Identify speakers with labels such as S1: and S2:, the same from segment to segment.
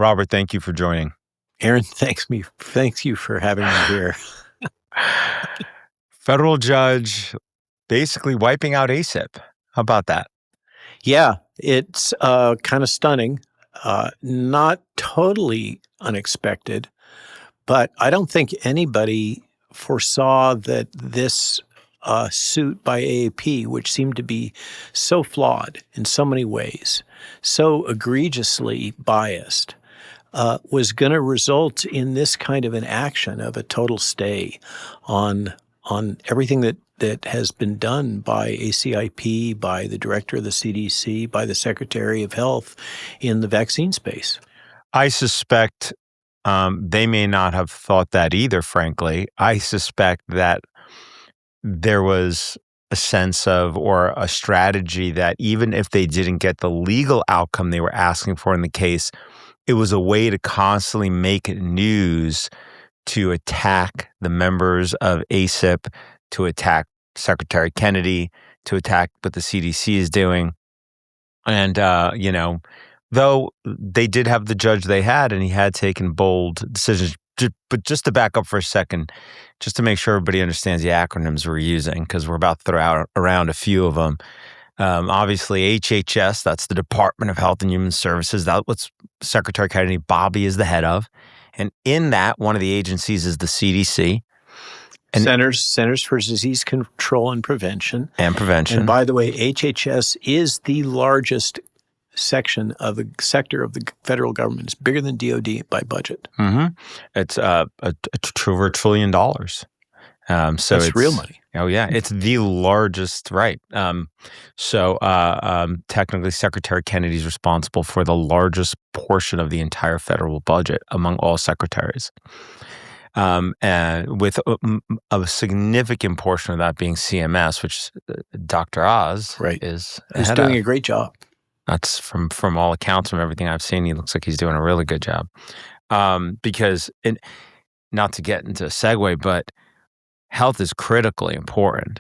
S1: Robert, thank you for joining.
S2: Aaron, thanks you for having me here.
S1: Federal judge basically wiping out ACIP. How about that?
S2: Yeah, it's kind of stunning. Not totally unexpected, but I don't think anybody foresaw that this suit by AAP, which seemed to be so flawed in so many ways, so egregiously biased, was going to result in this kind of an action of a total stay on everything that has been done by ACIP, by the director of the CDC, by the Secretary of Health in the vaccine space.
S1: I suspect they may not have thought that either, frankly. I suspect that there was a sense of, or a strategy that even if they didn't get the legal outcome they were asking for in the case, it was a way to constantly make news to attack the members of ACIP, to attack Secretary Kennedy, to attack what the CDC is doing. And, though they did have the judge they had, and he had taken bold decisions. But just to back up for a second, just to make sure everybody understands the acronyms we're using, because we're about to throw out around a few of them. Obviously, HHS, that's the Department of Health and Human Services. That's what Secretary Kennedy, Bobby, is the head of. And in that, one of the agencies is the CDC.
S2: And Centers for Disease Control and Prevention.
S1: And
S2: by the way, HHS is the largest section of the sector of the federal government. It's bigger than DOD by budget.
S1: Mm-hmm. It's over $1 trillion. So
S2: that's real money.
S1: Oh, yeah. It's the largest, right. Technically, Secretary Kennedy is responsible for the largest portion of the entire federal budget among all secretaries. And with a significant portion of that being CMS, which Dr. Oz is
S2: doing a great job.
S1: That's from all accounts, from everything I've seen, he looks like he's doing a really good job. Because, not to get into a segue, but health is critically important.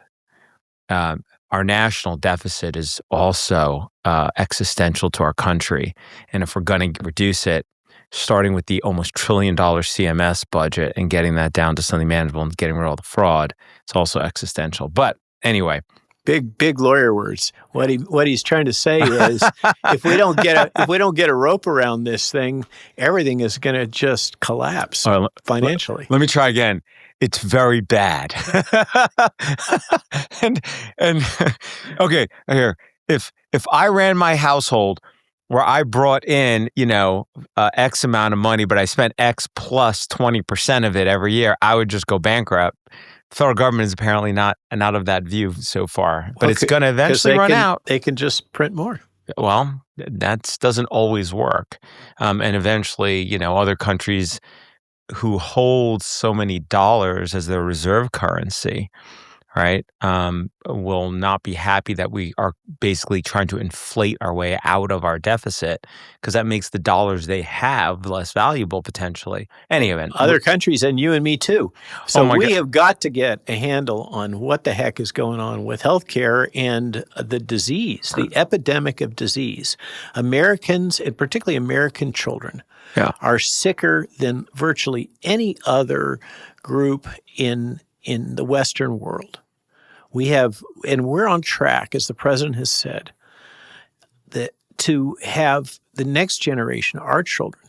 S1: Our national deficit is also existential to our country. And if we're going to reduce it, starting with the almost $1 trillion CMS budget and getting that down to something manageable and getting rid of all the fraud, it's also existential. But anyway.
S2: Big lawyer words. What he's trying to say is, if we don't get a rope around this thing, everything is going to just collapse financially.
S1: Let me try again. It's very bad. and okay, here. If I ran my household where I brought in, X amount of money, but I spent X plus 20% of it every year, I would just go bankrupt. The federal government is apparently not of that view so far, but it's going to eventually run out.
S2: They can just print more.
S1: Well, that doesn't always work. And eventually, other countries who hold so many dollars as their reserve currency, right, will not be happy that we are basically trying to inflate our way out of our deficit, because that makes the dollars they have less valuable potentially. Anyway,
S2: other countries and you and me too. So we have got to get a handle on what the heck is going on with healthcare and the disease, the epidemic of disease. Americans, and particularly American children, are sicker than virtually any other group in the Western world. We're on track, as the president has said, that to have the next generation, our children,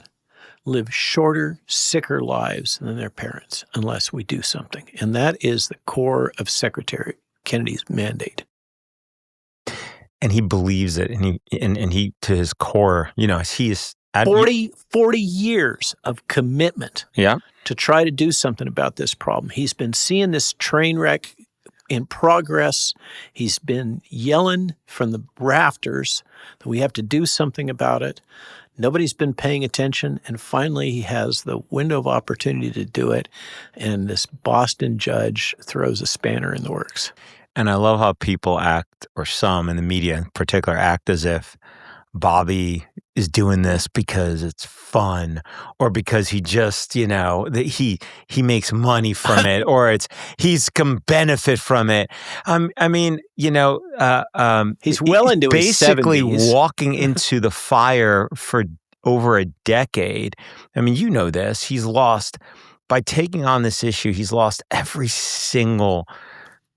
S2: live shorter, sicker lives than their parents unless we do something. And that is the core of Secretary Kennedy's mandate.
S1: And he believes it, and he to his core, he is
S2: 40 years of commitment to try to do something about this problem. He's been seeing this train wreck in progress. He's been yelling from the rafters that we have to do something about it. Nobody's been paying attention, and finally he has the window of opportunity to do it, and this Boston judge throws a spanner in the works.
S1: And I love how people act, or some in the media in particular, act as if Bobby is doing this because it's fun, or because he just, he makes money from it, or he's can benefit from it.
S2: He's well into his 70s.
S1: Basically walking into the fire for over a decade. I mean, you know this. He's lost, by taking on this issue, he's lost every single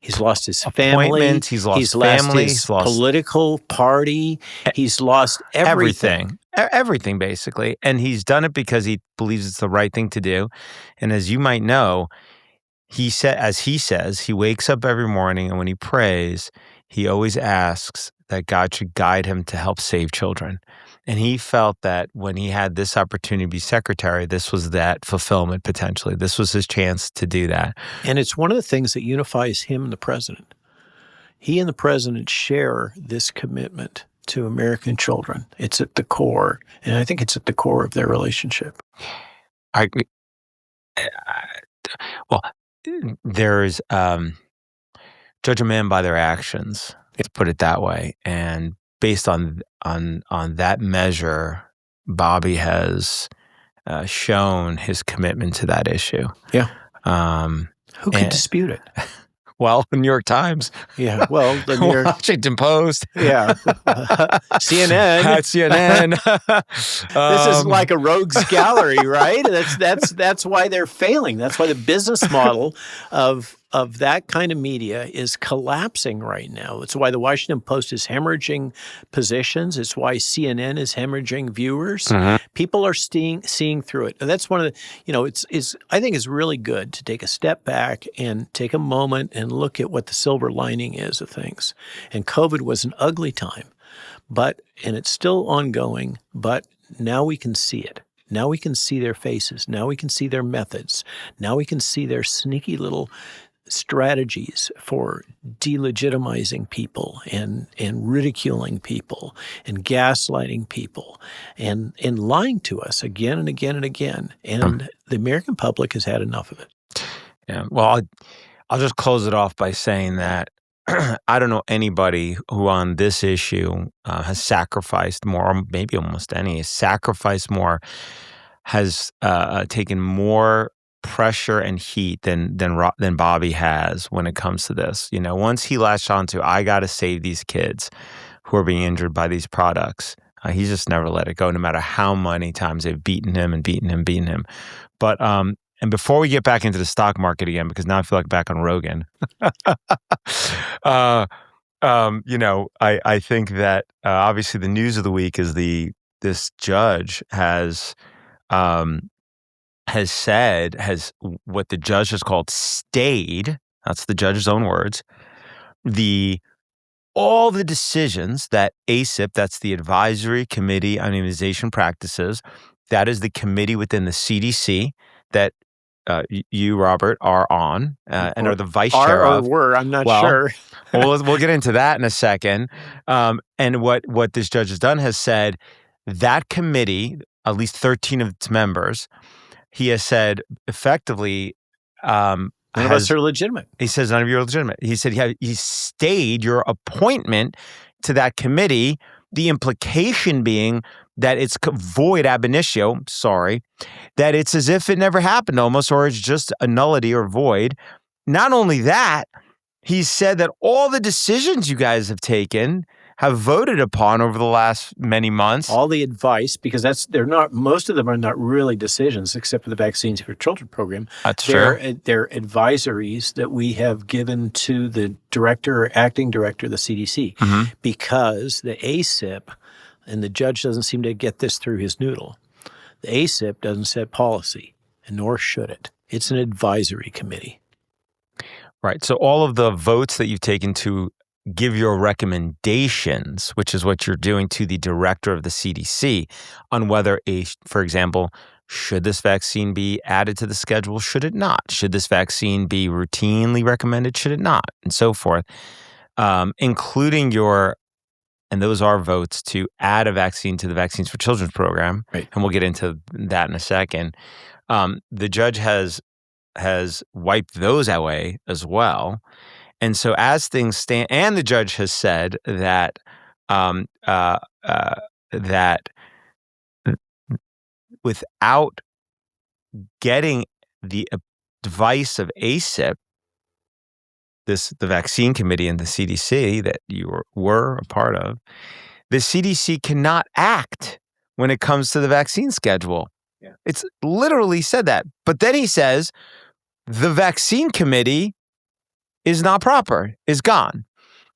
S2: He's lost his family.
S1: He's lost family.
S2: He's lost political party. He's lost everything.
S1: Everything, basically. And he's done it because he believes it's the right thing to do. And as you might know, he says, he wakes up every morning, and when he prays, he always asks that God should guide him to help save children. And he felt that when he had this opportunity to be secretary, this was that fulfillment potentially. This was his chance to do that.
S2: And it's one of the things that unifies him and the president. He and the president share this commitment to American children. It's at the core, and I think it's at the core of their relationship.
S1: Well, there's judge a man by their actions. Let's put it that way. And based on that measure, Bobby has shown his commitment to that issue.
S2: Yeah. Who could dispute it?
S1: Well, the New York Times.
S2: Yeah. Well, the New York
S1: Washington Post.
S2: Yeah. CNN.
S1: CNN.
S2: This is like a rogues gallery, right? That's why they're failing. That's why the business model of that kind of media is collapsing right now. It's why the Washington Post is hemorrhaging positions. It's why CNN is hemorrhaging viewers. Mm-hmm. People are seeing through it. And that's one of the, I think it's really good to take a step back and take a moment and look at what the silver lining is of things. And COVID was an ugly time, and it's still ongoing, but now we can see it. Now we can see their faces. Now we can see their methods. Now we can see their sneaky little strategies for delegitimizing people and ridiculing people and gaslighting people and lying to us again and again and again. And the American public has had enough of it.
S1: Yeah. Well, I'll just close it off by saying that I don't know anybody who on this issue has sacrificed more, or maybe almost any, has sacrificed more, has taken more pressure and heat than Bobby has when it comes to this. Once he latched onto, I got to save these kids who are being injured by these products, he's just never let it go, no matter how many times they've beaten him. But and before we get back into the stock market again, because now I feel like back on Rogan, I think that obviously the news of the week is this judge has what the judge has called stayed, that's the judge's own words, all the decisions that ACIP, that's the Advisory Committee on Immunization Practices, that is the committee within the CDC that you, Robert, are on and are the vice chair of.
S2: I'm not sure.
S1: We'll get into that in a second. And what this judge has done has said that committee, at least 13 of its members, he has said effectively,
S2: none of us are legitimate.
S1: He says none of you are legitimate. He said he stayed your appointment to that committee. The implication being that it's void ab initio. Sorry, that it's as if it never happened almost, or it's just a nullity or void. Not only that, he said that all the decisions you guys have taken, have voted upon over the last many months.
S2: All the advice, because most of them are not really decisions, except for the Vaccines for Children program.
S1: That's true.
S2: They're advisories that we have given to the acting director of the CDC, because the ACIP, and the judge doesn't seem to get this through his noodle, the ACIP doesn't set policy, and nor should it. It's an advisory committee.
S1: Right. So all of the votes that you've taken to give your recommendations, which is what you're doing to the director of the CDC, on whether for example, should this vaccine be added to the schedule? Should it not? Should this vaccine be routinely recommended? Should it not? And so forth, including and those are votes to add a vaccine to the Vaccines for Children program.
S2: Right.
S1: And we'll get into that in a second. The judge has wiped those away as well. And so as things stand, and the judge has said that that without getting the advice of ACIP, the vaccine committee and the CDC that you were a part of, the CDC cannot act when it comes to the vaccine schedule. Yeah. It's literally said that. But then he says the vaccine committee is not proper, is gone.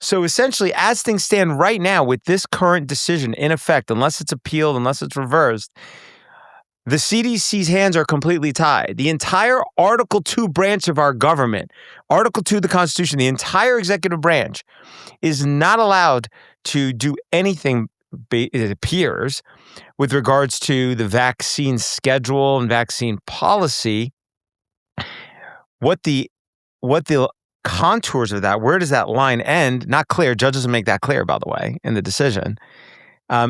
S1: So essentially, as things stand right now with this current decision in effect, unless it's appealed, unless it's reversed, the CDC's hands are completely tied. The entire Article 2 branch of our government, Article 2 of the Constitution, the entire executive branch is not allowed to do anything, it appears, with regards to the vaccine schedule and vaccine policy. What the contours of that, where does that line end? Not clear. Judge doesn't make that clear, by the way, in the decision.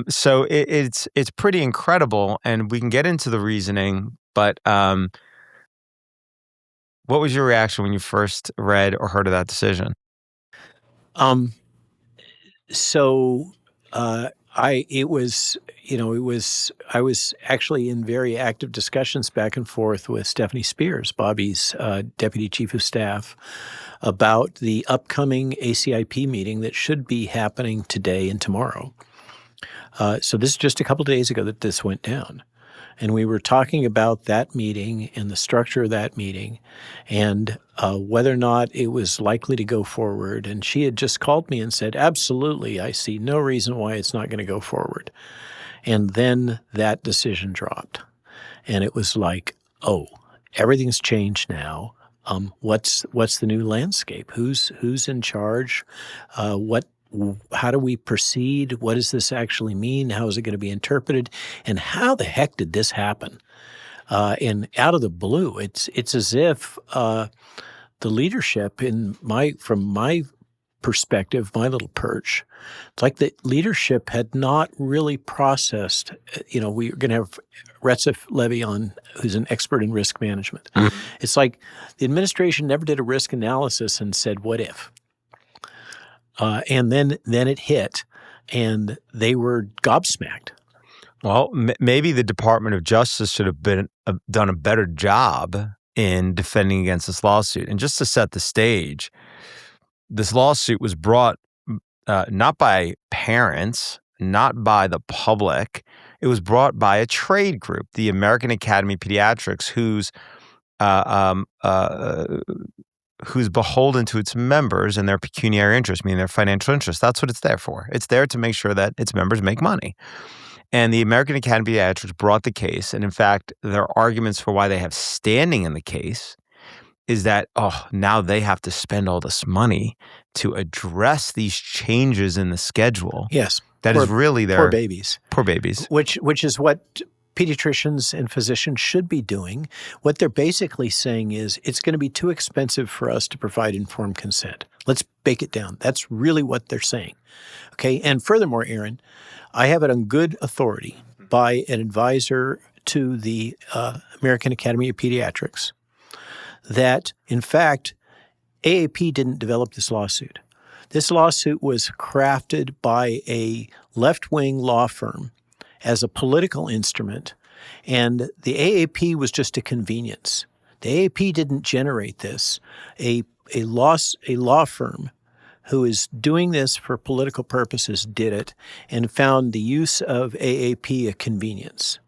S1: So it's pretty incredible, and we can get into the reasoning. But what was your reaction when you first read or heard of that decision?
S2: I was actually in very active discussions back and forth with Stephanie Spears, Bobby's deputy chief of staff, about the upcoming ACIP meeting that should be happening today and tomorrow. So this is just a couple of days ago that this went down. And we were talking about that meeting and the structure of that meeting and whether or not it was likely to go forward. And she had just called me and said, absolutely, I see no reason why it's not going to go forward. And then that decision dropped. And it was like, oh, everything's changed now. What's the new landscape? Who's in charge? How do we proceed? What does this actually mean? How is it going to be interpreted? And how the heck did this happen? And out of the blue, it's as if the leadership from my perspective, my little perch, it's like the leadership had not really processed. We're going to have Retsef Levi on, who's an expert in risk management. Mm-hmm. It's like the administration never did a risk analysis and said, what if? And then it hit, and they were gobsmacked.
S1: Well, maybe the Department of Justice should have done a better job in defending against this lawsuit. And just to set the stage, this lawsuit was brought not by parents, not by the public. It was brought by a trade group, the American Academy of Pediatrics, who's beholden to its members and their pecuniary interest, meaning their financial interest. That's what it's there for. It's there to make sure that its members make money. And the American Academy of Pediatrics brought the case. And in fact, their arguments for why they have standing in the case is that, now they have to spend all this money to address these changes in the schedule.
S2: Yes.
S1: That is really their—
S2: Poor babies.
S1: Poor babies.
S2: Which is what pediatricians and physicians should be doing. What they're basically saying is it's going to be too expensive for us to provide informed consent. Let's bake it down. That's really what they're saying. Okay. And furthermore, Aaron, I have it on good authority by an advisor to the American Academy of Pediatrics that, in fact, AAP didn't develop this lawsuit. This lawsuit was crafted by a left-wing law firm as a political instrument, and the AAP was just a convenience. The AAP didn't generate this. A law firm who is doing this for political purposes did it and found the use of AAP a convenience.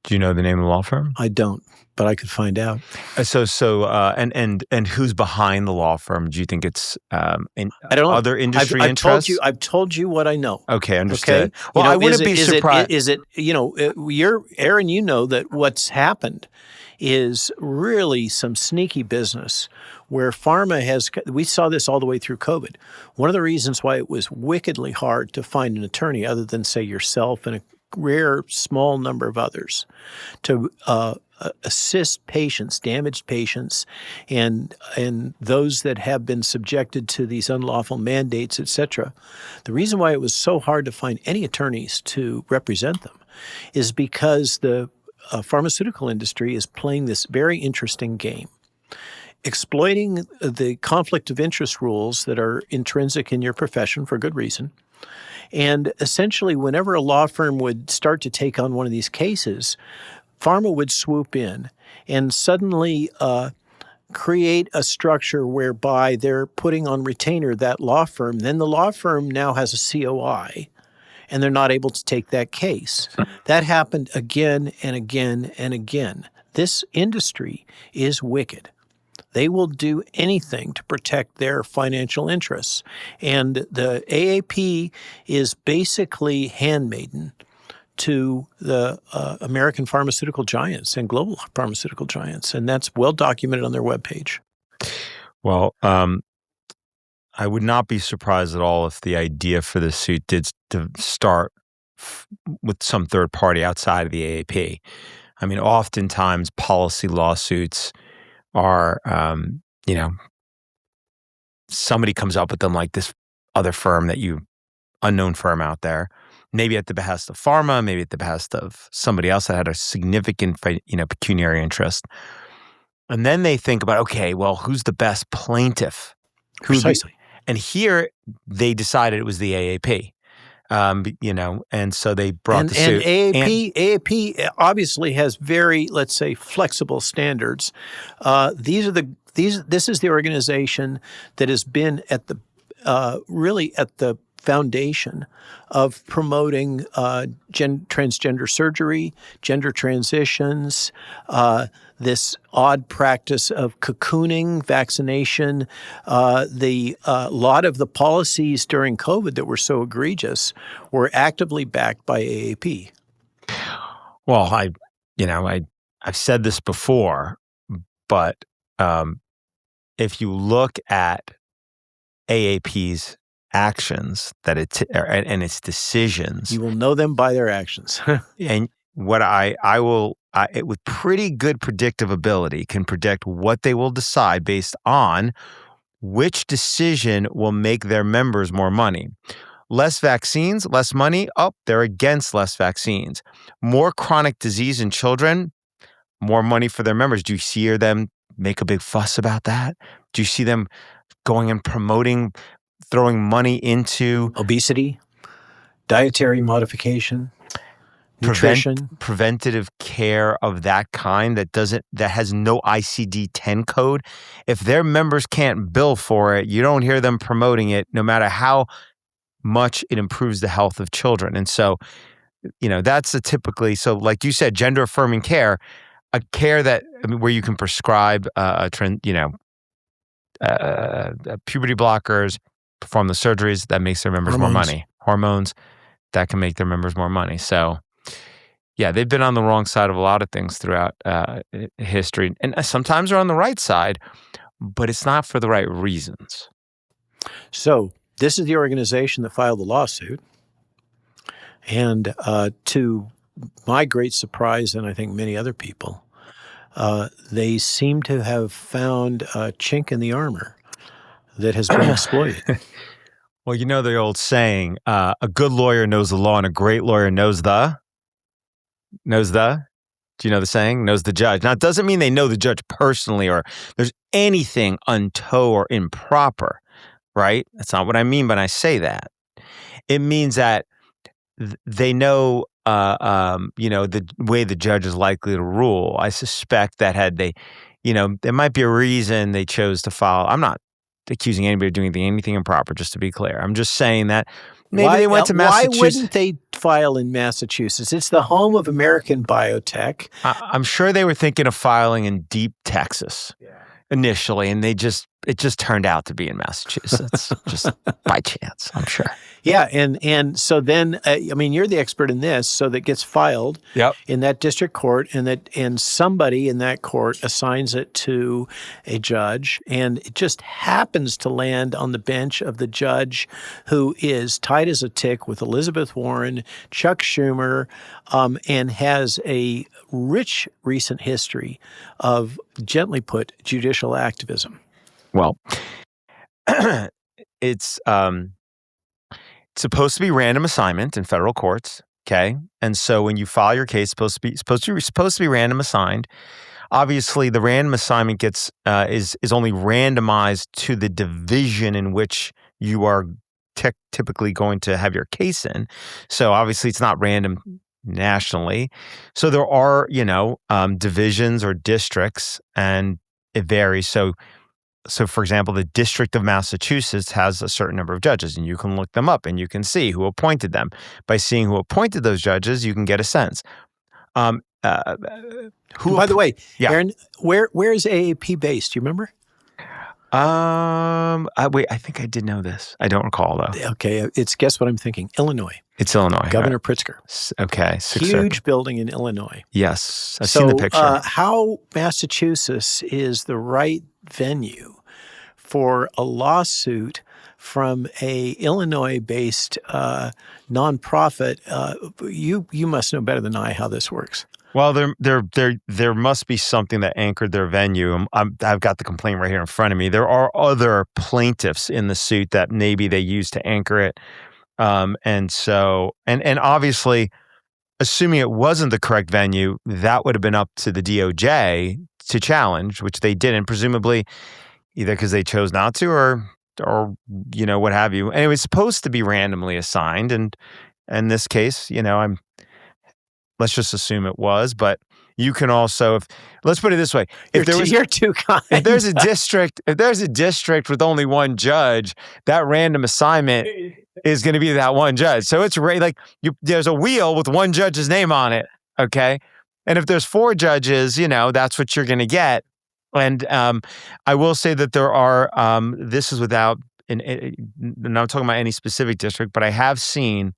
S1: Do you know the name of the law firm?
S2: I don't, but I could find out.
S1: And who's behind the law firm? Do you think it's
S2: I don't know.
S1: Other industry interests?
S2: I've told you what I know.
S1: Okay, understood.
S2: Okay?
S1: Well, I wouldn't be surprised.
S2: Aaron, you know that what's happened is really some sneaky business where pharma we saw this all the way through COVID. One of the reasons why it was wickedly hard to find an attorney other than, say, yourself and a rare small number of others to assist patients, damaged patients, and those that have been subjected to these unlawful mandates, etc. The reason why it was so hard to find any attorneys to represent them is because the pharmaceutical industry is playing this very interesting game, exploiting the conflict of interest rules that are intrinsic in your profession for good reason. And essentially, whenever a law firm would start to take on one of these cases, pharma would swoop in and suddenly create a structure whereby they're putting on retainer that law firm. Then the law firm now has a COI, and they're not able to take that case. That happened again and again and again. This industry is wicked. They will do anything to protect their financial interests. And the AAP is basically handmaiden to the American pharmaceutical giants and global pharmaceutical giants. And that's well documented on their webpage.
S1: Well, I would not be surprised at all if the idea for the suit did to start with some third party outside of the AAP. I mean, oftentimes policy lawsuits are, somebody comes up with them like this other firm unknown firm out there, maybe at the behest of pharma, maybe at the behest of somebody else that had a significant, pecuniary interest. And then they think about, okay, well, who's the best plaintiff?
S2: Precisely.
S1: And here they decided it was the AAP. And so they brought the suit.
S2: And AAP obviously has very, let's say, flexible standards. This is the organization that has been at the really at the foundation of promoting transgender surgery, gender transitions, this odd practice of cocooning, vaccination. The lot of the policies during COVID that were so egregious were actively backed by AAP.
S1: Well, I've said this before, but if you look at AAP's actions and its decisions,
S2: you will know them by their actions.
S1: And what with pretty good predictive ability, can predict what they will decide based on which decision will make their members more money. Less vaccines, less money. Oh, they're against less vaccines. More chronic disease in children, more money for their members. Do you see them make a big fuss about that? Do you see them going and throwing money into
S2: obesity, dietary modification, nutrition,
S1: preventative care of that kind that has no ICD-10 code? If their members can't bill for it, you don't hear them promoting it, no matter how much it improves the health of children. And so, that's so like you said, gender affirming care, a care where you can prescribe puberty blockers, perform the surgeries that makes their members more money. Hormones that can make their members more money. So, yeah, they've been on the wrong side of a lot of things throughout history, and sometimes they're on the right side, but it's not for the right reasons.
S2: So this is the organization that filed the lawsuit, and to my great surprise, and I think many other people, they seem to have found a chink in the armor that has been exploited.
S1: Well, the old saying, a good lawyer knows the law and a great lawyer knows the, do you know the saying? Knows the judge. Now, it doesn't mean they know the judge personally or there's anything untowed or improper, right? That's not what I mean when I say that. It means that they know, the way the judge is likely to rule. I suspect that had they, there might be a reason they chose to file. I'm not accusing anybody of doing anything improper, just to be clear. I'm just saying that maybe they went to Massachusetts.
S2: Why wouldn't they file in Massachusetts? It's the home of American biotech.
S1: I'm sure they were thinking of filing in deep Texas initially, and it just turned out to be in Massachusetts, just by chance, I'm sure.
S2: Yeah, and so then, you're the expert in this, so that gets filed in that district court, and somebody in that court assigns it to a judge, and it just happens to land on the bench of the judge who is tight as a tick with Elizabeth Warren, Chuck Schumer, and has a rich recent history of, gently put, judicial activism.
S1: Well, it's supposed to be random assignment in federal courts, okay? And so when you file your case, it's supposed to be random assigned. Obviously, the random assignment is only randomized to the division in which you are typically going to have your case in. So obviously, it's not random nationally. So there are, divisions or districts, and it varies. So So, for example, the District of Massachusetts has a certain number of judges, and you can look them up and you can see who appointed them. By seeing who appointed those judges, you can get a sense.
S2: By the way,
S1: yeah.
S2: Aaron, where is AAP based? Do you remember?
S1: Wait, I think I did know this. I don't recall though.
S2: Okay, guess what I'm thinking? Illinois.
S1: It's Illinois.
S2: Governor Pritzker.
S1: Okay.
S2: Huge building in Illinois.
S1: Yes, I've seen the picture.
S2: How Massachusetts is the right venue for a lawsuit from a Illinois-based nonprofit? You must know better than I how this works.
S1: Well, there must be something that anchored their venue. I've got the complaint right here in front of me. There are other plaintiffs in the suit that maybe they used to anchor it, and obviously, assuming it wasn't the correct venue, that would have been up to the DOJ to challenge, which they didn't, presumably either because they chose not to or what have you. And it was supposed to be randomly assigned, and in this case, let's just assume it was, but you can also, let's put it this way:
S2: you're too kind.
S1: If there's a district with only one judge, that random assignment is going to be that one judge. So it's there's a wheel with one judge's name on it, okay? And if there's 4 judges, that's what you're going to get. And I will say that there are. This is without, and I'm not talking about any specific district, but I have seen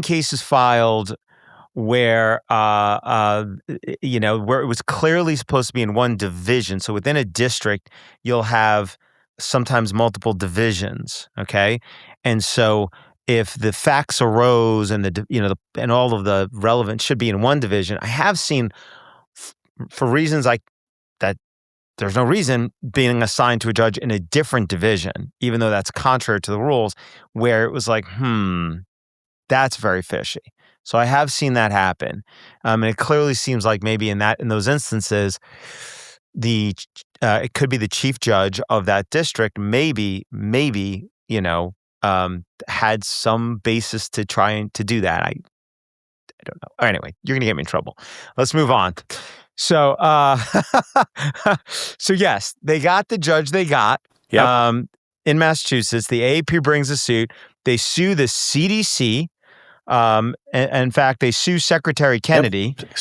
S1: cases filed where where it was clearly supposed to be in one division. So within a district, you'll have sometimes multiple divisions. Okay, and so if the facts arose and and all of the relevant should be in one division, I have seen for reasons that there's no reason being assigned to a judge in a different division, even though that's contrary to the rules, where it was like, that's very fishy. So I have seen that happen. And it clearly seems like maybe in those instances, it could be the chief judge of that district, maybe, had some basis to try to do that. I don't know. Anyway, you're going to get me in trouble. Let's move on. So, so yes, they got the judge they got.
S2: Yep.
S1: In Massachusetts. The AAP brings a suit. They sue the CDC. And in fact, they sue Secretary Kennedy.
S2: Yep.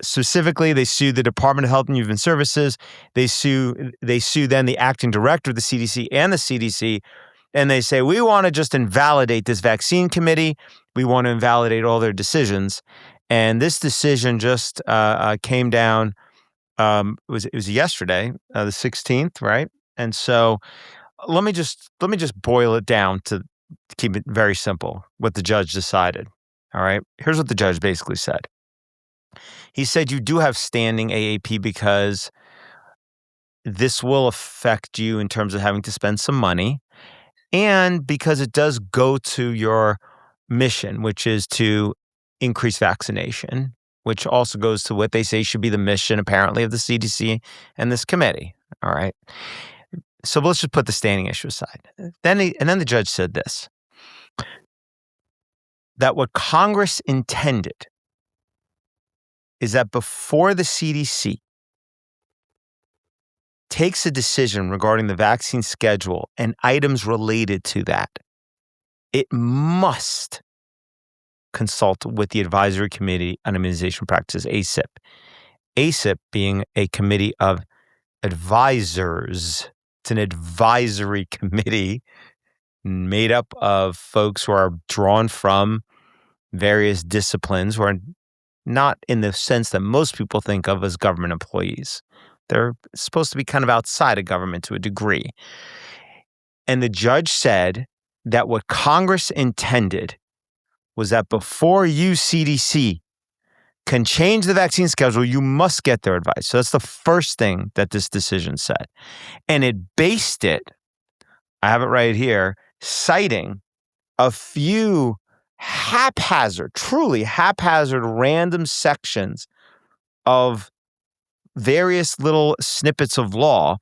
S2: Specifically,
S1: they sue the Department of Health and Human Services. They sue then the acting director of the CDC and the CDC. And they say, we want to just invalidate this vaccine committee. We want to invalidate all their decisions. And this decision just came down. It was yesterday, the 16th, right? And so let me just boil it down to keep it very simple. What the judge decided. All right. Here's what the judge basically said. He said you do have standing, AAP, because this will affect you in terms of having to spend some money, and because it does go to your mission, which is to increase vaccination, which also goes to what they say should be the mission, apparently, of the CDC and this committee. All right. So let's just put the standing issue aside. Then the judge said this, that what Congress intended is that before the CDC takes a decision regarding the vaccine schedule and items related to that, it must consult with the Advisory Committee on Immunization Practices, ACIP. ACIP being a committee of advisors. It's an advisory committee made up of folks who are drawn from various disciplines, who are not in the sense that most people think of as government employees. They're supposed to be kind of outside of government to a degree. And the judge said that what Congress intended was that before you, CDC, can change the vaccine schedule, you must get their advice. So that's the first thing that this decision said. And it based it, I have it right here, citing a few truly haphazard, random sections of various little snippets of law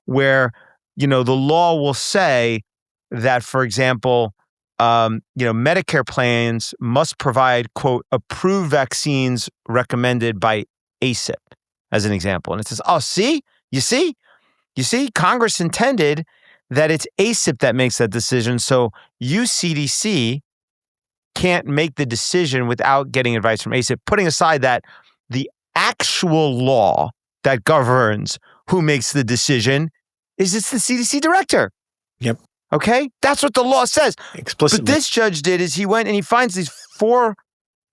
S1: where, the law will say that, for example, Medicare plans must provide, quote, approved vaccines recommended by ACIP, as an example. And it says, oh, see? You see? you see, Congress intended that it's ACIP that makes that decision. So you, CDC, can't make the decision without getting advice from ACIP, putting aside that the actual law that governs who makes the decision is it's the CDC director.
S2: Yep.
S1: Okay? That's what the law says.
S2: Explicitly.
S1: But this judge did is he went and he finds these four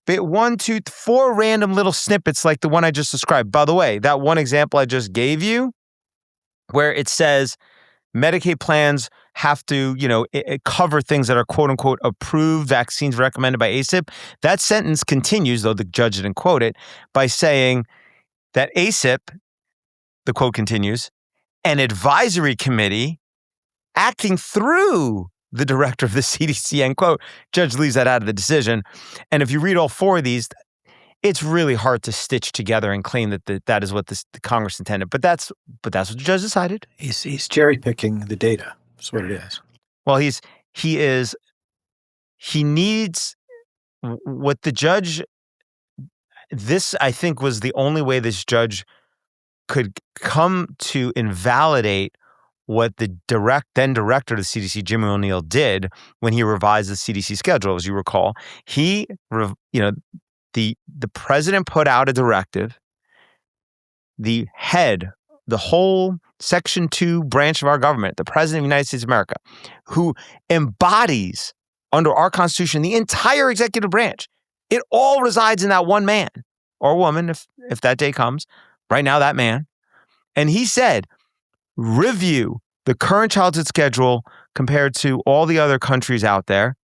S1: random little snippets like the one I just described. By the way, that one example I just gave you where it says Medicaid plans have to, cover things that are quote unquote approved vaccines recommended by ACIP. That sentence continues, though the judge didn't quote it, by saying that ACIP, the quote continues, an advisory committee acting through the director of the CDC, end quote. Judge leaves that out of the decision. And if you read all four of these, it's really hard to stitch together and claim that that is what the Congress intended. But that's what the judge decided.
S2: He's cherry picking the data. That's what it is.
S1: Well, he needs what the judge. This, I think, was the only way this judge could come to invalidate what the then director of the CDC, Jim O'Neill, did when he revised the CDC schedule. As you recall, the president put out a directive. The head, the whole Section 2 branch of our government, the President of the United States of America, who embodies under our Constitution the entire executive branch, it all resides in that one man or woman, if that day comes. Right now, that man. And he said, review the current childhood schedule compared to all the other countries out there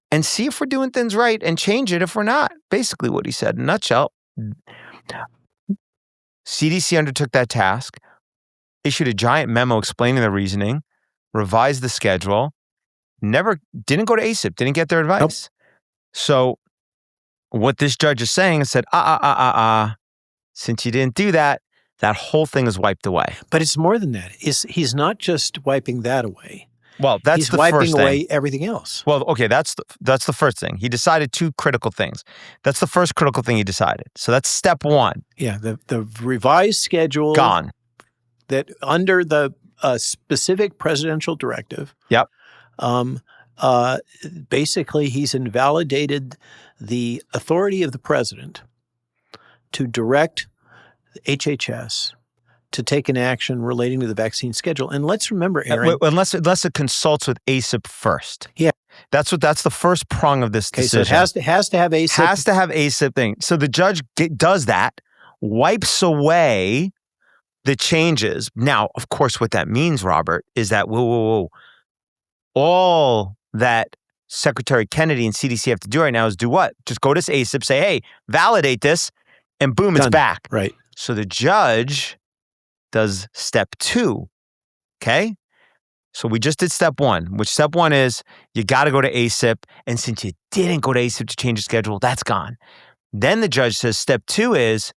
S1: and see if we're doing things right and change it if we're not. Basically what he said in a nutshell. CDC undertook that task, issued a giant memo explaining the reasoning, revised the schedule, didn't go to ACIP, didn't get their advice. Nope. So what this judge is saying is said, since you didn't do that, that whole thing is wiped away.
S2: But it's more than that. He's not just wiping that away.
S1: Well, that's the first thing.
S2: He's wiping away everything else.
S1: Well, okay, that's the first thing. He decided two critical things. That's the first critical thing he decided. So that's step one.
S2: Yeah, the revised schedule.
S1: Gone.
S2: That under the specific presidential directive.
S1: Yep.
S2: Basically, he's invalidated the authority of the president to direct HHS to take an action relating to the vaccine schedule. And let's remember, Aaron.
S1: Unless it consults with ACIP first.
S2: Yeah.
S1: That's the first prong of this decision.
S2: So it has to have ACIP.
S1: Has to have ACIP thing. So the judge does that, wipes away the changes. Now, of course, what that means, Robert, is that, whoa. All that Secretary Kennedy and CDC have to do right now is do what? Just go to ACIP, say, hey, validate this, and boom, it's back.
S2: Right.
S1: So the judge does step two, okay? So we just did step one, which step one is you got to go to ACIP, and since you didn't go to ACIP to change the schedule, that's gone. Then the judge says step two is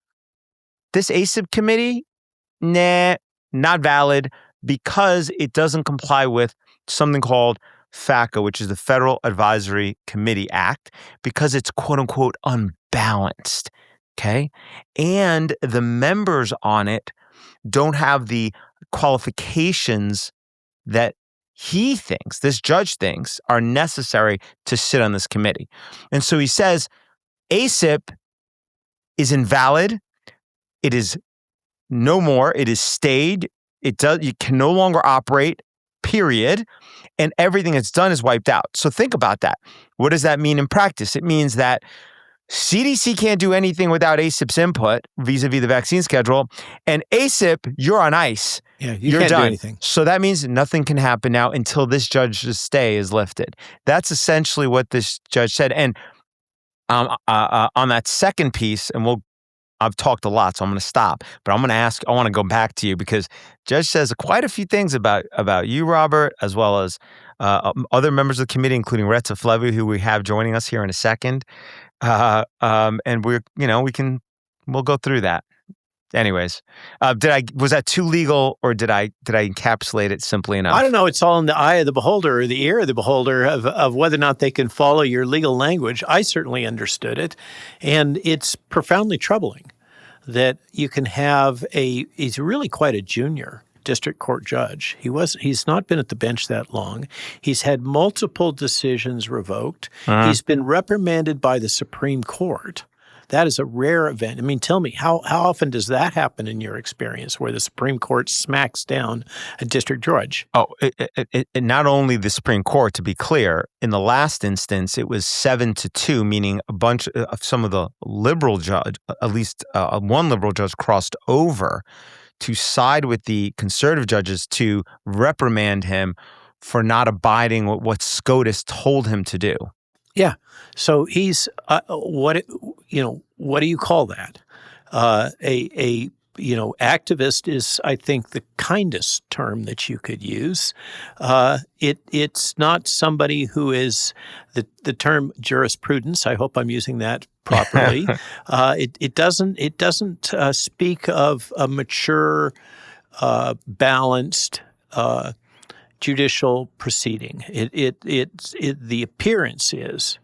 S1: this ACIP committee, nah, not valid because it doesn't comply with something called FACA, which is the Federal Advisory Committee Act, because it's quote unquote unbalanced, okay? And the members on it don't have the qualifications that this judge thinks are necessary to sit on this committee. And so he says, ACIP is invalid. It is no more. It is stayed. You can no longer operate, period. And everything it's done is wiped out. So think about that. What does that mean in practice? It means that CDC can't do anything without ACIP's input vis-a-vis the vaccine schedule. And ACIP, you're on ice.
S2: Yeah, you're can't done. Do anything.
S1: So that means nothing can happen now until this judge's stay is lifted. That's essentially what this judge said. And on that second piece, and I've talked a lot, so I'm going to stop. But I want to go back to you because Judge says quite a few things about you, Robert, as well as other members of the committee, including Retsef Levi, who we have joining us here in a second. And we'll go through that. Anyways, was that too legal, or did I encapsulate it simply enough?
S2: I don't know. It's all in the eye of the beholder or the ear of the beholder of whether or not they can follow your legal language. I certainly understood it, and it's profoundly troubling that you can have he's really quite a junior district court judge. He's not been at the bench that long. He's had multiple decisions revoked. He's been reprimanded by the Supreme Court. That is a rare event. I mean, tell me, how often does that happen in your experience where the Supreme Court smacks down a district judge?
S1: Oh, not only the Supreme Court, to be clear, in the last instance, it was 7-2, meaning a bunch of some of the liberal judge, at least one liberal judge crossed over to side with the conservative judges to reprimand him for not abiding with what SCOTUS told him to do.
S2: Yeah. So he's what do you call that? Activist is, I think, the kindest term that you could use. It's not somebody who is the term jurisprudence. I hope I'm using that properly. It doesn't speak of a mature, balanced judicial proceeding. The appearance is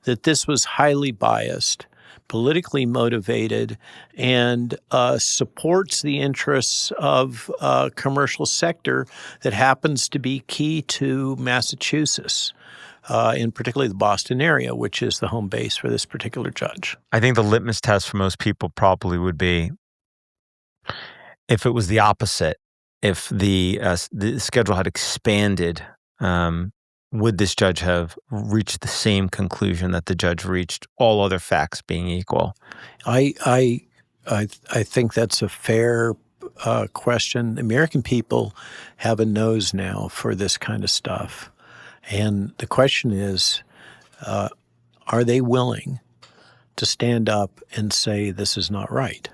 S2: that this was highly biased, politically motivated, and supports the interests of a commercial sector that happens to be key to Massachusetts, in particularly the Boston area, which is the home base for this particular judge.
S1: I think the litmus test for most people probably would be if it was the opposite. If the schedule had expanded, would this judge have reached the same conclusion that the judge reached, all other facts being equal?
S2: I think that's a fair question. American people have a nose now for this kind of stuff. And the question is, are they willing to stand up and say this is not right?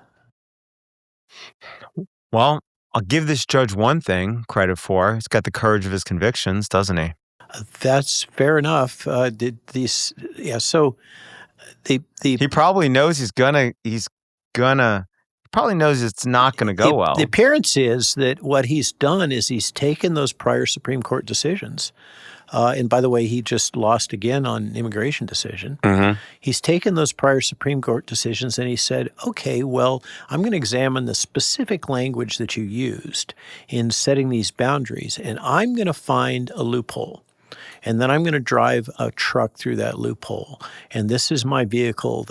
S1: Well, I'll give this judge one thing credit for. He's got the courage of his convictions, doesn't he?
S2: That's fair enough.
S1: He probably knows he probably knows it's not gonna go well.
S2: The appearance is that what he's done is he's taken those prior Supreme Court decisions. And by the way, he just lost again on an immigration decision. He's taken those prior Supreme Court decisions and he said, okay, well, I'm going to examine the specific language that you used in setting these boundaries, and I'm going to find a loophole. And then I'm going to drive a truck through that loophole. And this is my vehicle.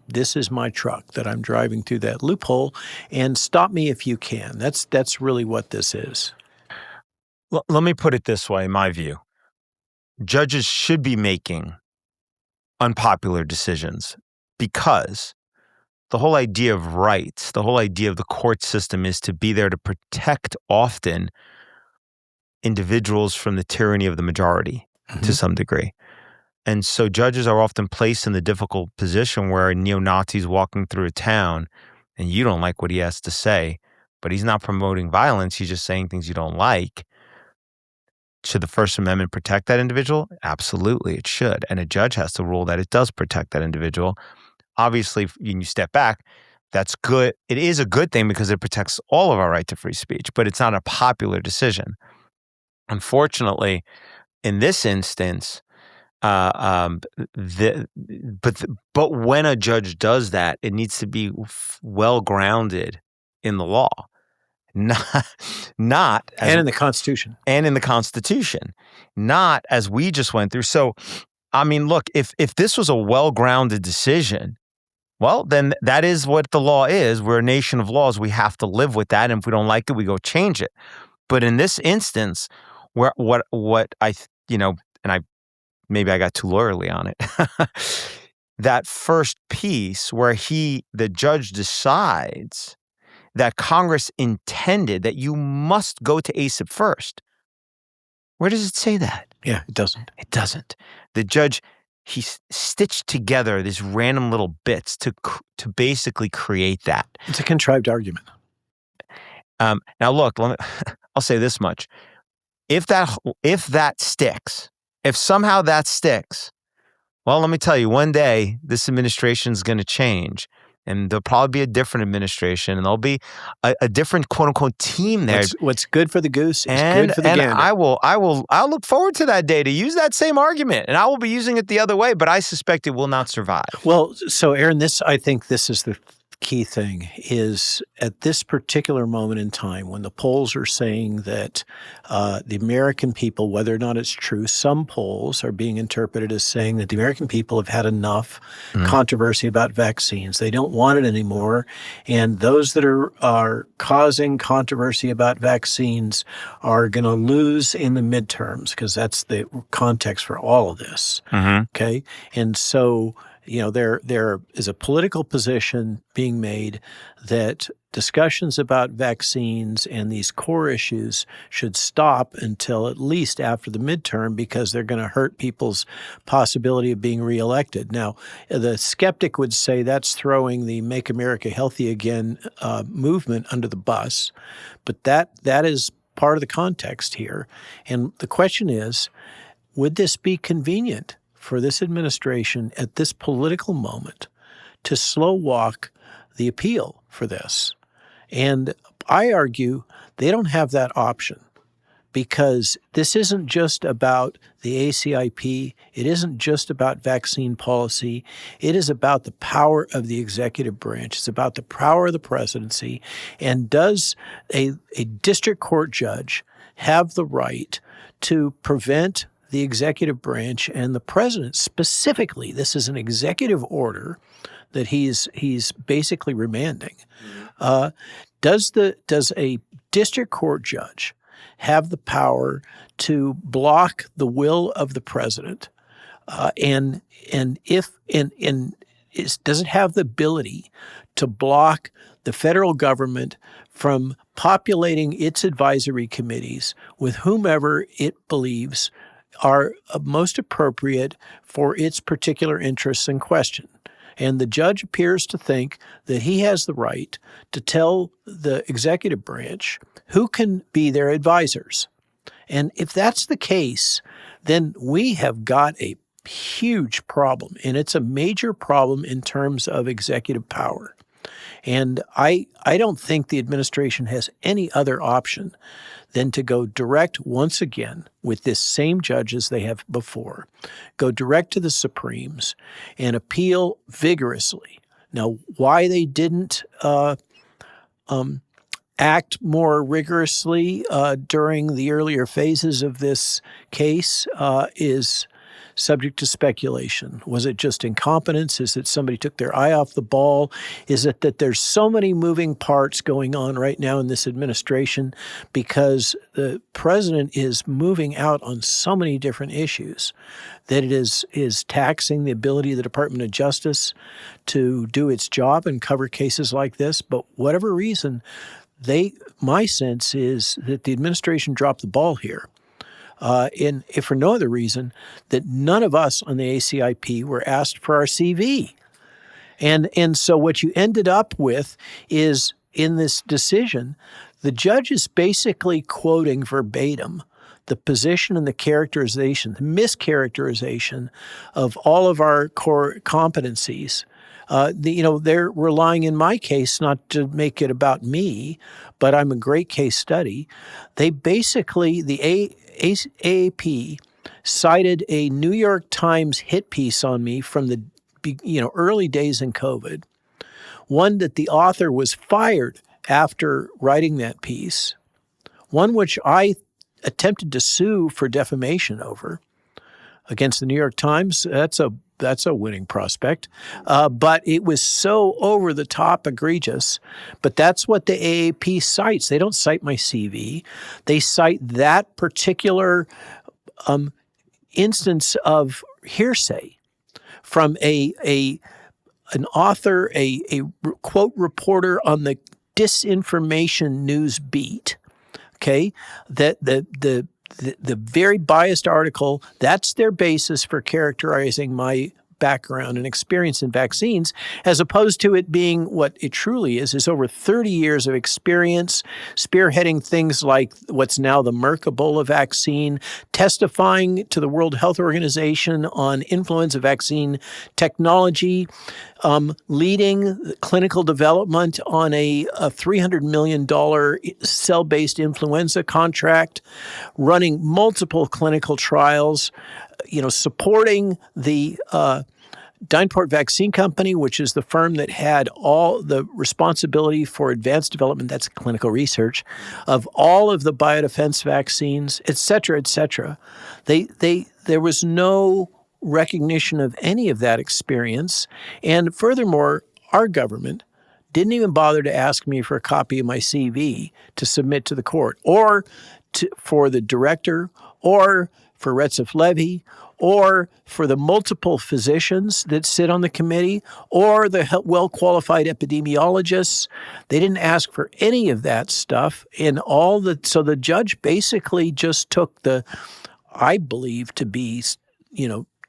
S2: This is my truck that I'm driving through that loophole. And stop me if you can. That's really what this is.
S1: Let me put it this way, in my view. Judges should be making unpopular decisions because the whole idea of rights, the whole idea of the court system is to be there to protect often individuals from the tyranny of the majority to some degree. And so judges are often placed in the difficult position where a neo-Nazi's walking through a town and you don't like what he has to say, but he's not promoting violence. He's just saying things you don't like. Should the First Amendment protect that individual? Absolutely, it should. And a judge has to rule that it does protect that individual. Obviously, when you step back, that's good. It is a good thing because it protects all of our right to free speech, but it's not a popular decision. Unfortunately, in this instance, but when a judge does that, it needs to be well grounded in the law. Not
S2: and in the Constitution.
S1: And in the Constitution. Not as we just went through. So, I mean, look, if this was a well-grounded decision, well, then that is what the law is. We're a nation of laws. We have to live with that. And if we don't like it, we go change it. But in this instance, where what I, maybe I got too lawyerly on it. That first piece where the judge decides that Congress intended that you must go to ACIP first. Where does it say that?
S2: Yeah, it doesn't.
S1: It doesn't. The judge, he stitched together these random little bits to basically create that.
S2: It's a contrived argument.
S1: Now, look, I'll say this much. If that sticks, if somehow that sticks, well, let me tell you, one day this administration is going to change. And there'll probably be a different administration, and there'll be a different "quote unquote" team there.
S2: What's good for the goose is good for the gander.
S1: And I'll look forward to that day to use that same argument, and I will be using it the other way. But I suspect it will not survive.
S2: Well, so Aaron, I think this is the key thing is at this particular moment in time when the polls are saying that the American people, whether or not it's true, some polls are being interpreted as saying that the American people have had enough controversy about vaccines. They don't want it anymore. And those that are causing controversy about vaccines are going to lose in the midterms, because that's the context for all of this. Okay. And so, there is a political position being made that discussions about vaccines and these core issues should stop until at least after the midterm, because they're going to hurt people's possibility of being reelected. Now, the skeptic would say that's throwing the Make America Healthy Again movement under the bus, but that is part of the context here. And the question is, would this be convenient for this administration at this political moment to slow walk the appeal for this? And I argue they don't have that option, because this isn't just about the ACIP. It isn't just about vaccine policy. It is about the power of the executive branch. It's about the power of the presidency. And does a district court judge have the right to prevent the executive branch and the president specifically? This is an executive order that he's basically remanding. Does a district court judge have the power to block the will of the president? Does it have the ability to block the federal government from populating its advisory committees with whomever it believes are most appropriate for its particular interests in question? And the judge appears to think that he has the right to tell the executive branch who can be their advisors. And if that's the case, then we have got a huge problem, and it's a major problem in terms of executive power. And I don't think the administration has any other option than to go direct once again with this same judges they have before, go direct to the Supremes and appeal vigorously. Now, why they didn't act more rigorously during the earlier phases of this case is subject to speculation. Was it just incompetence? Is it somebody took their eye off the ball? Is it that there's so many moving parts going on right now in this administration because the president is moving out on so many different issues that it is taxing the ability of the Department of Justice to do its job and cover cases like this? But whatever reason, my sense is that the administration dropped the ball here. If for no other reason, that none of us on the ACIP were asked for our CV. And so what you ended up with is, in this decision, the judge is basically quoting verbatim the position and the characterization, the mischaracterization of all of our core competencies. They're relying, in my case, not to make it about me, but I'm a great case study. They basically, the AAP cited a New York Times hit piece on me from the early days in COVID, one that the author was fired after writing that piece, one which I attempted to sue for defamation over against the New York Times. That's a winning prospect. But it was so over the top egregious. But that's what the AAP cites. They don't cite my CV. They cite that particular instance of hearsay from an author, a quote reporter on the disinformation news beat. Okay, that the very biased article, that's their basis for characterizing my background and experience in vaccines, as opposed to it being what it truly is over 30 years of experience spearheading things like what's now the Merck Ebola vaccine, testifying to the World Health Organization on influenza vaccine technology, leading clinical development on a $300 million cell-based influenza contract, running multiple clinical trials, supporting the Dynport Vaccine Company, which is the firm that had all the responsibility for advanced development, that's clinical research, of all of the biodefense vaccines, et cetera, there was no recognition of any of that experience. And furthermore, our government didn't even bother to ask me for a copy of my CV to submit to the court, or for the director, or for Retsef Levi, or for the multiple physicians that sit on the committee, or the well-qualified epidemiologists. They didn't ask for any of that stuff. So the judge basically just took the, I believe to be,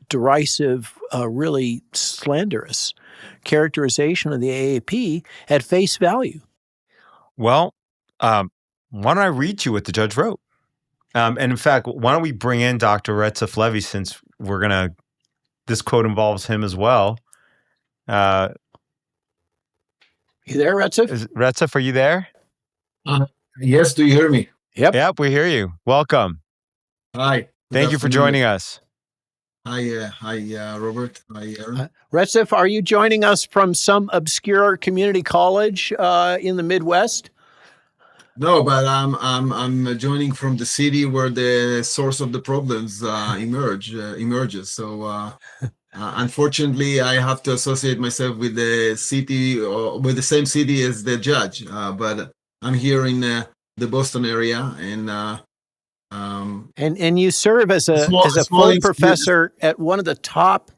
S2: derisive, really slanderous characterization of the AAP at face value.
S1: Well, why don't I read you what the judge wrote? And in fact, why don't we bring in Dr. Retsef Levi, since this quote involves him as well.
S2: You there, Retsef?
S1: Retsef, are you there?
S3: Yes, do you hear me?
S1: Yep, we hear you. Welcome.
S3: Hi.
S1: Thank you for joining us.
S3: Hi, Robert. Hi, Aaron.
S2: Retsef, are you joining us from some obscure community college in the Midwest?
S3: No, but I'm joining from the city where the source of the problems emerges. So unfortunately, I have to associate myself with the city, with the same city as the judge. But I'm here in the Boston area,
S2: and you serve as a full professor at one of the top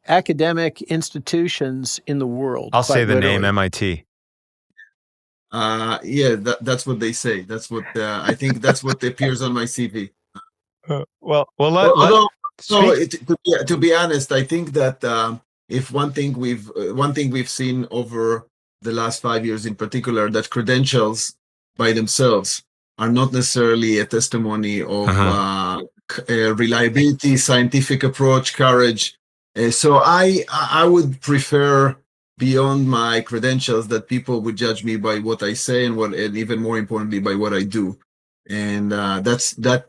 S2: academic institutions in the world.
S1: I'll say the name, MIT.
S3: Yeah, that's what they say. That's what I think. That's what appears on my CV.
S1: To
S3: be honest, I think that if one thing we've seen over the last 5 years in particular, that credentials by themselves are not necessarily a testimony of reliability, scientific approach, courage. So I would prefer, beyond my credentials, that people would judge me by what I say and even more importantly by what I do, and that's a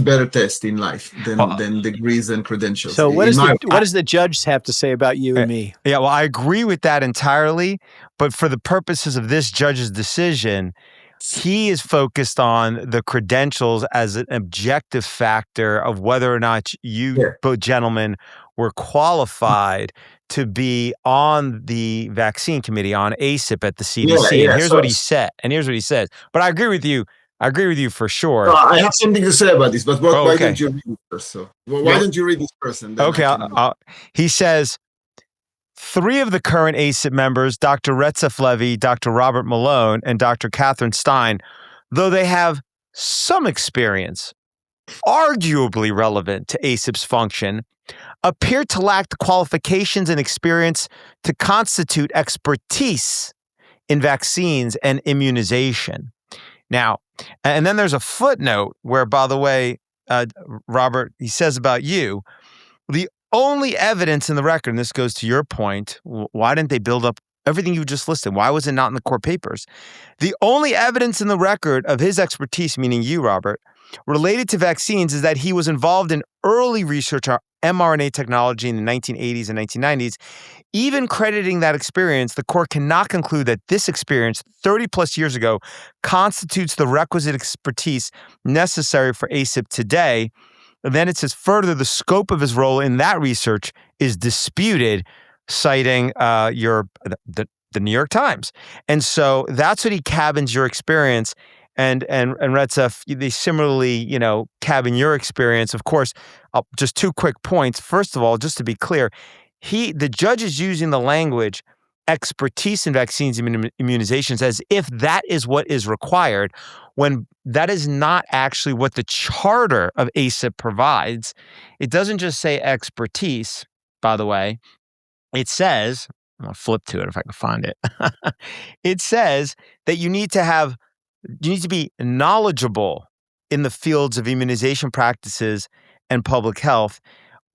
S3: better test in life than degrees and credentials.
S2: So what does the judge have to say about you and me?
S1: Yeah, well, I agree with that entirely, but for the purposes of this judge's decision, he is focused on the credentials as an objective factor of whether or not you both gentlemen were qualified to be on the vaccine committee, on ACIP at the CDC. And here's what he said. And here's what he says. But I agree with you. I agree with you for sure.
S3: I have something to say about this, but why don't you read it first? Why don't you read this person?
S1: He says, 3 of the current ACIP members, Dr. Retsef Levi, Dr. Robert Malone, and Dr. Catherine Stein, though they have some experience, arguably relevant to ACIP's function, appear to lack the qualifications and experience to constitute expertise in vaccines and immunization. Now, and then there's a footnote where, by the way, Robert, he says about you, the only evidence in the record, and this goes to your point, why didn't they build up everything you just listed? Why was it not in the court papers? The only evidence in the record of his expertise, meaning you, Robert, related to vaccines is that he was involved in early research on mRNA technology in the 1980s and 1990s. Even crediting that experience, the court cannot conclude that this experience 30 plus years ago constitutes the requisite expertise necessary for ACIP today. And then it says further, the scope of his role in that research is disputed, citing the New York Times. And so that's what he cabins your experience. And Retsef, they similarly, cabin your experience. Of course, just 2 quick points. First of all, just to be clear, the judge is using the language expertise in vaccines and immunizations as if that is what is required, when that is not actually what the charter of ACIP provides. It doesn't just say expertise, by the way. It says, I'll flip to it if I can find it. It says that you need to be knowledgeable in the fields of immunization practices and public health,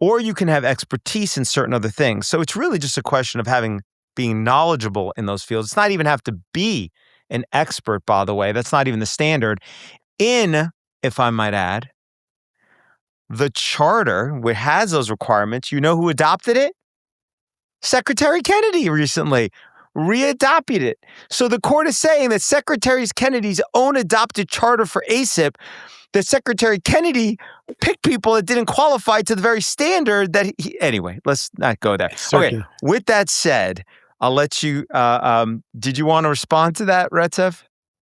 S1: or you can have expertise in certain other things. So it's really just a question of being knowledgeable in those fields. It's not even have to be an expert, by the way. That's not even the standard. If I might add, the charter, which has those requirements, you know who adopted it? Secretary Kennedy recently readopted it. So the court is saying that Secretary Kennedy's own adopted charter for ACIP, that Secretary Kennedy picked people that didn't qualify to the very standard that anyway, let's not go there.
S2: Certainly.
S1: Okay, with that said, I'll let you, did you want to respond to that, Retsef?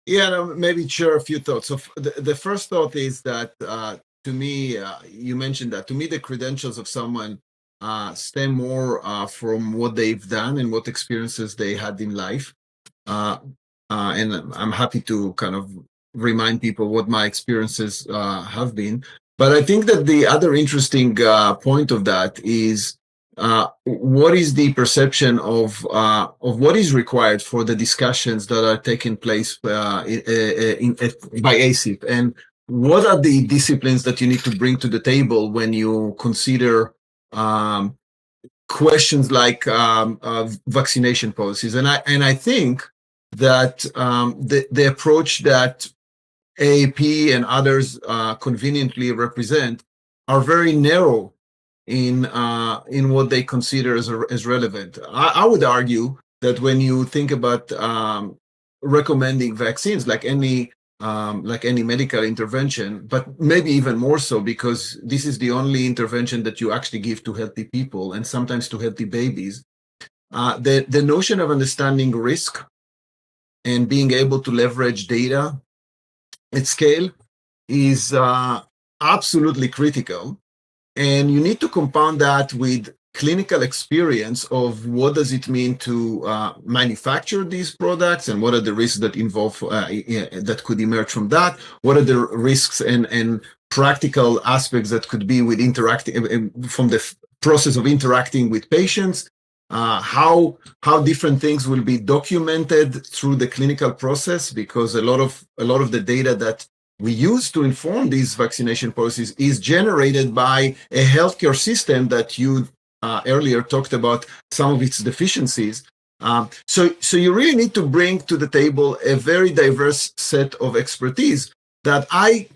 S3: Yeah, no, maybe share a few thoughts. So the first thought is that to me, you mentioned that to me, the credentials of someone stem more from what they've done and what experiences they had in life. And I'm happy to kind of remind people what my experiences have been. But I think that the other interesting point of that is what is the perception of what is required for the discussions that are taking place by ACIP, and what are the disciplines that you need to bring to the table when you consider questions like vaccination policies. And I think that the approach that AAP and others conveniently represent are very narrow in what they consider as relevant. I would argue that when you think about recommending vaccines, like any medical intervention, but maybe even more so because this is the only intervention that you actually give to healthy people and sometimes to healthy babies. The notion of understanding risk and being able to leverage data at scale is absolutely critical. And you need to compound that with clinical experience of what does it mean to manufacture these products and what are the risks that involve that could emerge from that. What are the risks and practical aspects that could be with interacting from the process of interacting with patients. How different things will be documented through the clinical process, because a lot of the data that we use to inform these vaccination policies is generated by a healthcare system that you earlier talked about some of its deficiencies. So you really need to bring to the table a very diverse set of expertise that I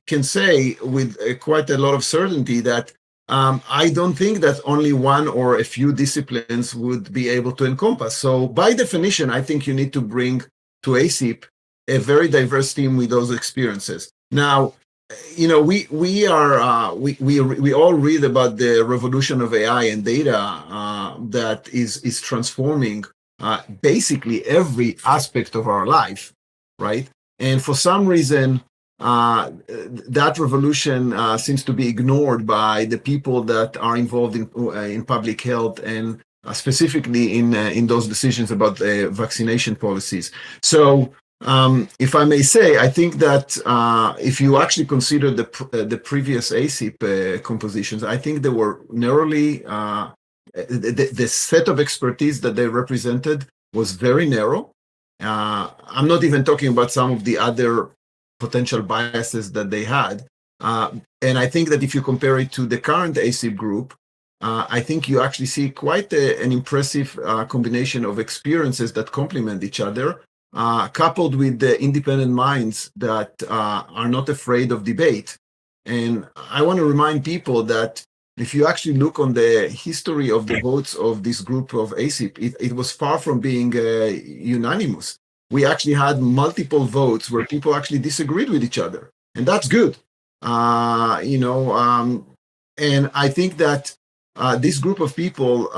S3: can say with quite a lot of certainty that I don't think that only one or a few disciplines would be able to encompass. So by definition, I think you need to bring to ACIP a very diverse team with those experiences. Now, we all read about the revolution of AI and data that is transforming basically every aspect of our life, right? And for some reason, that revolution seems to be ignored by the people that are involved in public health and specifically in those decisions about the vaccination policies. So, if I may say, I think that if you actually consider the previous ACIP compositions, I think they were narrowly the set of expertise that they represented was very narrow. I'm not even talking about some of the other potential biases that they had. And I think that if you compare it to the current ACIP group, I think you actually see quite an impressive combination of experiences that complement each other, coupled with the independent minds that are not afraid of debate. And I want to remind people that if you actually look on the history of the votes of this group of ACIP, it was far from being unanimous. We actually had multiple votes where people actually disagreed with each other, and that's good. And I think that this group of people,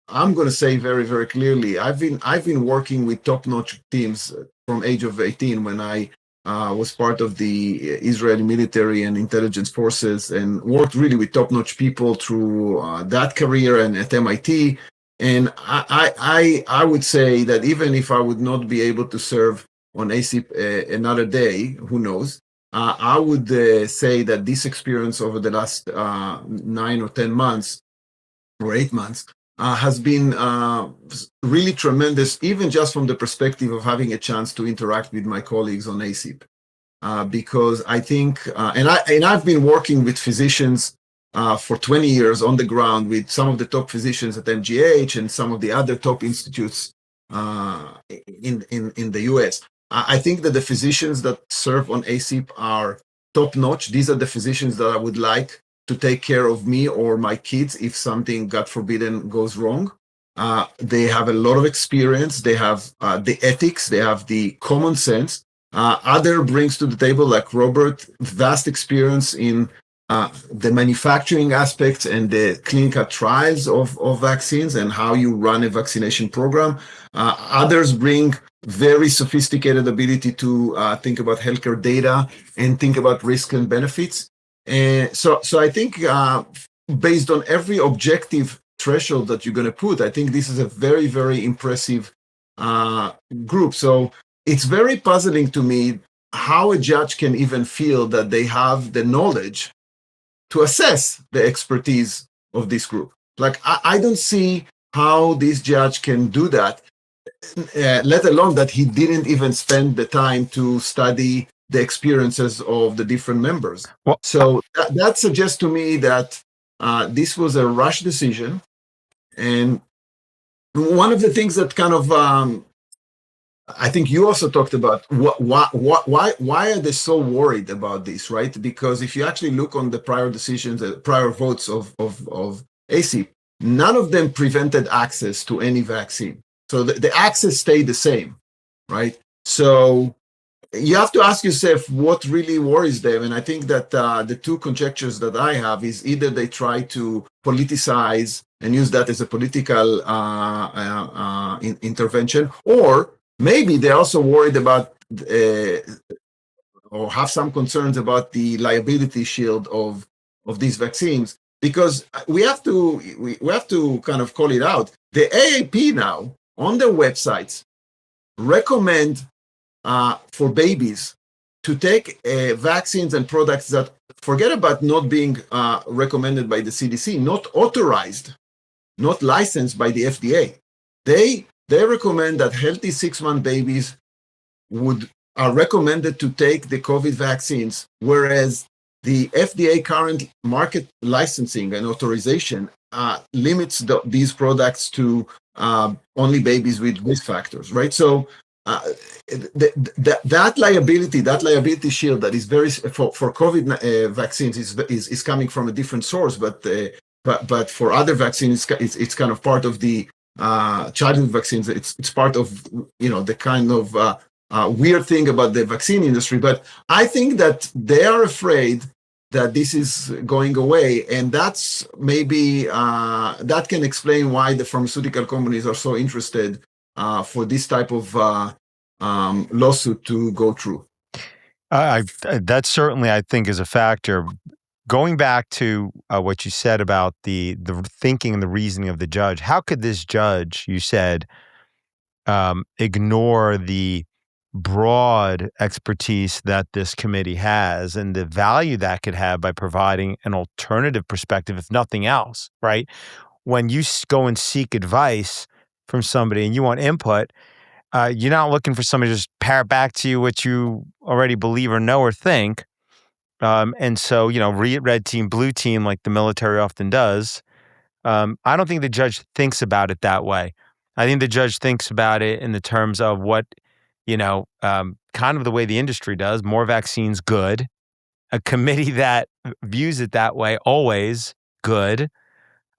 S3: I'm going to say very, very clearly, I've been working with top-notch teams from age of 18 when I was part of the Israeli military and intelligence forces, and worked really with top-notch people through that career and at MIT. And I would say that even if I would not be able to serve on ACIP another day, who knows, I would say that this experience over the last 9 or 10 months or 8 months has been really tremendous, even just from the perspective of having a chance to interact with my colleagues on ACIP. Because I think, and I've been working with physicians for 20 years on the ground with some of the top physicians at MGH and some of the other top institutes in the US. I think that the physicians that serve on ACIP are top notch. These are the physicians that I would like to take care of me or my kids if something, God forbidden, goes wrong. They have a lot of experience. They have the ethics. They have the common sense. Other brings to the table, like Robert, vast experience in the manufacturing aspects and the clinical trials of vaccines and how you run a vaccination program. Others bring very sophisticated ability to think about healthcare data and think about risk and benefits. And so I think based on every objective threshold that you're going to put, I think this is a very, very impressive group. So it's very puzzling to me how a judge can even feel that they have the knowledge to assess the expertise of this group. Like, I don't see how this judge can do that, let alone that he didn't even spend the time to study the experiences of the different members. Well, so that suggests to me that this was a rush decision. And one of the things that kind of I think you also talked about why are they so worried about this, right? Because if you actually look on the prior decisions, prior votes of ACIP, none of them prevented access to any vaccine. So the access stayed the same, right? So you have to ask yourself what really worries them. And I think that the two conjectures that I have is either they try to politicize and use that as a political intervention, or maybe they're also worried about or have some concerns about the liability shield of these vaccines, because we have to kind of call it out. The AAP now on their websites recommend for babies to take vaccines and products that, forget about not being recommended by the CDC, not authorized, not licensed by the FDA. They recommend that healthy 6-month babies are recommended to take the COVID vaccines, whereas the FDA current market licensing and authorization limits these products to only babies with risk factors, right? So that liability shield that is very for COVID vaccines is coming from a different source, but for other vaccines, it's kind of part of the childhood vaccines. It's part of the kind of weird thing about the vaccine industry. But I think that they are afraid that this is going away, and that's maybe that can explain why the pharmaceutical companies are so interested for this type of lawsuit to go through.
S1: That certainly, I think, is a factor. Going back to what you said about the thinking and the reasoning of the judge, how could this judge, you said, ignore the broad expertise that this committee has and the value that could have by providing an alternative perspective, if nothing else, right? When you go and seek advice from somebody and you want input, you're not looking for somebody to just parrot back to you what you already believe or know or think. And so, red team, blue team, like the military often does. I don't think the judge thinks about it that way. I think the judge thinks about it in the terms of what, kind of the way the industry does. More vaccines, good. A committee that views it that way, always good.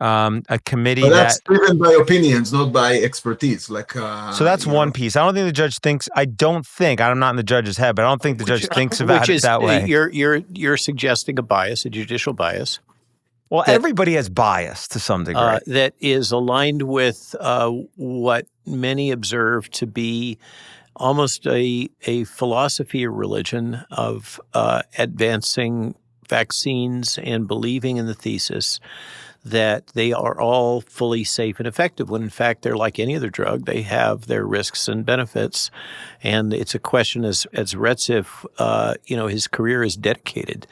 S1: A committee
S3: that's driven by opinions, not by expertise.
S1: So that's one piece. I don't think the judge thinks. I'm not in the judge's head, but I don't think the judge thinks about it that way.
S2: You're suggesting a bias, a judicial bias.
S1: Well, everybody has bias to some degree
S2: that is aligned with what many observe to be almost a philosophy or religion of advancing vaccines and believing in the thesis that they are all fully safe and effective, when in fact they're like any other drug. They have their risks and benefits. And it's a question, as Retsef, his career is dedicated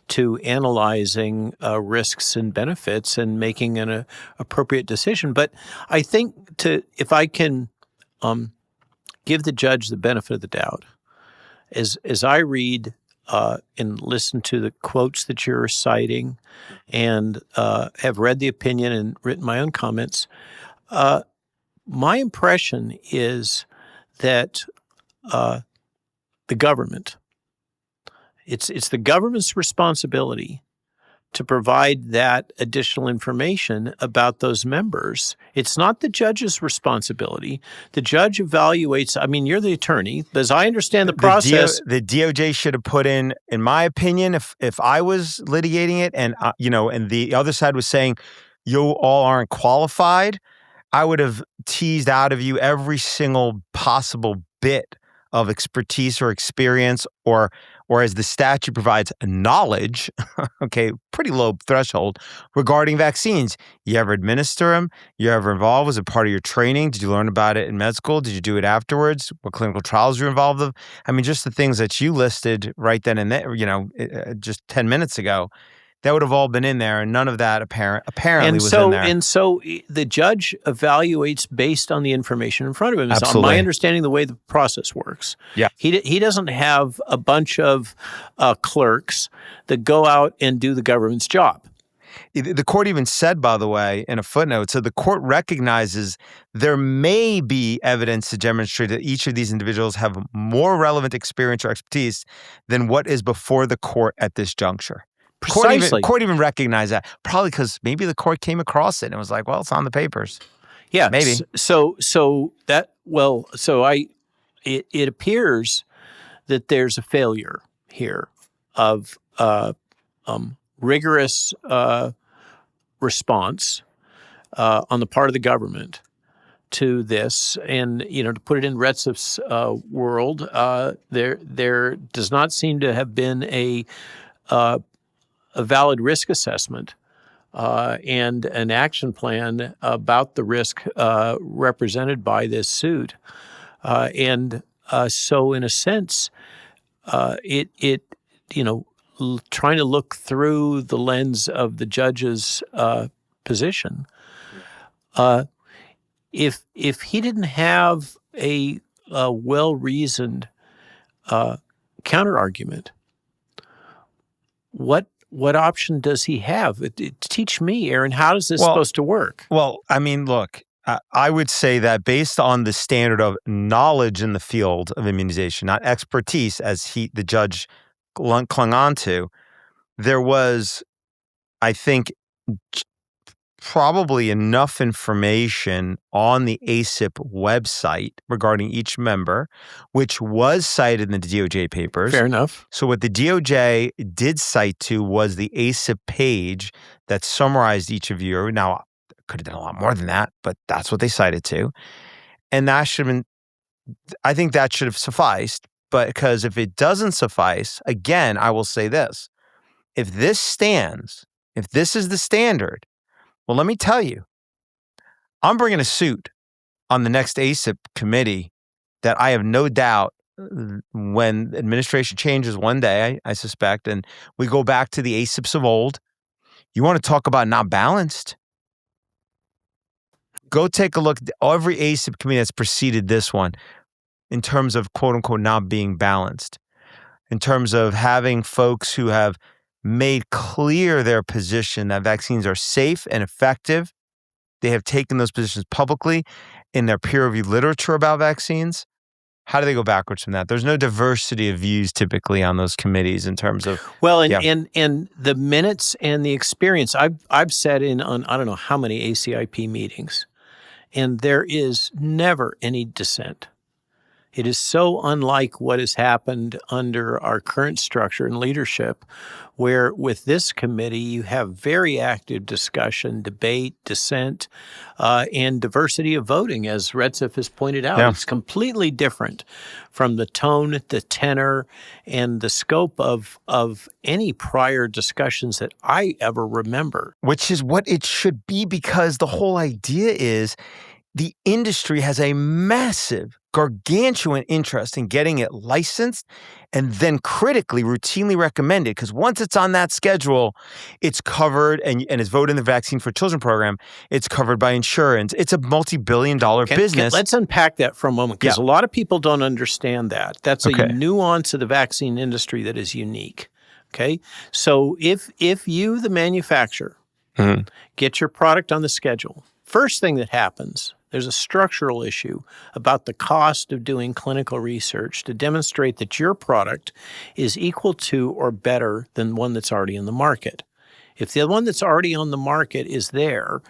S2: to analyzing risks and benefits and making an appropriate decision. But I think if I can give the judge the benefit of the doubt, as I read and listen to the quotes that you're citing and have read the opinion and written my own comments, my impression is that the government It's the government's responsibility to provide that additional information about those members. It's not the judge's responsibility. The judge evaluates. I mean, you're the attorney. As I understand the process,
S1: the DOJ should have put in my opinion, if I was litigating it, and and the other side was saying you all aren't qualified, I would have teased out of you every single possible bit of expertise or experience, or as the statute provides, knowledge, okay, pretty low threshold, regarding vaccines. You ever administer them? You ever involved? Was it part of your training? Did you learn about it in med school? Did you do it afterwards? What clinical trials were you involved in? I mean, just the things that you listed right then and there, just 10 minutes ago, that would have all been in there, and none of that apparently was in there.
S2: And so the judge evaluates based on the information in front of him. It's
S1: Absolutely.
S2: my understanding the way the process works.
S1: Yeah.
S2: He doesn't have a bunch of clerks that go out and do the government's job.
S1: The court even said, by the way, in a footnote, so the court recognizes there may be evidence to demonstrate that each of these individuals have more relevant experience or expertise than what is before the court at this juncture.
S2: Precisely.
S1: Court even recognized that, probably because maybe the court came across it and was like, well, it's on the papers.
S2: Yeah.
S1: Maybe.
S2: It appears that there's a failure here of rigorous response on the part of the government to this. And, to put it in Retsef's world, there does not seem to have been a valid risk assessment and an action plan about the risk represented by this suit. So in a sense, trying to look through the lens of the judge's position, if he didn't have a well-reasoned counter-argument, what option does he have? Teach me, Aaron, how is this supposed to work?
S1: Well, I mean, look, I would say that based on the standard of knowledge in the field of immunization, not expertise, as the judge clung on to, there was, I think, probably enough information on the ACIP website regarding each member, which was cited in the DOJ papers.
S2: Fair enough.
S1: So what the DOJ did cite to was the ACIP page that summarized each of you. Now, could have done a lot more than that, but that's what they cited to. And that should have been, I think that should have sufficed. But because if it doesn't suffice, again, I will say this. If this stands, if this is the standard, well, let me tell you, I'm bringing a suit on the next ACIP committee that I have no doubt when administration changes one day, I suspect, and we go back to the ACIPs of old. You want to talk about not balanced? Go take a look at every ACIP committee that's preceded this one in terms of quote unquote not being balanced, in terms of having folks who have made clear their position that vaccines are safe and effective. They have taken those positions publicly in their peer-reviewed literature about vaccines. How do they go backwards from that? There's no diversity of views typically on those committees in terms of
S2: and the minutes and the experience. I've sat in on I don't know how many ACIP meetings, and there is never any dissent. It is so unlike what has happened under our current structure and leadership, where with this committee you have very active discussion, debate, dissent, and diversity of voting, as Retsef has pointed out. Yeah. It's completely different from the tone, the tenor, and the scope of any prior discussions that I ever remember.
S1: Which is what it should be, because the whole idea is the industry has a massive, gargantuan interest in getting it licensed and then critically, routinely recommended, because once it's on that schedule, it's covered and is voted in the Vaccine for Children program. It's covered by insurance. It's a multi-billion-dollar business.
S2: Let's unpack that for a moment, because a lot of people don't understand that. That's a nuance of the vaccine industry that is unique. Okay, so if you, the manufacturer, get your product on the schedule, first thing that happens, There's a structural issue about the cost of doing clinical research to demonstrate that your product is equal to or better than one that's already in the market. If the one that's already on the market is there,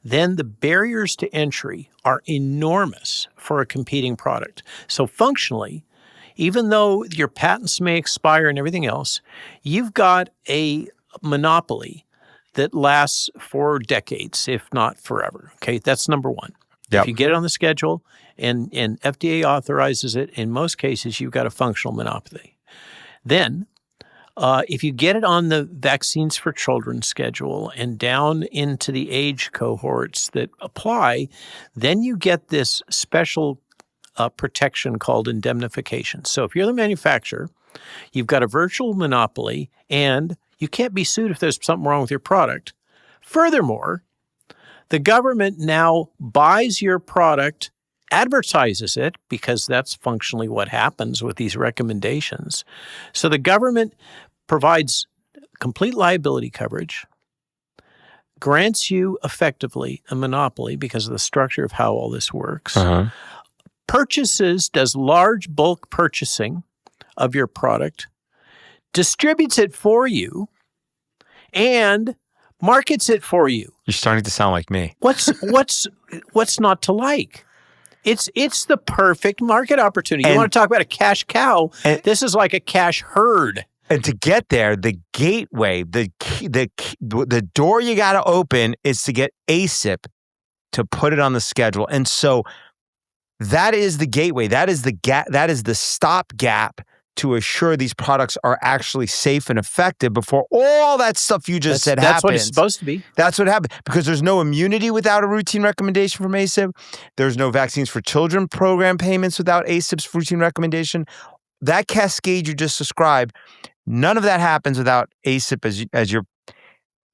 S2: then the barriers to entry are enormous for a competing product. So functionally, even though your patents may expire and everything else, you've got a monopoly that lasts for decades, if not forever. Okay, that's number one.
S1: Yep.
S2: If you get it on the schedule and FDA authorizes it, in most cases, you've got a functional monopoly. Then, if you get it on the vaccines for children schedule and down into the age cohorts that apply, then you get this special protection called indemnification. So if you're the manufacturer, you've got a virtual monopoly and you can't be sued if there's something wrong with your product. Furthermore, the government now buys your product, advertises it, because that's functionally what happens with these recommendations. So the government provides complete liability coverage, grants you effectively a monopoly because of the structure of how all this works, does large bulk purchasing of your product, distributes it for you, and markets it for you.
S1: You're starting to sound like me.
S2: What's not to like? It's the perfect market opportunity. You want to talk about a cash cow? This is like a cash herd.
S1: And to get there, the gateway, the door you got to open is to get ACIP to put it on the schedule. And so that is the gateway. That is the gap. That is the stopgap to assure these products are actually safe and effective before all that stuff you just said happens.
S2: That's what it's supposed to be.
S1: That's what happened. Because there's no immunity without a routine recommendation from ACIP. There's no vaccines for children program payments without ACIP's routine recommendation. That cascade you just described, none of that happens without ACIP as your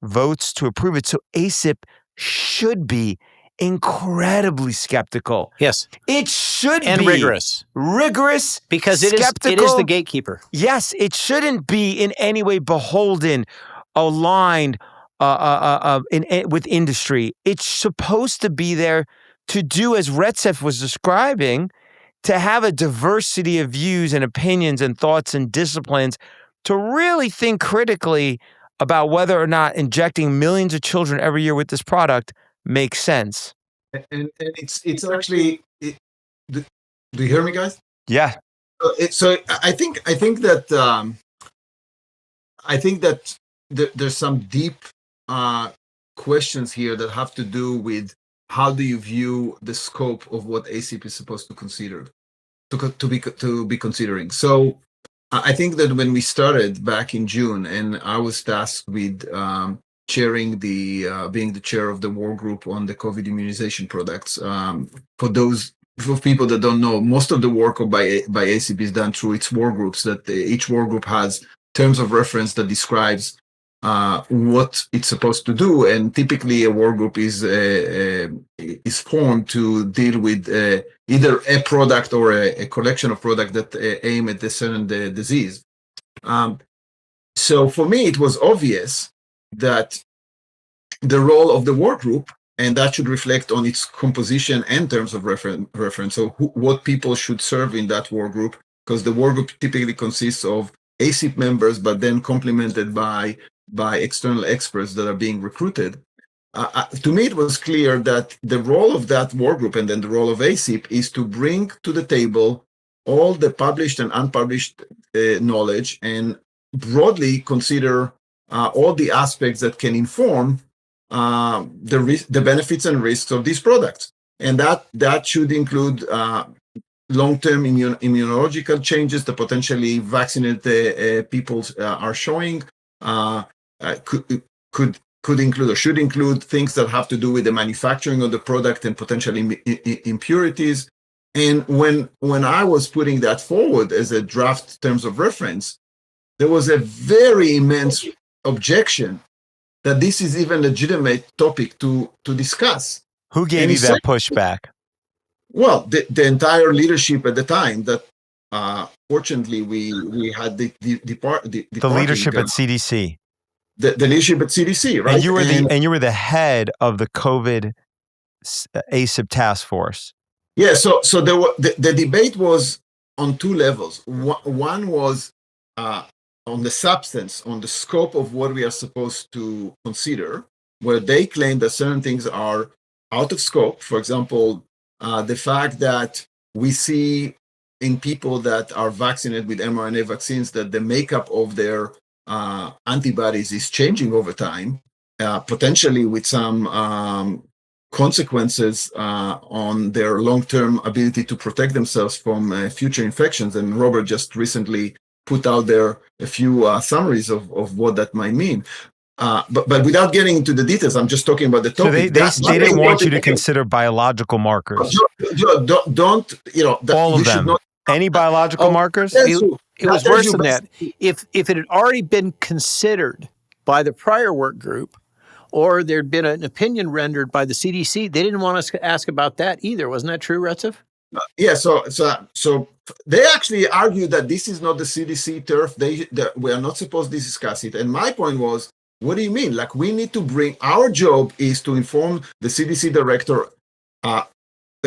S1: votes to approve it. So ACIP should be incredibly skeptical.
S2: Yes.
S1: It should be.
S2: And rigorous.
S1: Rigorous.
S2: Because it is the gatekeeper.
S1: Yes. It shouldn't be in any way beholden, aligned with industry. It's supposed to be there to do, as Retsef was describing, to have a diversity of views and opinions and thoughts and disciplines, to really think critically about whether or not injecting millions of children every year with this product makes sense.
S3: And it's actually, do you hear me, guys?
S1: Yeah.
S3: So I think that there's some deep questions here that have to do with how do you view the scope of what ACIP is supposed to consider, to be considering. So I think that when we started back in June, and I was tasked with chairing being the chair of the war group on the COVID immunization products. For people that don't know, most of the work by ACIP is done through its war groups. That each war group has terms of reference that describes what it's supposed to do, and typically a war group is formed to deal with either a product or a collection of products that aim at a certain disease. So for me, it was obvious that the role of the war group, and that should reflect on its composition and terms of reference. So what people should serve in that war group, because the war group typically consists of ACIP members, but then complemented by external experts that are being recruited. To me, it was clear that the role of that war group and then the role of ACIP is to bring to the table all the published and unpublished knowledge and broadly consider all the aspects that can inform the benefits and risks of these products. And that should include long-term immunological changes that potentially vaccinated people are showing, could include or should include things that have to do with the manufacturing of the product and potentially impurities. And when I was putting that forward as a draft terms of reference, there was a very immense objection that this is even a legitimate topic to discuss.
S1: Who gave you that pushback?
S3: Well, the entire leadership at the time. That fortunately we had the
S1: leadership at CDC.
S3: The leadership at CDC, right?
S1: And you were the head of the COVID ACIP task force?
S3: Yeah, so there the debate was on two levels. One was on the substance, on the scope of what we are supposed to consider, where they claim that certain things are out of scope. For example, the fact that we see in people that are vaccinated with mRNA vaccines that the makeup of their antibodies is changing over time, potentially with some consequences on their long-term ability to protect themselves from future infections. And Robert just recently put out there a few summaries of what that might mean. But without getting into the details, I'm just talking about the topic.
S1: So they didn't want you to consider biological markers.
S3: Don't
S1: all of them.
S3: Not,
S1: any biological markers?
S2: It was worse than that. If it had already been considered by the prior work group, or there'd been an opinion rendered by the CDC, they didn't want us to ask about that either. Wasn't that true, Retsef?
S3: Yeah, so they actually argue that this is not the CDC turf. We are not supposed to discuss it. And my point was, what do you mean? Like, we need to bring, our job is to inform the CDC director,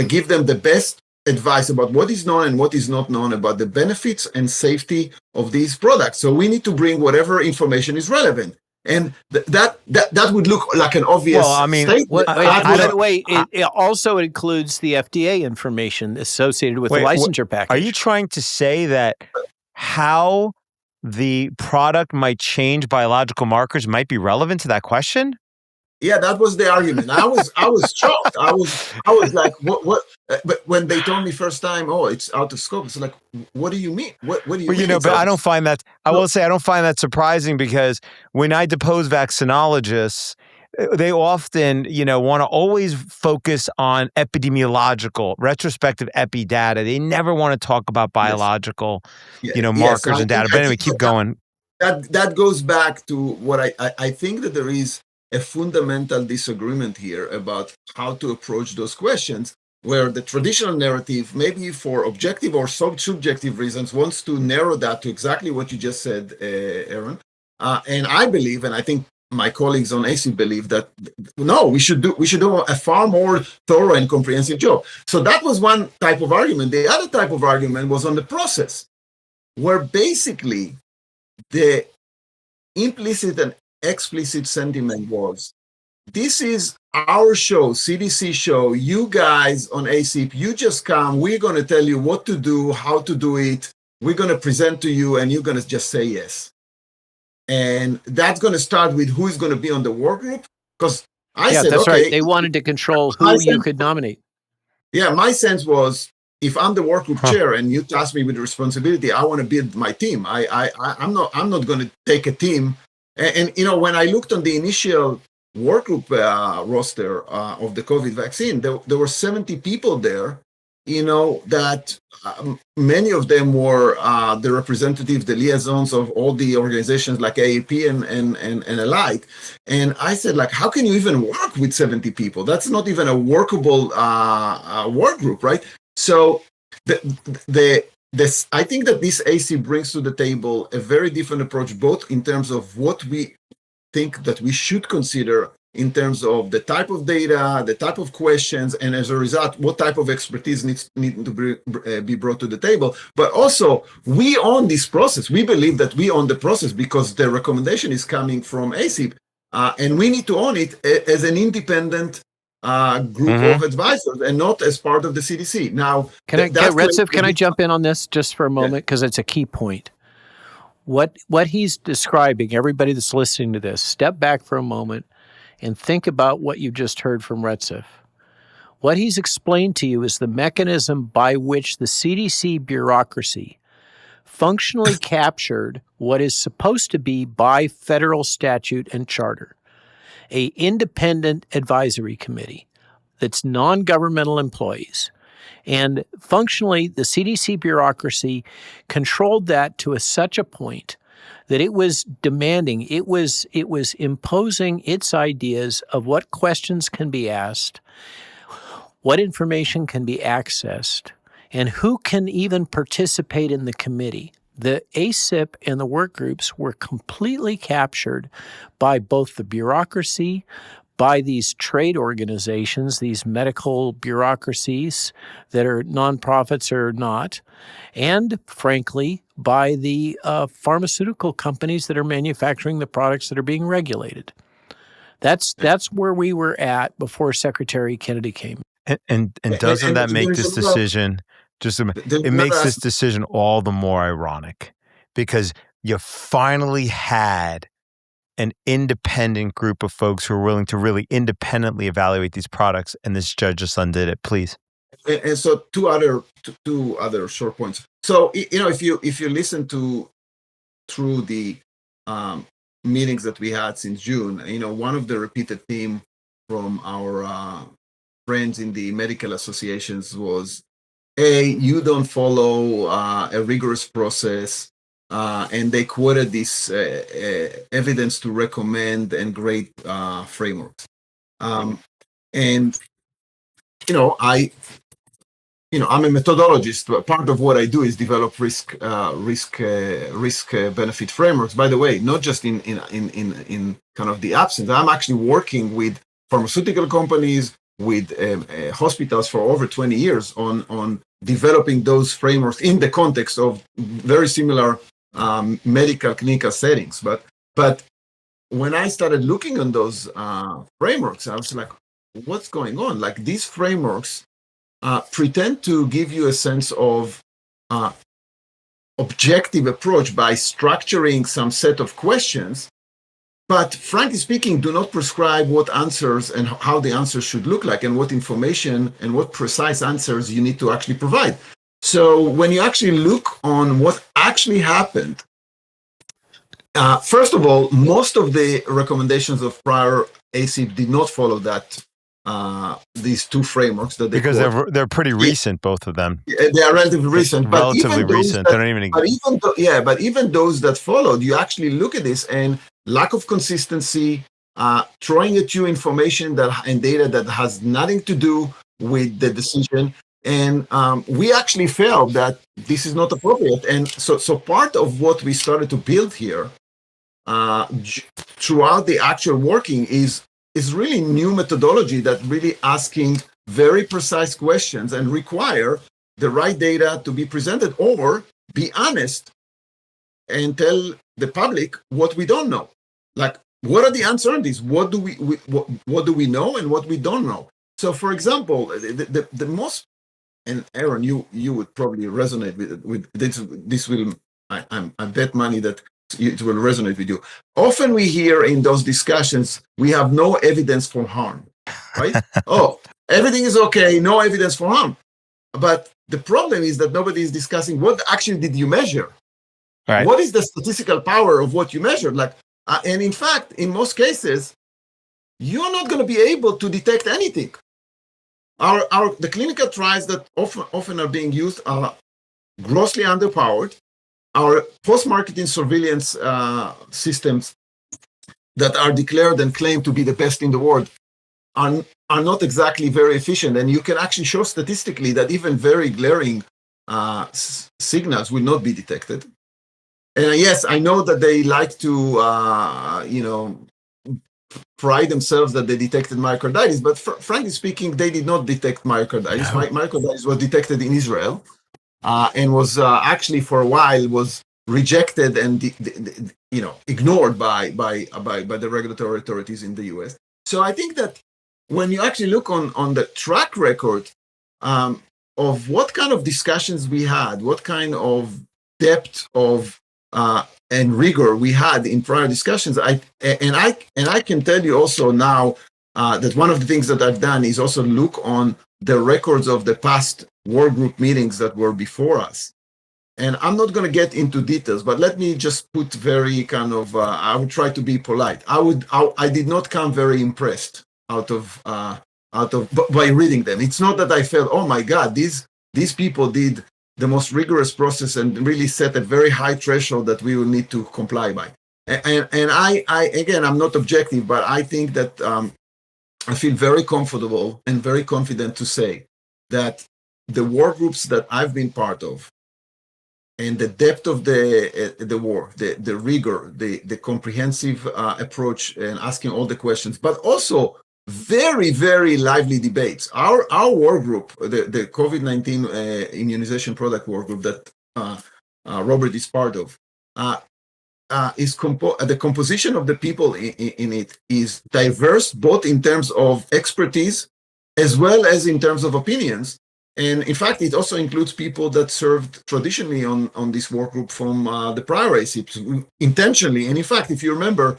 S3: give them the best advice about what is known and what is not known about the benefits and safety of these products. So we need to bring whatever information is relevant. And that would look like an obvious statement.
S2: By the way, it also includes the FDA information associated with the licensure package.
S1: Are you trying to say that how the product might change biological markers might be relevant to that question?
S3: Yeah, that was the argument. I was shocked. I was like, what? But when they told me first time, oh, it's out of scope, it's like, what do you mean? What do you mean?
S1: But I don't find that. I will say I don't find that surprising, because when I depose vaccinologists, they often, want to always focus on epidemiological, retrospective epi data. They never want to talk about biological, markers and data. But anyway, keep going.
S3: That goes back to what I think that there is a fundamental disagreement here about how to approach those questions, where the traditional narrative, maybe for objective or subjective reasons, wants to narrow that to exactly what you just said, Aaron. And I believe, and I think my colleagues on ACIP believe, that no, we should do a far more thorough and comprehensive job. So that was one type of argument. The other type of argument was on the process, where basically the implicit and explicit sentiment was, this is our show, CDC show. You guys on ACIP, you just come. We're going to tell you what to do, how to do it. We're going to present to you, and you're going to just say yes. And that's going to start with who is going to be on the work group. Because I said,
S2: that's right. They wanted to control who you could nominate.
S3: Yeah, my sense was, if I'm the work group chair and you task me with the responsibility, I want to build my team. I'm not going to take a team. And when I looked on the initial work group roster of the COVID vaccine, there were 70 people there, that many of them were the representatives, the liaisons of all the organizations like AAP and alike. And I said, like, how can you even work with 70 people? That's not even a workable work group, right? So I think that this AC brings to the table a very different approach, both in terms of what we think that we should consider in terms of the type of data, the type of questions, and as a result, what type of expertise needs to be brought to the table. But also, we own this process. We believe that we own the process because the recommendation is coming from ACIP, and we need to own it as an independent group of advisors and not as part of the CDC. Now,
S2: Retsef, can I jump in on this just for a moment? Because it's a key point. What he's describing, everybody that's listening to this, step back for a moment and think about what you just heard from Retsef. What he's explained to you is the mechanism by which the CDC bureaucracy functionally captured what is supposed to be, by federal statute and charter, an independent advisory committee that's non-governmental employees. And functionally, the CDC bureaucracy controlled that to such a point that it was demanding, it was imposing its ideas of what questions can be asked, what information can be accessed, and who can even participate in the committee. The ACIP and the work groups were completely captured by both the bureaucracy, by these trade organizations, these medical bureaucracies that are nonprofits or not, and frankly, by the pharmaceutical companies that are manufacturing the products that are being regulated. That's where we were at before Secretary Kennedy came.
S1: And doesn't that make this decision it makes this decision all the more ironic, because you finally had an independent group of folks who are willing to really independently evaluate these products, and this judge just undid it. Please.
S3: And so two other short points. So if you listen through the meetings that we had since June, one of the repeated theme from our friends in the medical associations was, you don't follow a rigorous process, and they quoted this evidence to recommend and grade frameworks. And I'm a methodologist. But part of what I do is develop risk benefit frameworks. By the way, not just in kind of the absence. I'm actually working with pharmaceutical companies, with hospitals for over 20 years on developing those frameworks in the context of very similar medical clinical settings. But when I started looking on those frameworks, I was like, what's going on? Like, these frameworks pretend to give you a sense of objective approach by structuring some set of questions, but frankly speaking, do not prescribe what answers and how the answers should look like, and what information and what precise answers you need to actually provide. So when you actually look on what actually happened, first of all, most of the recommendations of prior ACIP did not follow that these two frameworks that they
S1: because they're pretty recent, both of them.
S3: They are relatively recent,
S1: relatively recent. They don't even.
S3: But even those that followed, you actually look at this and lack of consistency, throwing at you information and data that has nothing to do with the decision. And we actually felt that this is not appropriate. And so part of what we started to build here throughout the actual working is really new methodology that really asking very precise questions and require the right data to be presented, or be honest and tell the public what we don't know. Like, what are the uncertainties? What do we know and what we don't know? So, for example, the most, and Aaron, you would probably resonate with this. This will, I bet money that it will resonate with you. Often we hear in those discussions, we have no evidence for harm, right? Oh, everything is okay, no evidence for harm. But the problem is that nobody is discussing what actually did you measure? Right. What is the statistical power of what you measured? And in fact, in most cases, you're not going to be able to detect anything. The clinical trials that often are being used are grossly underpowered. Our post-marketing surveillance systems that are declared and claimed to be the best in the world are not exactly very efficient. And you can actually show statistically that even very glaring signals will not be detected. And yes, I know that they like to, pride themselves that they detected myocarditis, but frankly speaking, they did not detect myocarditis. No. Myocarditis was detected in Israel. And was actually for a while was rejected and ignored by the regulatory authorities in the US. So I think that when you actually look on the track record of what kind of discussions we had, what kind of depth of and rigor we had in prior discussions, I can tell you also now that one of the things that I've done is also look on the records of the past work group meetings that were before us. And I'm not going to get into details, but let me just put very kind of, I would try to be polite. I did not come very impressed by reading them. It's not that I felt, oh my God, these people did the most rigorous process and really set a very high threshold that we will need to comply by. And I again, I'm not objective, but I think that I feel very comfortable and very confident to say that the work groups that I've been part of, and the depth of the work, the rigor, the comprehensive approach and asking all the questions, but also very, very lively debates. Our work group, the COVID-19 immunization product work group that Robert is part of, the composition of the people in it is diverse, both in terms of expertise as well as in terms of opinions. And in fact, it also includes people that served traditionally on this work group from the prior ACIPs intentionally. And in fact, if you remember,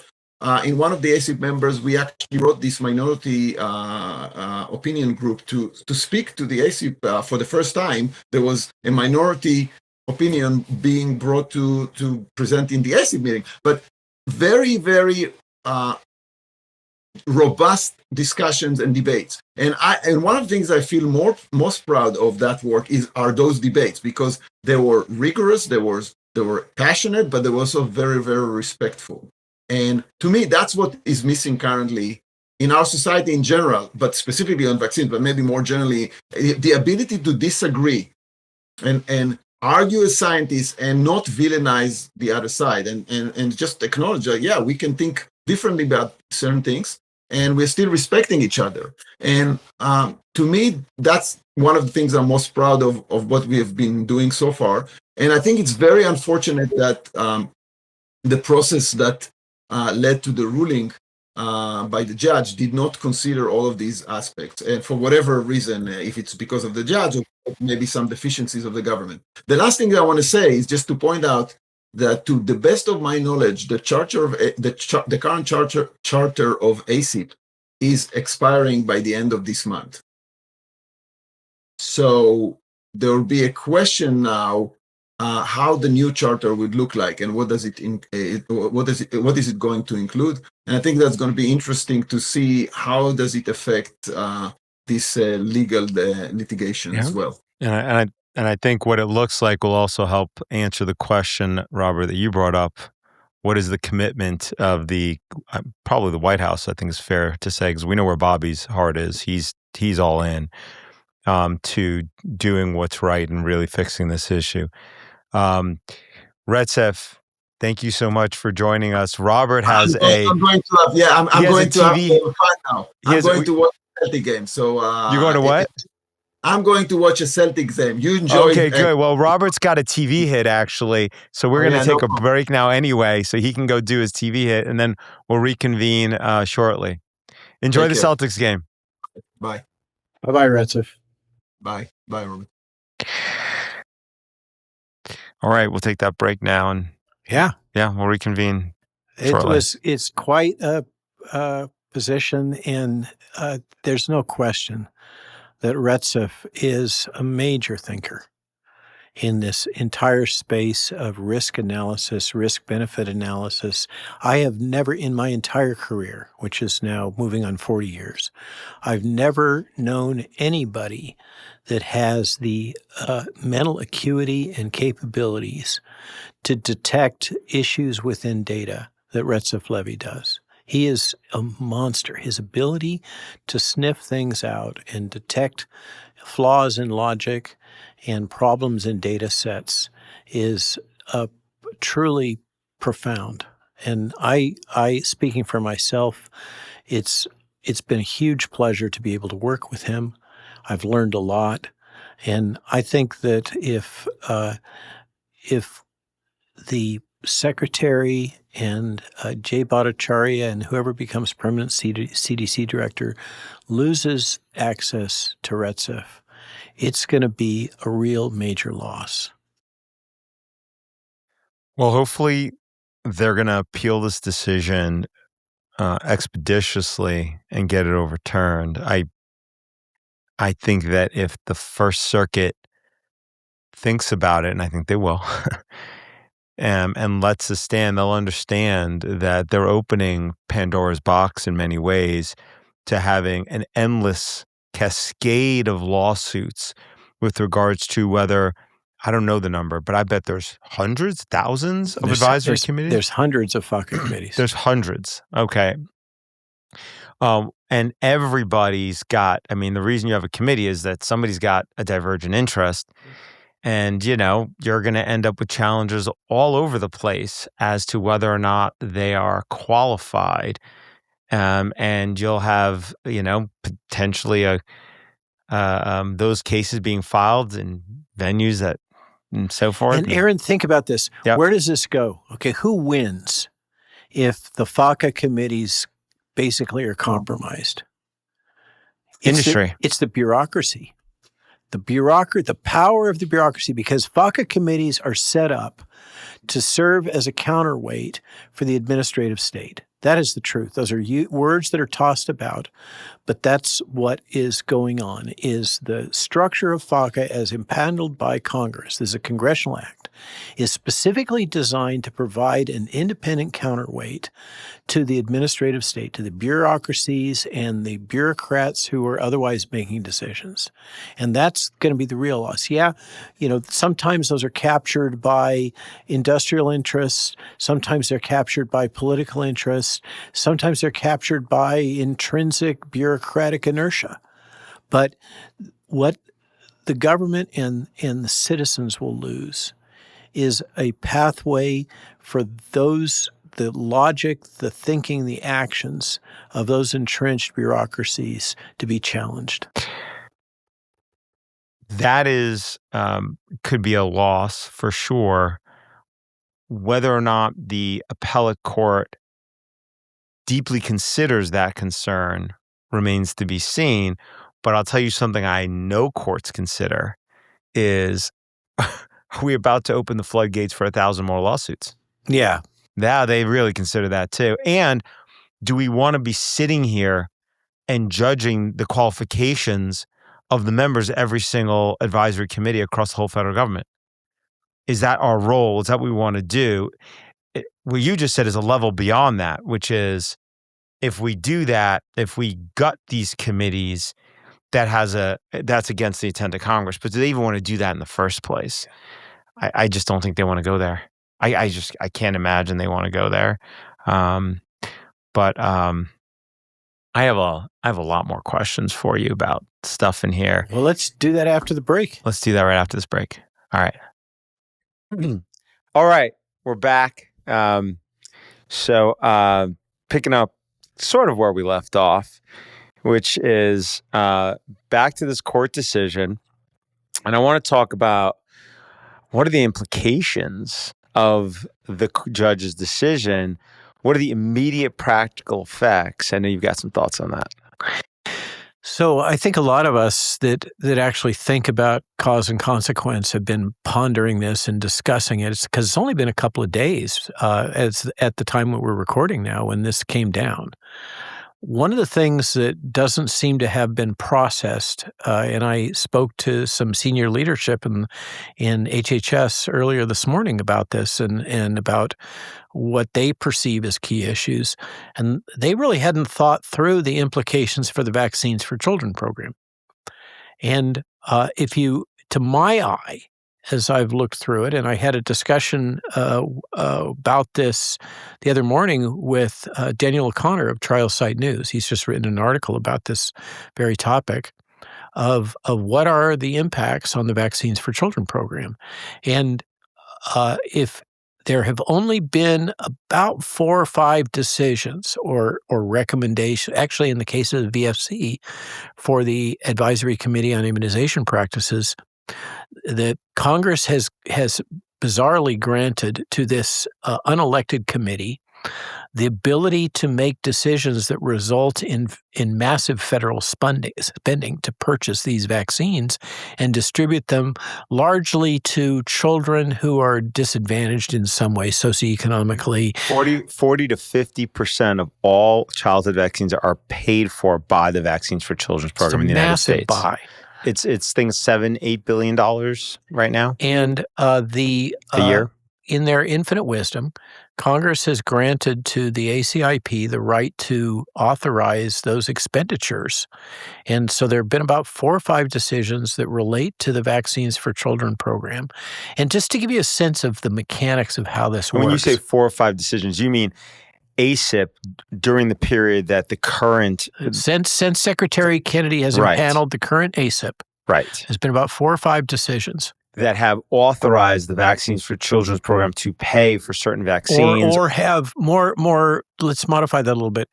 S3: in one of the ACIP members, we actually wrote this minority opinion group to speak to the ACIP for the first time. There was a minority opinion being brought to present in the ACIP meeting, but very, very robust discussions and debates. And one of the things I feel most proud of that work are those debates, because they were rigorous, they were passionate, but they were also very, very respectful. And to me, that's what is missing currently in our society in general, but specifically on vaccines, but maybe more generally, the ability to disagree and argue as scientists and not villainize the other side, and just acknowledge that, yeah, we can think differently about certain things, and we're still respecting each other. And to me, that's one of the things I'm most proud of what we have been doing so far. And I think it's very unfortunate that the process that led to the ruling by the judge did not consider all of these aspects. And for whatever reason, if it's because of the judge or maybe some deficiencies of the government. The last thing I want to say is just to point out that, to the best of my knowledge, the current charter of ACIP is expiring by the end of this month. So there will be a question now how the new charter would look like, and what is it going to include. And I think that's going to be interesting to see how does it affect this legal litigation as well.
S1: And I think what it looks like will also help answer the question, Robert, that you brought up. What is the commitment of probably the White House? I think is fair to say, because we know where Bobby's heart is. He's all in to doing what's right and really fixing this issue. Retsef, thank you so much for joining us. Robert has
S3: I'm going to have fun now. I'm going to watch a Celtic game. So
S1: you're going to what?
S3: I'm going to watch a Celtics game. You enjoy.
S1: Okay, good. Well, Robert's got a TV hit actually, so we're going to take a break now anyway, so he can go do his TV hit, and then we'll reconvene shortly. Enjoy the Celtics game.
S3: Bye.
S2: Bye, Retsef.
S3: Bye, Robert.
S1: All right, we'll take that break now, and we'll reconvene shortly.
S2: It's quite a position, and there's no question that Retsef is a major thinker in this entire space of risk analysis, risk-benefit analysis. I have never, in my entire career, which is now moving on 40 years, I've never known anybody that has the mental acuity and capabilities to detect issues within data that Retsef Levi does. He is a monster. His ability to sniff things out and detect flaws in logic and problems in data sets is truly profound. And I, speaking for myself, it's been a huge pleasure to be able to work with him. I've learned a lot, and I think that if the secretary and Jay Bhattacharya and whoever becomes permanent CDC director loses access to Retsef, it's going to be a real major loss.
S1: Well, hopefully they're going to appeal this decision expeditiously and get it overturned. I think that if the First Circuit thinks about it, and I think they will, and lets us stand, they'll understand that they're opening Pandora's box in many ways to having an endless cascade of lawsuits with regards to whether, I don't know the number, but I bet there's hundreds, thousands of advisory committees.
S2: There's hundreds of fucking committees.
S1: There's hundreds. Okay. And everybody's got, I mean, the reason you have a committee is that somebody's got a divergent interest. And, you're going to end up with challenges all over the place as to whether or not they are qualified. and you'll have, potentially those cases being filed in venues that and so forth.
S2: And Aaron, think about this.
S1: Yep.
S2: Where does this go? Okay, who wins if the FACA committees basically are compromised?
S1: Industry.
S2: It's the bureaucracy. The power of the bureaucracy, because FACA committees are set up to serve as a counterweight for the administrative state. That is the truth. Those are words that are tossed about, but that's what is going on, is the structure of FACA as impaneled by Congress. This is a congressional act, is specifically designed to provide an independent counterweight to the administrative state, to the bureaucracies and the bureaucrats who are otherwise making decisions. And that's going to be the real loss. Yeah, sometimes those are captured by industrial interests. Sometimes they're captured by political interests. Sometimes they're captured by intrinsic bureaucratic inertia. But what the government and the citizens will lose is a pathway for the logic, the thinking, the actions of those entrenched bureaucracies to be challenged.
S1: That is, could be a loss for sure. Whether or not the appellate court deeply considers that concern remains to be seen. But I'll tell you something I know courts consider is, are we about to open the floodgates for 1,000 more lawsuits?
S2: Yeah.
S1: Now they really consider that too. And do we want to be sitting here and judging the qualifications of the members of every single advisory committee across the whole federal government? Is that our role? Is that what we want to do? What you just said is a level beyond that, which is if we do that, if we gut these committees, that's against the intent of Congress. But do they even want to do that in the first place? I just don't think they want to go there. I can't imagine they want to go there. But I have a lot more questions for you about stuff in here.
S2: Well, let's do that after the break.
S1: Let's do that right after this break. All right. All right, we're back. So picking up sort of where we left off, which is back to this court decision. And I want to talk about what are the implications of the judge's decision. What are the immediate practical effects? I know you've got some thoughts on that.
S2: So I think a lot of us that actually think about cause and consequence have been pondering this and discussing it. It's because it's only been a couple of days at the time that we're recording now when this came down. One of the things that doesn't seem to have been processed, and I spoke to some senior leadership in HHS earlier this morning about this and about what they perceive as key issues, and they really hadn't thought through the implications for the Vaccines for Children program. And to my eye, as I've looked through it, and I had a discussion about this the other morning with Daniel O'Connor of Trial Site News. He's just written an article about this very topic of what are the impacts on the Vaccines for Children program. And if there have only been about 4 or 5 decisions or recommendations, actually in the case of the VFC, for the Advisory Committee on Immunization Practices, that Congress has bizarrely granted to this unelected committee the ability to make decisions that result in massive federal spending to purchase these vaccines and distribute them largely to children who are disadvantaged in some way socioeconomically.
S1: 40 to 50% of all childhood vaccines are paid for by the Vaccines for Children's program in the United States.
S2: It's a massive buy.
S1: It's things $7-8 billion right now.
S2: And
S1: a year.
S2: In their infinite wisdom, Congress has granted to the ACIP the right to authorize those expenditures. And so there have been about 4 or 5 decisions that relate to the Vaccines for Children program. And just to give you a sense of the mechanics of how this works.
S1: When you say 4 or 5 decisions, you mean ACIP during the period that the current...
S2: Since Secretary Kennedy has impaneled the current ACIP.
S1: Right.
S2: There's been about 4 or 5 decisions.
S1: that have authorized the Vaccines for Children's program to pay for certain vaccines.
S2: Or have more, let's modify that a little bit,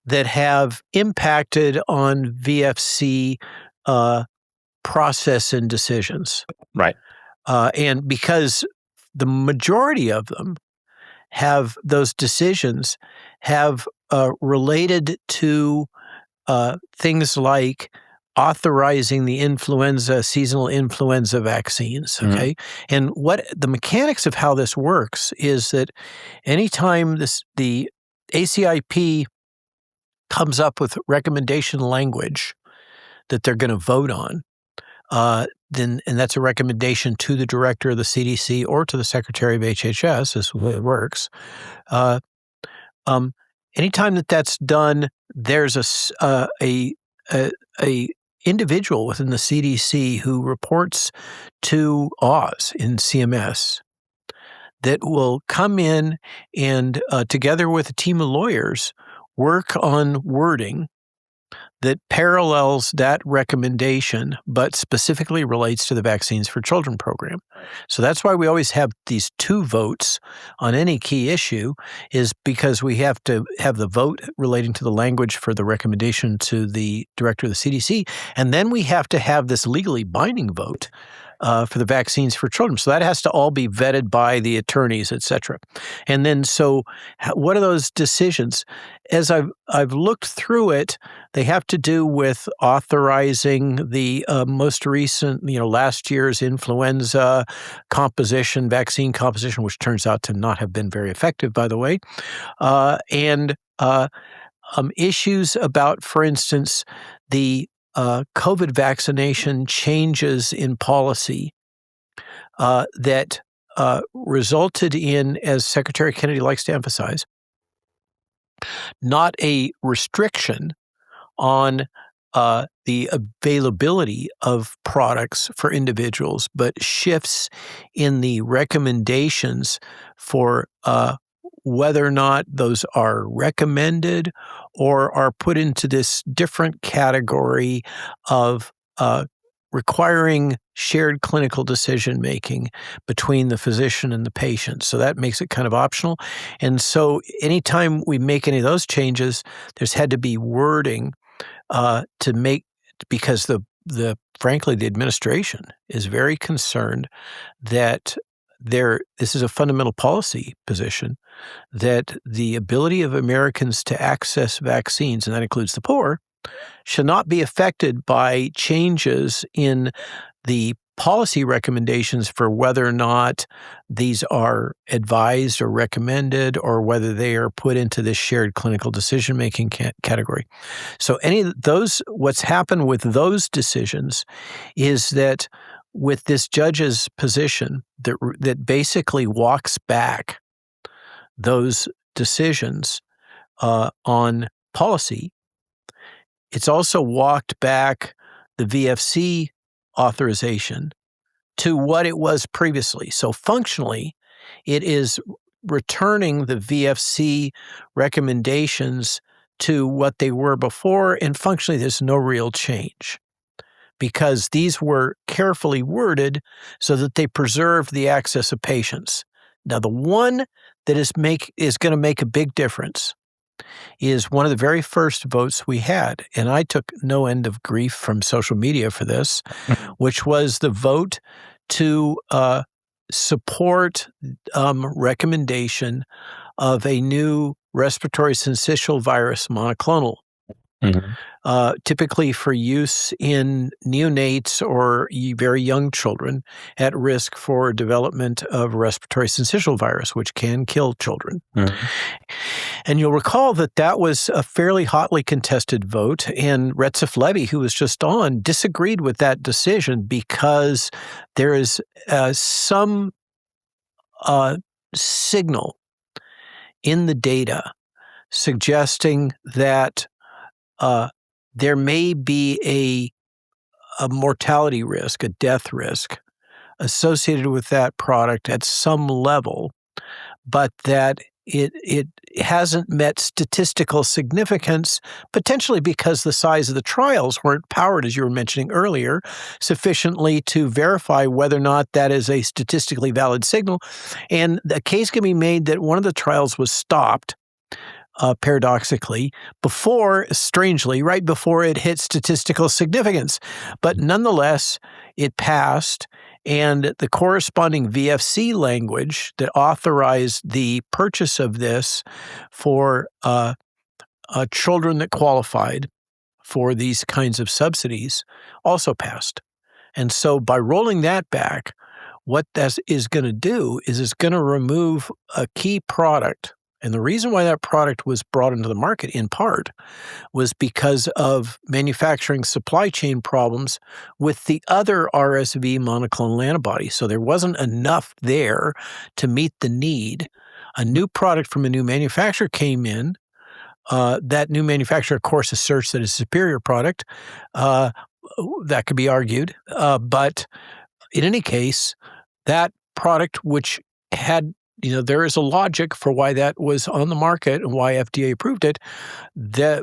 S2: that have impacted on VFC process and decisions.
S1: Right.
S2: And because the majority of them have those decisions have related to things like authorizing the seasonal influenza vaccines, okay? Mm-hmm. And what the mechanics of how this works is that anytime the ACIP comes up with recommendation language that they're going to vote on, and that's a recommendation to the director of the CDC or to the secretary of HHS, is the way it works. Anytime that's done, there's a individual within the CDC who reports to Oz in CMS that will come in and, together with a team of lawyers, work on wording that parallels that recommendation, but specifically relates to the Vaccines for Children program. So that's why we always have these two votes on any key issue, is because we have to have the vote relating to the language for the recommendation to the director of the CDC, and then we have to have this legally binding vote for the Vaccines for Children. So that has to all be vetted by the attorneys, et cetera. And then, so what are those decisions? As I've looked through it, they have to do with authorizing the most recent, last year's influenza vaccine composition, which turns out to not have been very effective, by the way, and issues about, for instance, the COVID vaccination changes in policy that resulted in, as Secretary Kennedy likes to emphasize, not a restriction on the availability of products for individuals, but shifts in the recommendations for whether or not those are recommended or are put into this different category of requiring shared clinical decision-making between the physician and the patient. So that makes it kind of optional. And so anytime we make any of those changes, there's had to be wording to make, because frankly, the administration is very concerned that this is a fundamental policy position, that the ability of Americans to access vaccines, and that includes the poor, should not be affected by changes in the policy recommendations for whether or not these are advised or recommended, or whether they are put into this shared clinical decision-making category. So what's happened with those decisions is that with this judge's position that basically walks back those decisions on policy, it's also walked back the VFC authorization to what it was previously. So functionally, it is returning the VFC recommendations to what they were before, and functionally there's no real change, because these were carefully worded so that they preserve the access of patients. Now, the one that is going to make a big difference is one of the very first votes we had, and I took no end of grief from social media for this, which was the vote to support recommendation of a new respiratory syncytial virus monoclonal, typically for use in neonates or very young children at risk for development of respiratory syncytial virus, which can kill children. And you'll recall that was a fairly hotly contested vote, and Retsef Levi, who was just on, disagreed with that decision because there is some signal in the data suggesting that there may be a mortality risk, a death risk associated with that product at some level, but that it hasn't met statistical significance, potentially because the size of the trials weren't powered, as you were mentioning earlier, sufficiently to verify whether or not that is a statistically valid signal. And the case can be made that one of the trials was stopped, paradoxically, strangely, right before it hit statistical significance. But nonetheless, it passed. And the corresponding VFC language that authorized the purchase of this for children that qualified for these kinds of subsidies also passed. And so by rolling that back, what that is going to do is it's going to remove a key product. And the reason why that product was brought into the market, in part, was because of manufacturing supply chain problems with the other RSV monoclonal antibody. So there wasn't enough there to meet the need. A new product from a new manufacturer came in. That new manufacturer, of course, asserts that it's a superior product. That could be argued. But in any case, that product, which had there is a logic for why that was on the market and why FDA approved it. The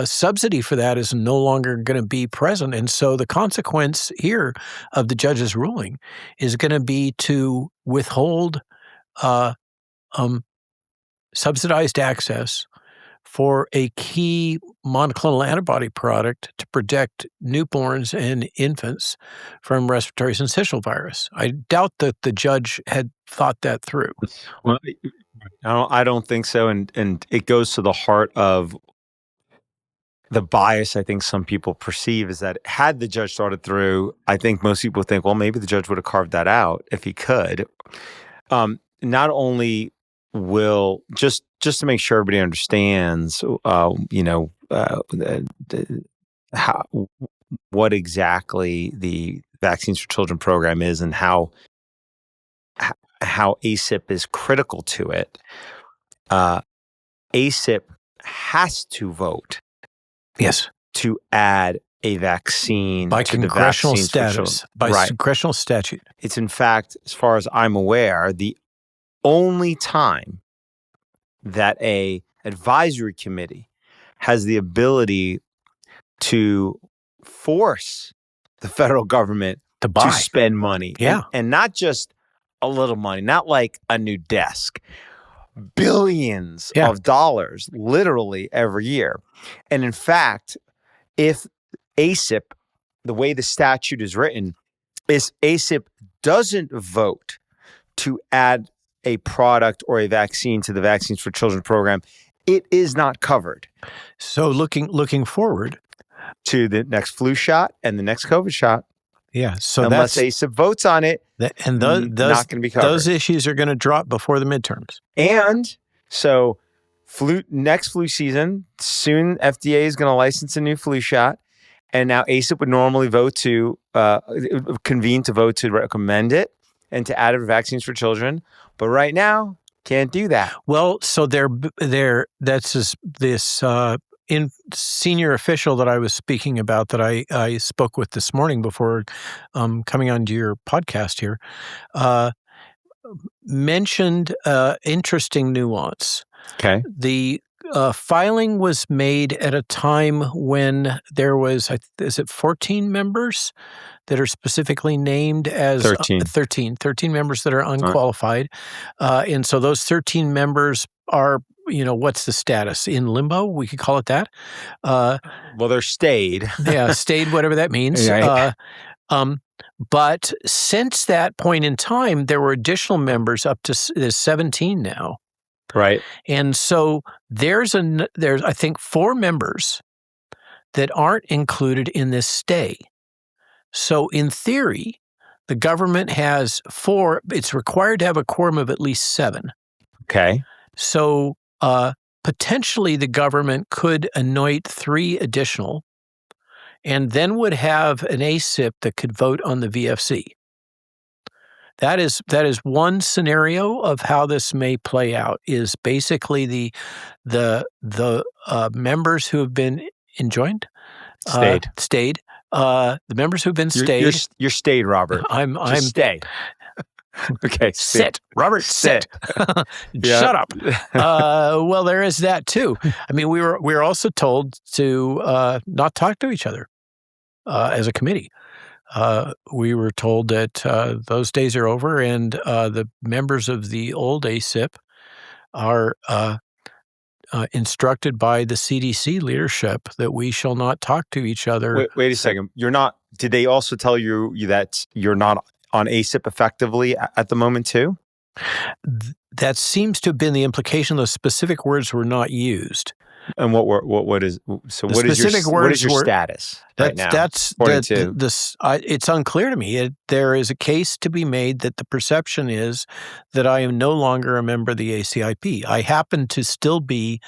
S2: subsidy for that is no longer going to be present. And so the consequence here of the judge's ruling is going to be to withhold subsidized access for a key monoclonal antibody product to protect newborns and infants from respiratory syncytial virus. I doubt that the judge had thought that through.
S1: Well, I don't think so, and it goes to the heart of the bias I think some people perceive is that had the judge thought it through, I think most people think, well, maybe the judge would have carved that out if he could. Not only will just to make sure everybody understands, what exactly the Vaccines for Children program is and how ACIP is critical to it. ACIP has to vote,
S2: yes,
S1: to add a vaccine
S2: by
S1: to
S2: congressional
S1: the vaccines
S2: status, by congressional statute.
S1: It's in fact, as far as I'm aware, the only time that a advisory committee has the ability to force the federal government to spend money.
S2: Yeah.
S1: And not just a little money, not like a new desk, billions of dollars literally every year. And in fact, if ACIP, the way the statute is written, is ACIP doesn't vote to add a product or a vaccine to the Vaccines for Children program, it is not covered.
S2: So looking forward
S1: to the next flu shot and the next COVID shot.
S2: Yeah. So
S1: unless ACIP votes on it,
S2: and those
S1: not going to be covered.
S2: Those issues are going to drop before the midterms.
S1: And so next flu season, soon FDA is going to license a new flu shot. And now ACIP would normally convene to vote to recommend it and to add Vaccines for Children. But right now, can't do that.
S2: Well, so that's this senior official that I was speaking about that I spoke with this morning before coming onto your podcast here, mentioned interesting nuance.
S1: Okay.
S2: The filing was made at a time when there was, 14 members that are specifically named as 13 members that are unqualified. And so those 13 members are, what's the status? In limbo? We could call it that.
S1: Well, they're stayed.
S2: Yeah, stayed, whatever that means.
S1: Right.
S2: But since that point in time, there were additional members up to 17 now.
S1: Right.
S2: And so there's I think 4 members that aren't included in this stay. So in theory, the government has 4. It's required to have a quorum of at least 7.
S1: Okay.
S2: So potentially the government could anoint 3 additional and then would have an ACIP that could vote on the VFC. That is one scenario of how this may play out, is basically the members who have been enjoined, stayed. The members who've been stayed.
S1: You're stayed, Robert.
S2: I'm
S1: stay. Okay.
S2: Sit. Robert, sit. Shut up. Well, there is that too. I mean, we were also told to not talk to each other as a committee. We were told that those days are over, and the members of the old ACIP are instructed by the CDC leadership that we shall not talk to each other.
S1: Wait a second. You're not. Did they also tell you that you're not on ACIP effectively at the moment too?
S2: That seems to have been the implication. Those specific words were not used.
S1: And what is your status right now?
S2: It's unclear to me. There is a case to be made that the perception is that I am no longer a member of the ACIP. I happen to still be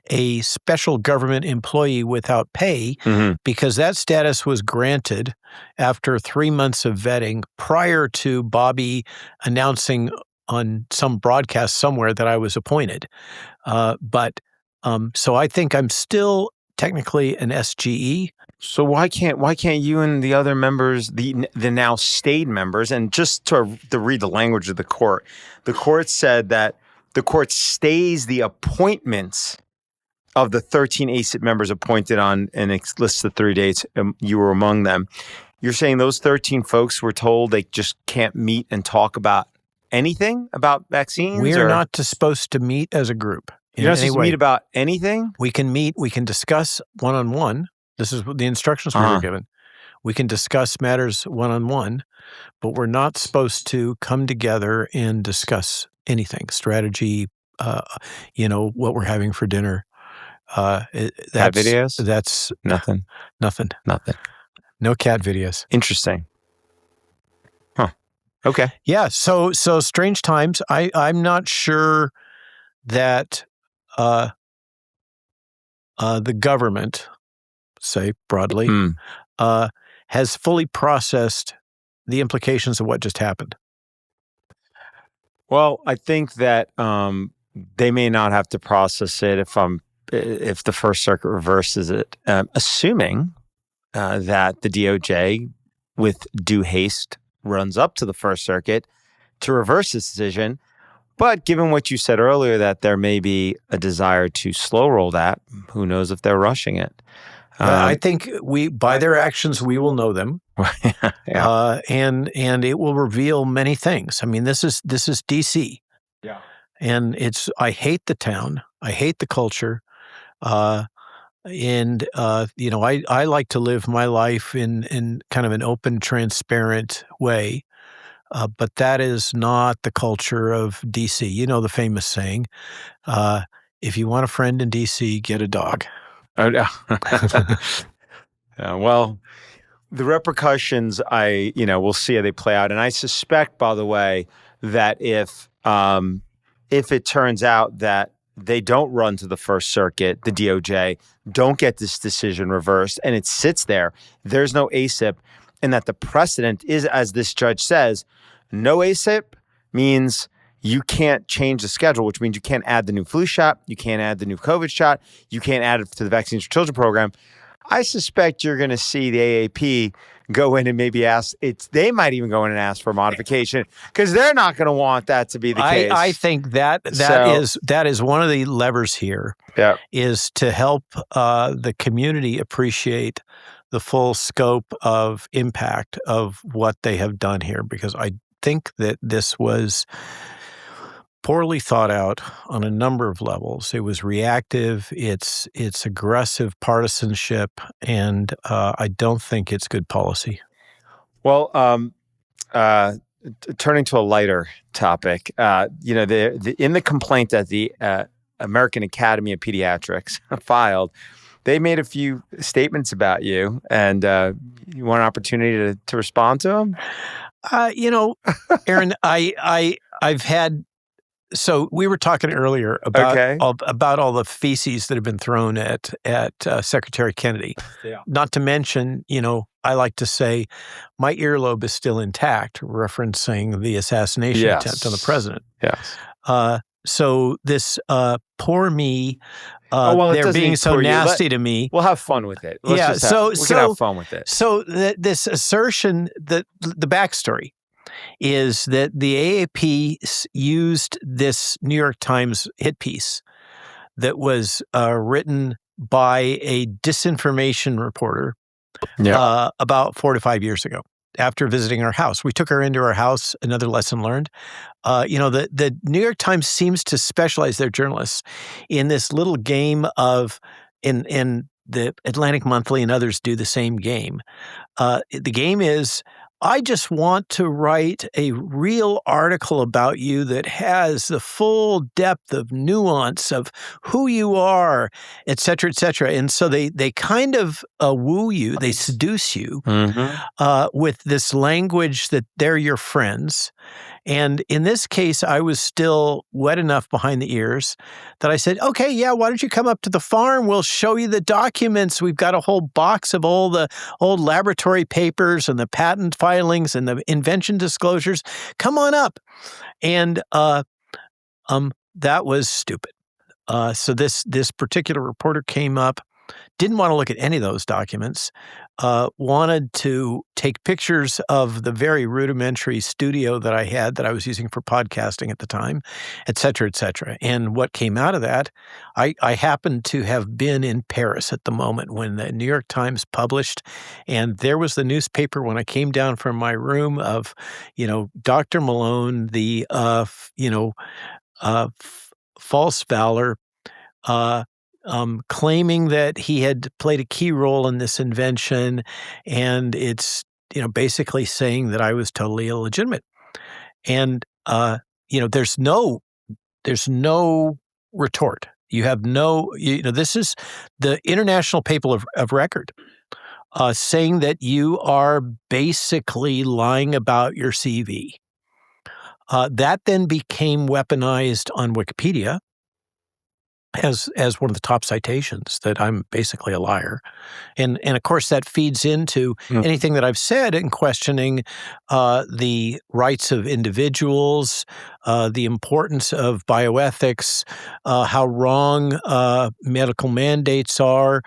S2: a special government employee without pay because that status was granted after 3 months of vetting prior to Bobby announcing on some broadcast somewhere that I was appointed. So I think I'm still technically an SGE.
S1: So why can't you and the other members, the now stayed members, and just to read the language of the court said that the court stays the appointments of the 13 ACIP members appointed on, and it lists the 3 dates. You were among them. You're saying those 13 folks were told they just can't meet and talk about anything about vaccines?
S2: We are not supposed to meet as a group.
S1: You're not supposed to meet about anything?
S2: We can meet, we can discuss one-on-one. This is the instructions we were given. We can discuss matters one-on-one, but we're not supposed to come together and discuss anything, strategy, what we're having for dinner.
S1: Cat videos?
S2: That's
S1: nothing.
S2: Nothing. No cat videos.
S1: Interesting. Huh. Okay.
S2: Yeah. So strange times. I'm not sure that the government, say broadly, has fully processed the implications of what just happened.
S1: Well, I think that they may not have to process it if the First Circuit reverses it, assuming that the DOJ, with due haste, runs up to the First Circuit to reverse this decision. But given what you said earlier, that there may be a desire to slow roll that, who knows if they're rushing it?
S2: I think by their actions, we will know them, and it will reveal many things. I mean, this is DC, and I hate the town, I hate the culture, I like to live my life in kind of an open, transparent way. But that is not the culture of DC. You know the famous saying, if you want a friend in DC, get a dog.
S1: Oh, no. Well, the repercussions, we'll see how they play out. And I suspect, by the way, that if it turns out that they don't run to the First Circuit, the DOJ, don't get this decision reversed, and it sits there's no ACIP, and that the precedent is, as this judge says, no ACIP means you can't change the schedule, which means you can't add the new flu shot, you can't add the new COVID shot, you can't add it to the Vaccines for Children program. I suspect you're going to see the AAP go in and maybe they might even go in and ask for a modification because they're not going to want that to be the case.
S2: I think that is one of the levers here is to help the community appreciate the full scope of impact of what they have done here, because I think that this was poorly thought out on a number of levels. It was reactive, it's aggressive partisanship, and I don't think it's good policy.
S1: Well, turning to a lighter topic, in the complaint that the American Academy of Pediatrics filed, they made a few statements about you, and you want an opportunity to respond to them?
S2: Aaron, I've had. So we were talking earlier about all the feces that have been thrown at Secretary Kennedy. Yeah. Not to mention, I like to say my earlobe is still intact, referencing the assassination attempt on the president.
S1: Yes.
S2: So this poor me, they're being so nasty to me.
S1: We'll have fun with it. We can have fun with it.
S2: So this assertion, that the backstory is that the AAP used this New York Times hit piece that was written by a disinformation reporter about 4 to 5 years ago after visiting our house. We took her into our house, another lesson learned. The New York Times seems to specialize their journalists in this little game of, in the Atlantic Monthly and others do the same game. The game is, I just want to write a real article about you that has the full depth of nuance of who you are, et cetera, et cetera. And so they kind of woo you, they seduce you with this language that they're your friends. And in this case, I was still wet enough behind the ears that I said, okay, yeah, why don't you come up to the farm? We'll show you the documents. We've got a whole box of all the old laboratory papers and the patent filings and the invention disclosures. Come on up. And that was stupid. So this particular reporter came up, didn't want to look at any of those documents, wanted to take pictures of the very rudimentary studio that I had that I was using for podcasting at the time, et cetera, et cetera. And what came out of that, I happened to have been in Paris at the moment when the New York Times published, and there was the newspaper when I came down from my room of, Dr. Malone, the, false valor, claiming that he had played a key role in this invention, and it's basically saying that I was totally illegitimate. And there's no retort. You have no. This is the international paper of record saying that you are basically lying about your CV. That then became weaponized on Wikipedia as one of the top citations, that I'm basically a liar. And of course that feeds into anything that I've said in questioning the rights of individuals, the importance of bioethics, how wrong medical mandates are,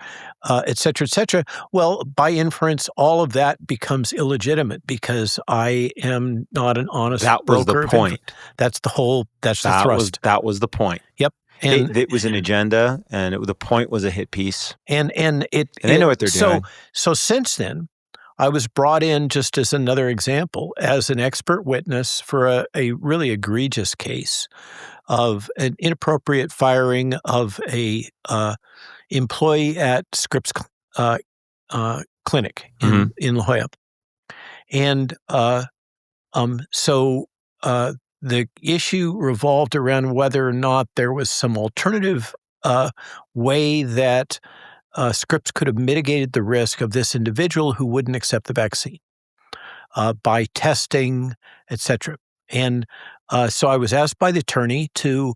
S2: et cetera, et cetera. Well, by inference, all of that becomes illegitimate because I am not an honest broker.
S1: That was the point.
S2: That's the thrust.
S1: That was the point.
S2: Yep. And
S1: it was an agenda, and the point was a hit piece.
S2: And
S1: they know what they're doing.
S2: So since then, I was brought in, just as another example, as an expert witness for a really egregious case of an inappropriate firing of a employee at Scripps Clinic in La Jolla. And the issue revolved around whether or not there was some alternative way that Scripps could have mitigated the risk of this individual who wouldn't accept the vaccine by testing, et cetera. And so I was asked by the attorney to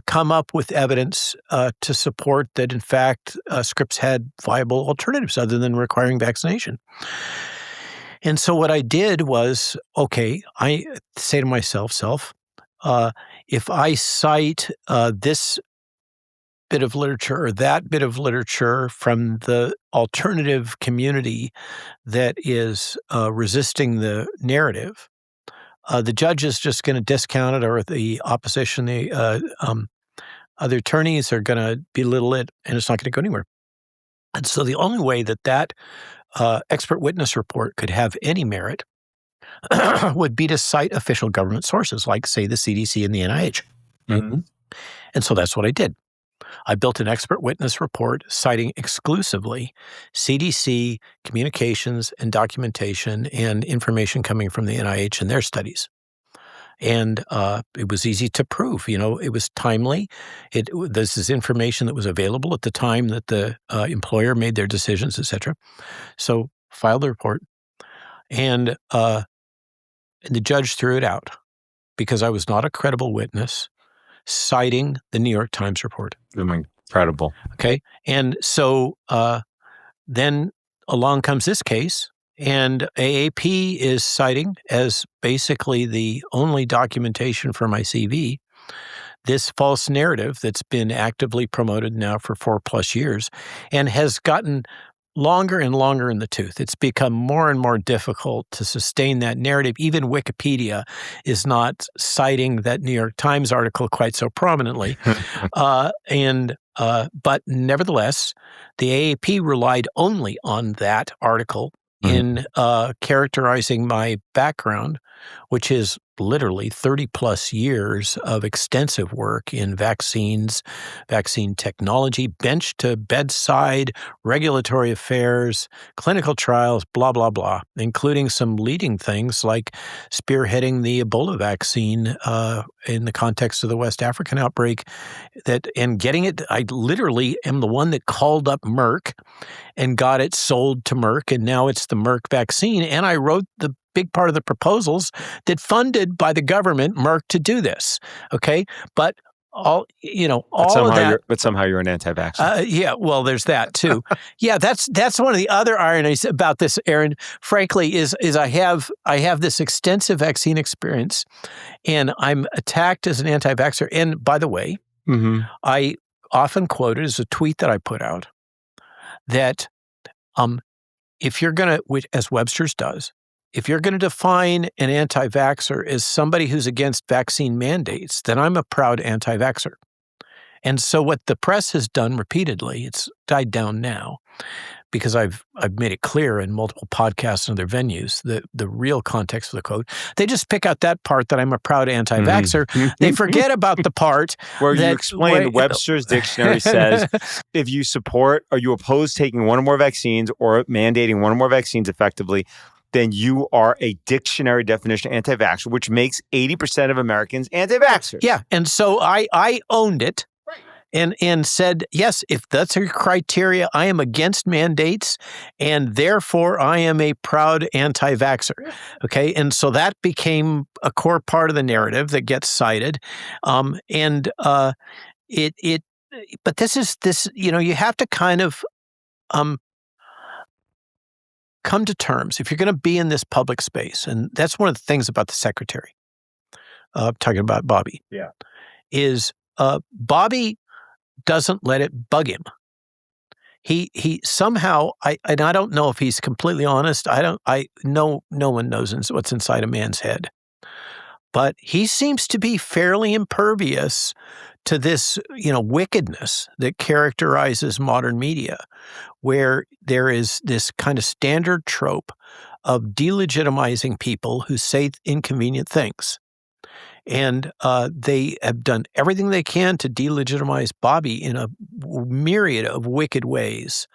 S2: come up with evidence to support that, in fact, Scripps had viable alternatives other than requiring vaccination. And so what I did was, okay, I say to myself, if I cite this bit of literature or that bit of literature from the alternative community that is resisting the narrative, the judge is just going to discount it, or the opposition, the other attorneys are going to belittle it, and it's not going to go anywhere. And so the only way that expert witness report could have any merit would be to cite official government sources, like, say, the CDC and the NIH. And so that's what I did. I built an expert witness report citing exclusively CDC communications and documentation and information coming from the NIH and their studies. And it was easy to prove. It was timely. This is information that was available at the time that the employer made their decisions, et cetera. So filed the report, and the judge threw it out because I was not a credible witness, citing the New York Times report.
S1: Incredible.
S2: Okay, and so then along comes this case. And AAP is citing as basically the only documentation for my CV this false narrative that's been actively promoted now for 4+ years and has gotten longer and longer in the tooth. It's become more and more difficult to sustain that narrative. Even Wikipedia is not citing that New York Times article quite so prominently. But nevertheless, the AAP relied only on that article in characterizing my background, which is literally 30 plus years of extensive work in vaccines, vaccine technology, bench to bedside, regulatory affairs, clinical trials, blah, blah, blah, including some leading things like spearheading the Ebola vaccine in the context of the West African outbreak. And getting it, I literally am the one that called up Merck and got it sold to Merck, and now it's the Merck vaccine. And I wrote the big part of the proposals that funded by the government Merck to do this. Okay, but all of that.
S1: But somehow you're an anti-vaxxer.
S2: Yeah, well, there's that too. Yeah, that's one of the other ironies about this, Aaron. Frankly, is I have this extensive vaccine experience, and I'm attacked as an anti-vaxxer. And by the way, I often quoted as a tweet that I put out that if you're going to, as Webster's does, if you're going to define an anti-vaxxer as somebody who's against vaccine mandates, then I'm a proud anti-vaxxer. And so what the press has done repeatedly, it's died down now, because I've made it clear in multiple podcasts and other venues the real context of the quote. They just pick out that part that I'm a proud anti-vaxxer. They forget about the part
S1: where you explain Webster's dictionary says, if you support or you oppose taking one or more vaccines or mandating one or more vaccines effectively, then you are a dictionary definition anti-vaxxer, which makes 80% of Americans anti-vaxxers.
S2: Yeah, and so I owned it. And said, yes, if that's your criteria, I am against mandates, and therefore I am a proud anti-vaxxer. Okay, and so that became a core part of the narrative that gets cited, but this you have to kind of come to terms if you're going to be in this public space, and that's one of the things about the secretary. Talking about Bobby, is Bobby doesn't let it bug him. He somehow, I don't know if he's completely honest. No one knows what's inside a man's head, but he seems to be fairly impervious to this, wickedness that characterizes modern media, where there is this kind of standard trope of delegitimizing people who say inconvenient things. And they have done everything they can to delegitimize Bobby in a myriad of wicked ways.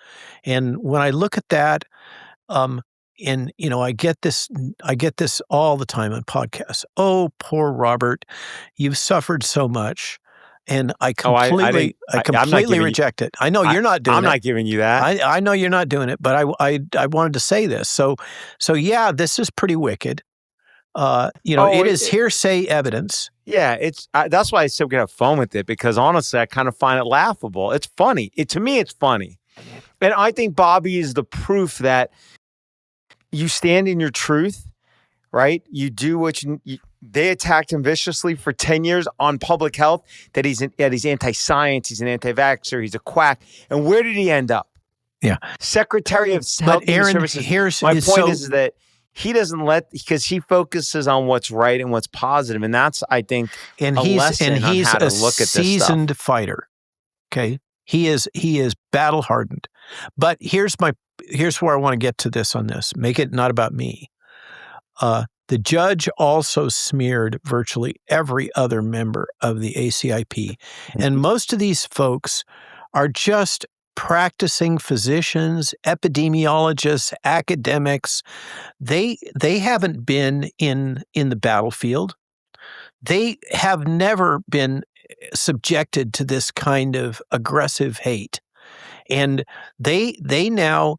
S2: And when I look at that, I get this all the time on podcasts. Oh, poor Robert, you've suffered so much. And I completely reject it. I know you're not doing it.
S1: I'm not giving you that.
S2: I know you're not doing it, but I wanted to say this. So yeah, this is pretty wicked. It is hearsay evidence.
S1: Yeah, that's why I said we could have fun with it, because honestly, I kind of find it laughable. It's funny. To me, it's funny. And I think Bobby is the proof that you stand in your truth, right? You do what they attacked him viciously for 10 years on public health, that he's anti-science, he's an anti-vaxxer, he's a quack. And where did he end up?
S2: Yeah.
S1: Secretary of Health and Human Services. My point is that he doesn't because he focuses on what's right and what's positive, and that's, I think, a lesson on how to look at this stuff.
S2: He's a seasoned fighter. Okay, he is battle hardened. But here's where I want to get to this on this. Make it not about me. The judge also smeared virtually every other member of the ACIP, and most of these folks are just practicing physicians, epidemiologists, academics. They haven't been in the battlefield. They have never been subjected to this kind of aggressive hate. And they now,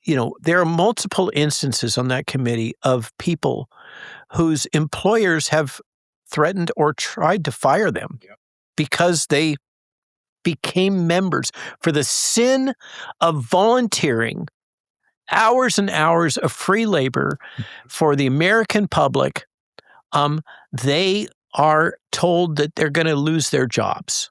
S2: there are multiple instances on that committee of people whose employers have threatened or tried to fire them because they became members for the sin of volunteering hours and hours of free labor for the American public. They are told that they're going to lose their jobs.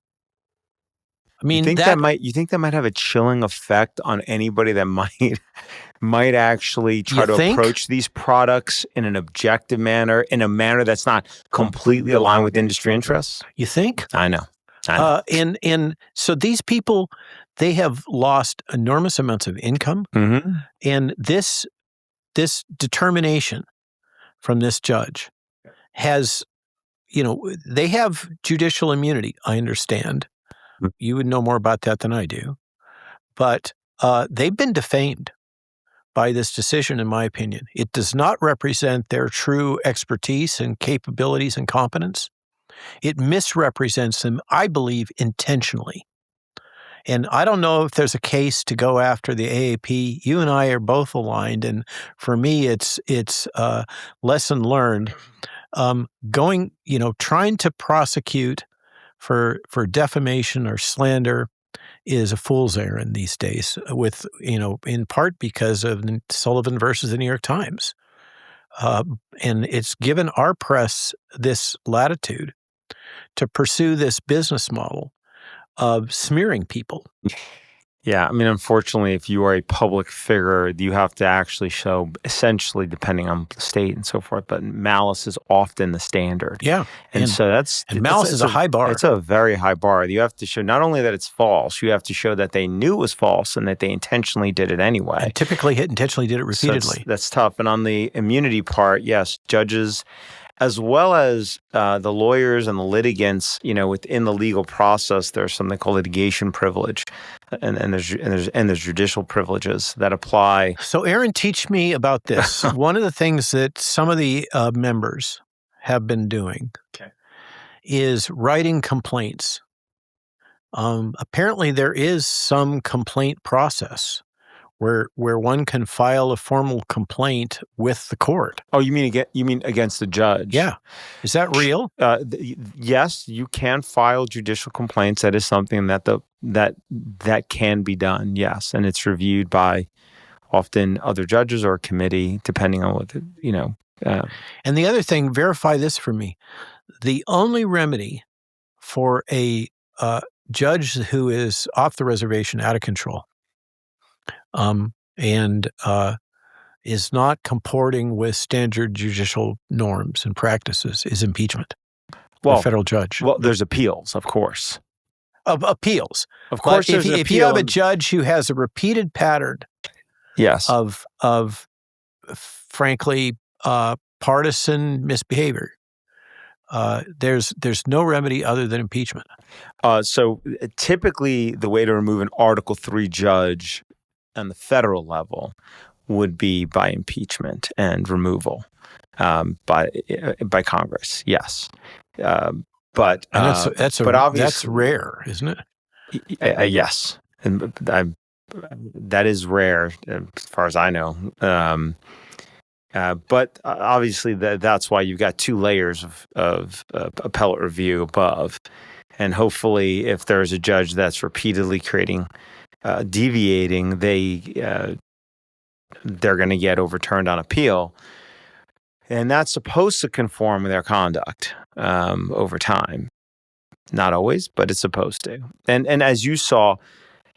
S2: I mean,
S1: you think that might have a chilling effect on anybody that might actually try to approach these products in an objective manner, in a manner that's not completely aligned with industry interests?
S2: You think?
S1: I know.
S2: And so these people, they have lost enormous amounts of income, and this determination from this judge has, they have judicial immunity. I understand. You would know more about that than I do, but they've been defamed by this decision, in my opinion. It does not represent their true expertise and capabilities and competence. It misrepresents them, I believe, intentionally. And I don't know if there's a case to go after the AAP. You and I are both aligned, and for me, it's lesson learned. Trying to prosecute for defamation or slander is a fool's errand these days, with, in part because of Sullivan versus the New York Times. And it's given our press this latitude to pursue this business model of smearing people.
S1: Yeah, I mean, unfortunately, if you are a public figure, you have to actually show, essentially, depending on the state and so forth, but malice is often the standard.
S2: Yeah.
S1: And so
S2: malice is a high bar.
S1: It's a very high bar. You have to show not only that it's false, you have to show that they knew it was false and that they intentionally did it anyway.
S2: And typically intentionally did it repeatedly.
S1: So that's tough. And on the immunity part, yes, judges, as well as the lawyers and the litigants, within the legal process, there's something called litigation privilege, and there's judicial privileges that apply.
S2: So, Aaron, teach me about this. One of the things that some of the members have been doing is writing complaints. Apparently, there is some complaint process where one can file a formal complaint with the court.
S1: Oh, you mean against the judge?
S2: Yeah. Is that real?
S1: Yes, you can file judicial complaints. That is something that can be done. Yes, and it's reviewed by often other judges or a committee, depending on what
S2: And the other thing, verify this for me. The only remedy for a judge who is off the reservation, out of control, and is not comporting with standard judicial norms and practices is impeachment. Well, the federal judge.
S1: Well, there's appeals, of course.
S2: Appeals.
S1: Of course,
S2: but if you have a judge who has a repeated pattern,
S1: yes,
S2: of frankly partisan misbehavior, there's no remedy other than impeachment.
S1: So typically, the way to remove an Article III judge on the federal level would be by impeachment and removal by Congress. Yes, but obviously
S2: that's rare, isn't it?
S1: Yes, and that is rare as far as I know. But obviously, that's why you've got two layers of appellate review above, and hopefully, if there's a judge that's repeatedly deviating, they're going to get overturned on appeal, and that's supposed to conform with their conduct over time. Not always, but it's supposed to. And as you saw,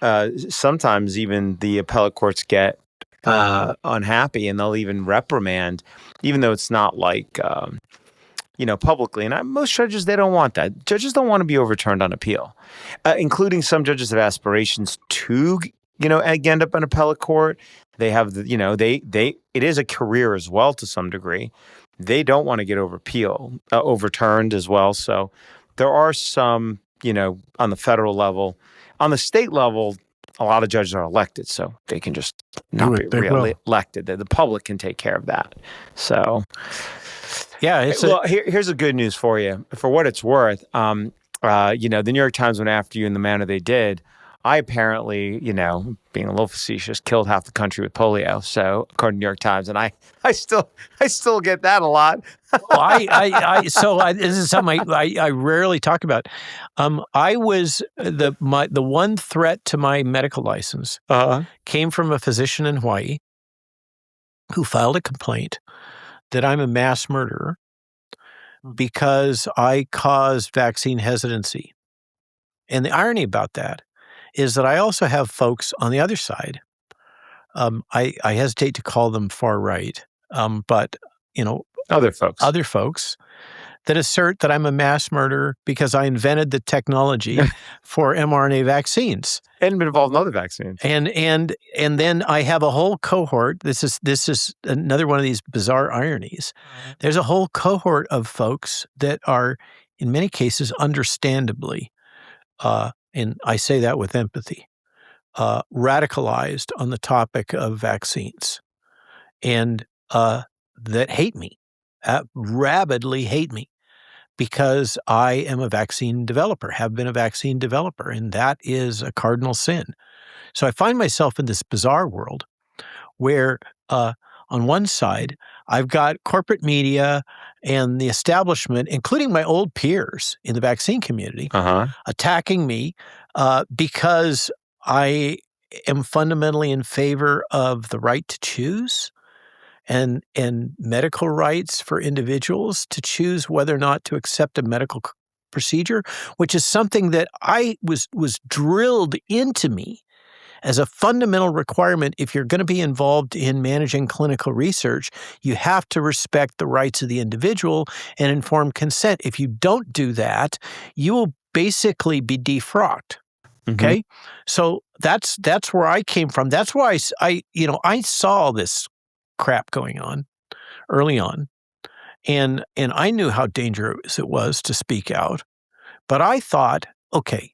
S1: sometimes even the appellate courts get unhappy, and they'll even reprimand, even though it's not like publicly. And most judges, they don't want that. Judges don't want to be overturned on appeal, including some judges have aspirations to, end up in appellate court. They have, it is a career as well to some degree. They don't want to get overturned as well. So there are some, on the federal level. On the state level, a lot of judges are elected, so they can just not be re-elected. The public can take care of that. So...
S2: Yeah.
S1: Here's the good news for you. For what it's worth, the New York Times went after you in the manner they did. I apparently, being a little facetious, killed half the country with polio. So, according to the New York Times, and I still get that a lot.
S2: This is something I rarely talk about. I was the one threat to my medical license came from a physician in Hawaii who filed a complaint that I'm a mass murderer because I caused vaccine hesitancy. And the irony about that is that I also have folks on the other side. I hesitate to call them far right, but
S1: other
S2: folks that assert that I'm a mass murderer because I invented the technology for mRNA vaccines
S1: and been involved in other vaccines.
S2: And then I have a whole cohort. This is another one of these bizarre ironies. There's a whole cohort of folks that are, in many cases, understandably, and I say that with empathy, radicalized on the topic of vaccines, and that hate me, rabidly hate me, because I am a vaccine developer, have been a vaccine developer, and that is a cardinal sin. So I find myself in this bizarre world where on one side, I've got corporate media and the establishment, including my old peers in the vaccine community, attacking me because I am fundamentally in favor of the right to choose and medical rights for individuals to choose whether or not to accept a medical procedure, which is something that I was drilled into me as a fundamental requirement. If you're going to be involved in managing clinical research, you have to respect the rights of the individual and informed consent. If you don't do that, you will basically be defrocked. Okay? So that's where I came from. That's why I saw this crap going on early on. And I knew how dangerous it was to speak out. But I thought, okay,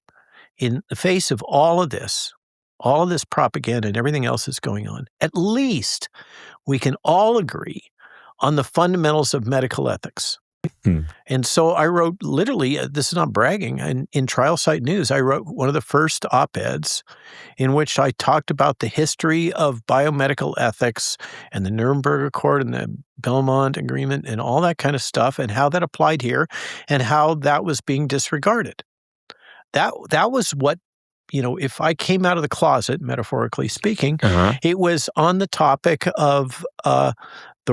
S2: in the face of all of this propaganda and everything else that's going on, at least we can all agree on the fundamentals of medical ethics. And so I wrote, literally, this is not bragging, in Trial Site News, I wrote one of the first op-eds in which I talked about the history of biomedical ethics and the Nuremberg Accord and the Belmont Agreement and all that kind of stuff, and how that applied here and how that was being disregarded. That was what, if I came out of the closet, metaphorically speaking, it was on the topic of the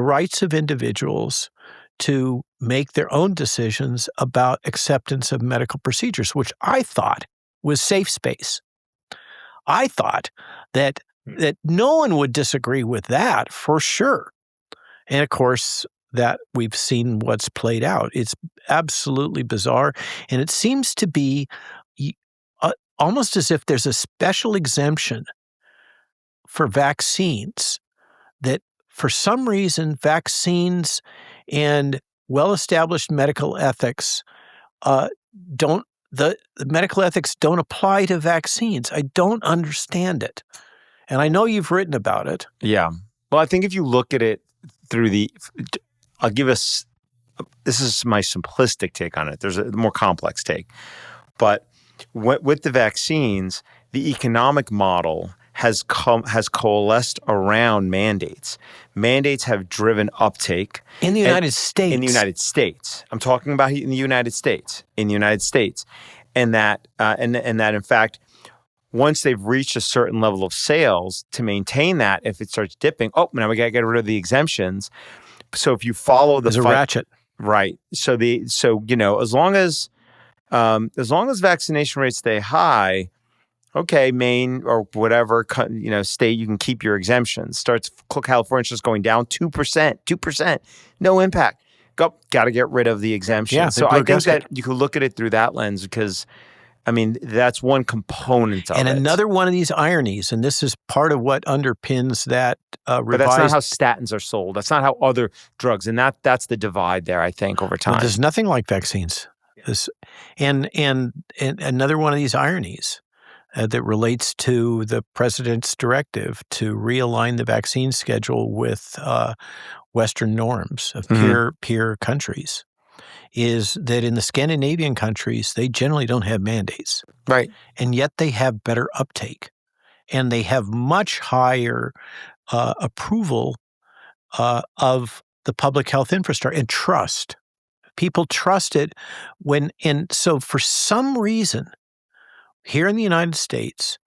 S2: rights of individuals to make their own decisions about acceptance of medical procedures, which I thought was safe space. I thought that no one would disagree with that for sure. And of course, that we've seen what's played out. It's absolutely bizarre. And it seems to be almost as if there's a special exemption for vaccines, that for some reason vaccines and well-established medical ethics the medical ethics don't apply to vaccines. I don't understand it. And I know you've written about it.
S1: Yeah. Well, I think if you look at it through I'll give us, this is my simplistic take on it. There's a more complex take. But with the vaccines, the economic model has coalesced around mandates. Mandates have driven uptake
S2: in the United States.
S1: In the United States, I'm talking about in the United States. In the United States, and that in fact, once they've reached a certain level of sales, to maintain that, if it starts dipping, now we got to get rid of the exemptions. So if you follow
S2: there's a ratchet,
S1: right? So as long as vaccination rates stay high, okay, Maine or whatever state, you can keep your exemptions. California's just going down 2%, no impact. Got to get rid of the exemption.
S2: Yeah,
S1: so I think that you could look at it through that lens, because that's one component of it.
S2: And another one of these ironies, and this is part of what underpins that revised.
S1: But that's not how statins are sold. That's not how other drugs, and that's the divide there, I think, over time.
S2: Well, there's nothing like vaccines. And another one of these ironies that relates to the president's directive to realign the vaccine schedule with Western norms of peer countries is that in the Scandinavian countries, they generally don't have mandates.
S1: Right.
S2: And yet they have better uptake. And they have much higher approval of the public health infrastructure and trust. People trust it and so for some reason, here in the United States,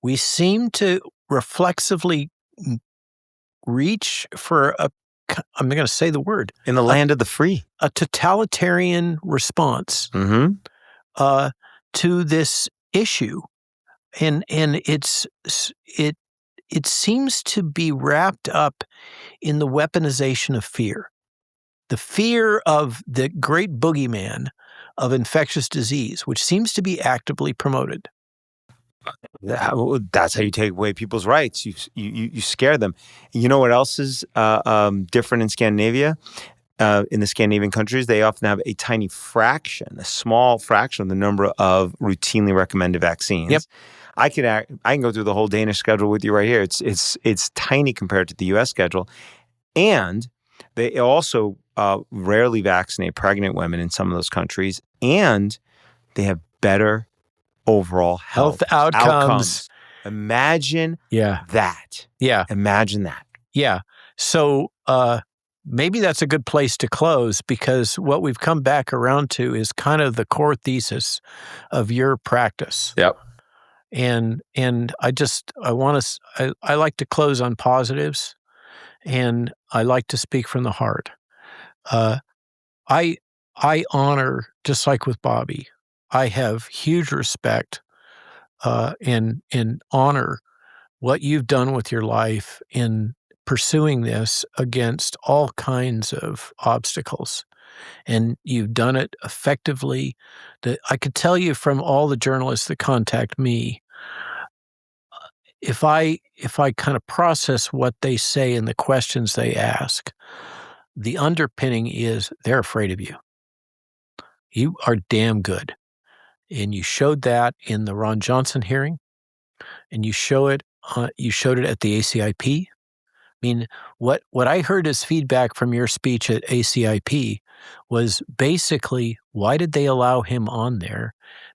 S2: we seem to reflexively reach for I'm going to say the word.
S1: In the land of the free.
S2: A totalitarian response to this issue and it seems to be wrapped up in the weaponization of fear. The fear of the great boogeyman of infectious disease, which seems to be actively promoted.
S1: That's how you take away people's rights. You scare them. You know what else is different in Scandinavia? In the Scandinavian countries, they often have a tiny fraction, a small fraction of the number of routinely recommended vaccines.
S2: Yep.
S1: I can go through the whole Danish schedule with you right here. It's tiny compared to the U.S. schedule, and they also rarely vaccinate pregnant women in some of those countries, and they have better overall health outcomes. Imagine that.
S2: Yeah.
S1: Imagine that.
S2: Yeah. So maybe that's a good place to close, because what we've come back around to is kind of the core thesis of your practice.
S1: Yep.
S2: And I like to close on positives, and I like to speak from the heart. I honor, just like with Bobby, I have huge respect and honor what you've done with your life in pursuing this against all kinds of obstacles. And you've done it effectively. I could tell you from all the journalists that contact me, if I kind of process what they say and the questions they ask, the underpinning is they're afraid of you. You are damn good. And you showed that in the Ron Johnson hearing, and you showed it at the ACIP. I mean, what I heard as feedback from your speech at ACIP was basically, why did they allow him on there?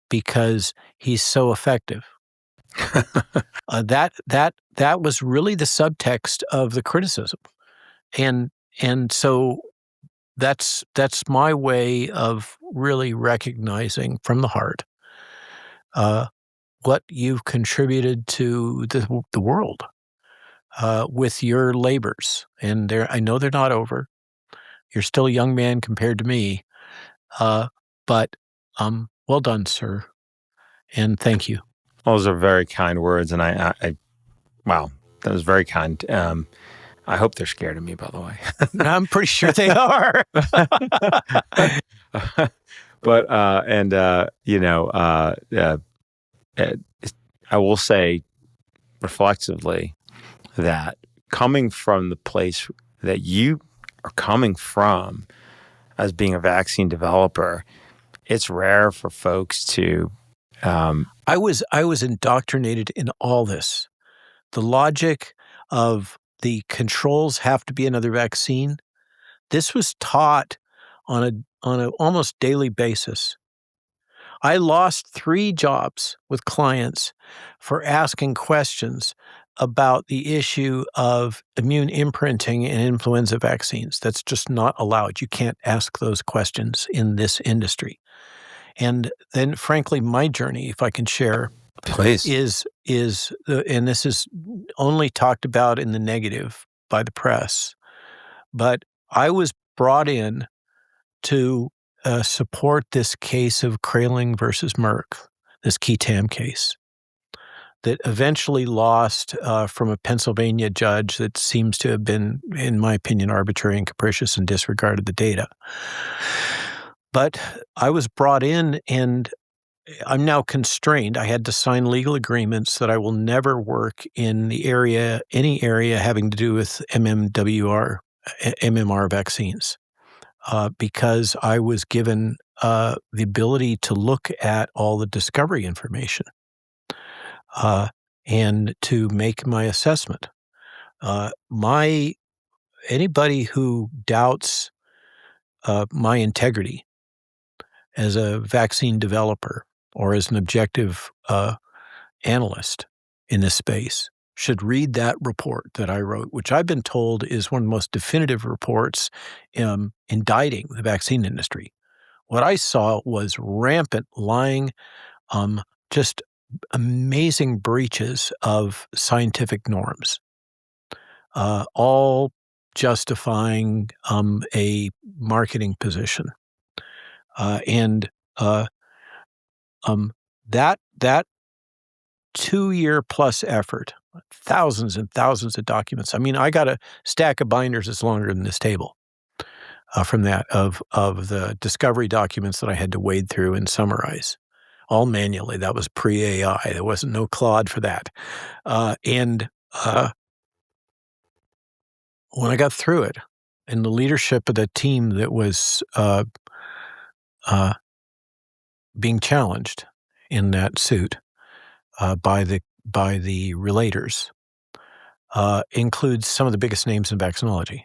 S2: Because he's so effective. That was really the subtext of the criticism, and so that's my way of really recognizing from the heart what you've contributed to the world with your labors. And I know they're not over. You're still a young man compared to me, but well done, sir, and thank you.
S1: Those are very kind words, and I wow, that was very kind. I hope they're scared of me, by the way.
S2: I'm pretty sure they are.
S1: But I will say reflexively that coming from the place that you are coming from as being a vaccine developer, it's rare for folks to.
S2: I was indoctrinated in all this. The logic of the controls have to be another vaccine. This was taught on an almost daily basis. I lost 3 jobs with clients for asking questions about the issue of immune imprinting and influenza vaccines. That's just not allowed. You can't ask those questions in this industry. And then, frankly, my journey, if I can share,
S1: please,
S2: and this is only talked about in the negative by the press, but I was brought in to support this case of Kraling versus Merck, this key tam case that eventually lost from a Pennsylvania judge that seems to have been, in my opinion, arbitrary and capricious and disregarded the data. But I was brought in, and I'm now constrained. I had to sign legal agreements that I will never work in any area having to do with MMR vaccines, because I was given the ability to look at all the discovery information and to make my assessment. Anybody who doubts my integrity as a vaccine developer or as an objective analyst in this space should read that report that I wrote, which I've been told is one of the most definitive reports indicting the vaccine industry. What I saw was rampant lying, just amazing breaches of scientific norms, all justifying a marketing position. That 2-year plus effort, thousands and thousands of documents. I mean, I got a stack of binders that's longer than this table from that of the discovery documents that I had to wade through and summarize, all manually. That was pre-AI. There wasn't no Claude for that. And when I got through it, and the leadership of the team that was being challenged in that suit by the relators includes some of the biggest names in vaccinology.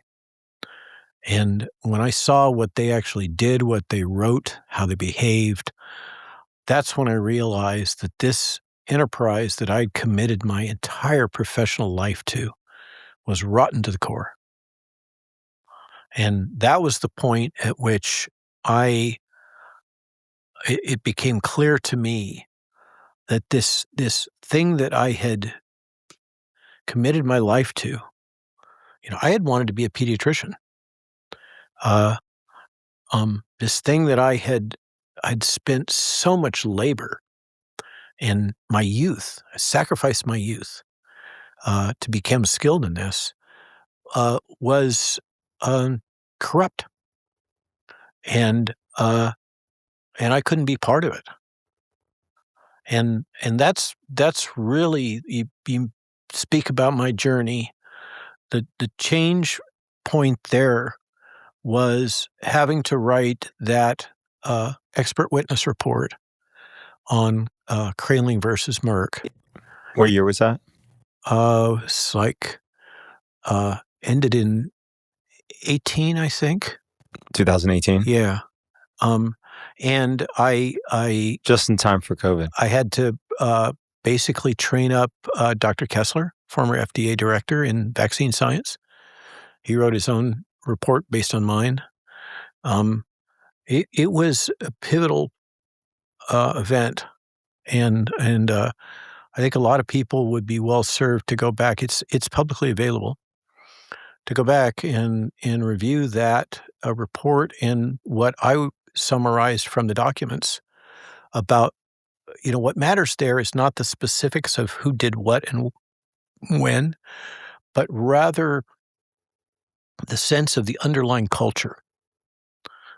S2: And when I saw what they actually did, what they wrote, how they behaved, that's when I realized that this enterprise that I'd committed my entire professional life to was rotten to the core. And that was the point at which it became clear to me that this thing that I had committed my life to, I had wanted to be a pediatrician. This thing that I'd spent so much labor in my youth, I sacrificed my youth to become skilled in this, was corrupt, and I couldn't be part of it. And that's really, you speak about my journey. The change point there was having to write that expert witness report on Kraling versus Merck.
S1: What year was that?
S2: It's like ended in 18, I think.
S1: 2018?
S2: Yeah. And I
S1: just in time for COVID.
S2: I had to basically train up Dr. Kessler, former FDA director in vaccine science. He wrote his own report based on mine. It was a pivotal event, and I think a lot of people would be well served to go back. It's publicly available to go back and review that report and what I summarized from the documents about, what matters there is not the specifics of who did what and when, but rather the sense of the underlying culture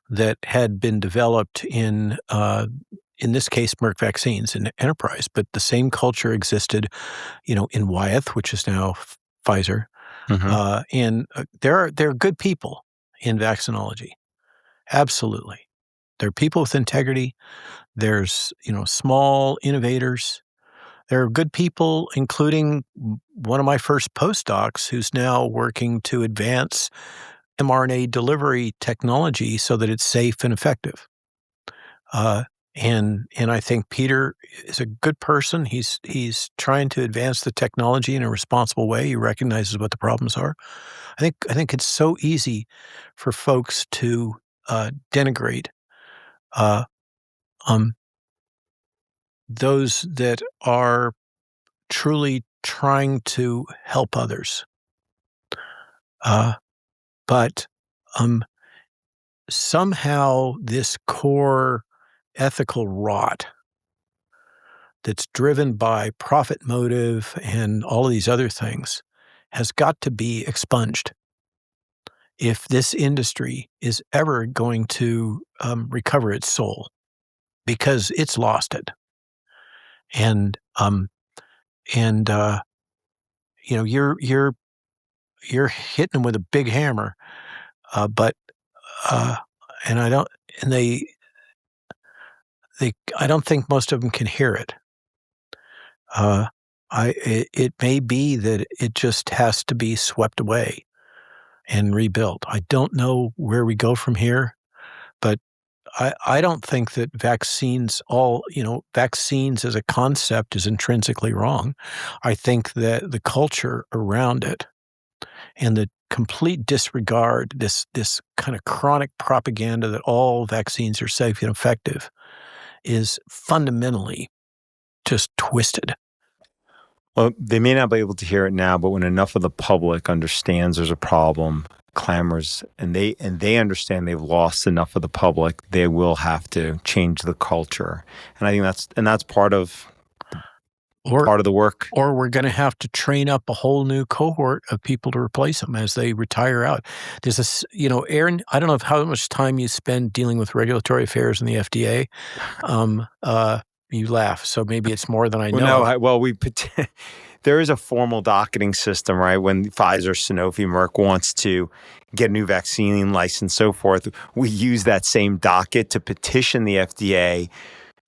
S2: that had been developed in this case, Merck Vaccines and Enterprise, but the same culture existed, in Wyeth, which is now Pfizer.
S1: Mm-hmm.
S2: And there are good people in vaccinology. Absolutely. There are people with integrity. There's, small innovators. There are good people, including one of my first postdocs who's now working to advance mRNA delivery technology so that it's safe and effective. And I think Peter is a good person. He's trying to advance the technology in a responsible way. He recognizes what the problems are. I think it's so easy for folks to denigrate those that are truly trying to help others. But somehow this core ethical rot that's driven by profit motive and all of these other things has got to be expunged if this industry is ever going to recover its soul, because it's lost it. And you're hitting them with a big hammer, but and I don't, and they I don't think most of them can hear it. It may be that it just has to be swept away and rebuilt. I don't know where we go from here, but I don't think that vaccines as a concept is intrinsically wrong. I think that the culture around it and the complete disregard, this kind of chronic propaganda that all vaccines are safe and effective, is fundamentally just twisted.
S1: Well, they may not be able to hear it now, but when enough of the public understands there's a problem, clamors, and they understand they've lost enough of the public, they will have to change the culture. And I think that's part of part of the work.
S2: Or we're going to have to train up a whole new cohort of people to replace them as they retire out. There's this, Aaron, I don't know how much time you spend dealing with regulatory affairs in the FDA. You laugh, so maybe it's more than I know.
S1: There is a formal docketing system, right? When Pfizer, Sanofi, Merck wants to get a new vaccine license, so forth, we use that same docket to petition the FDA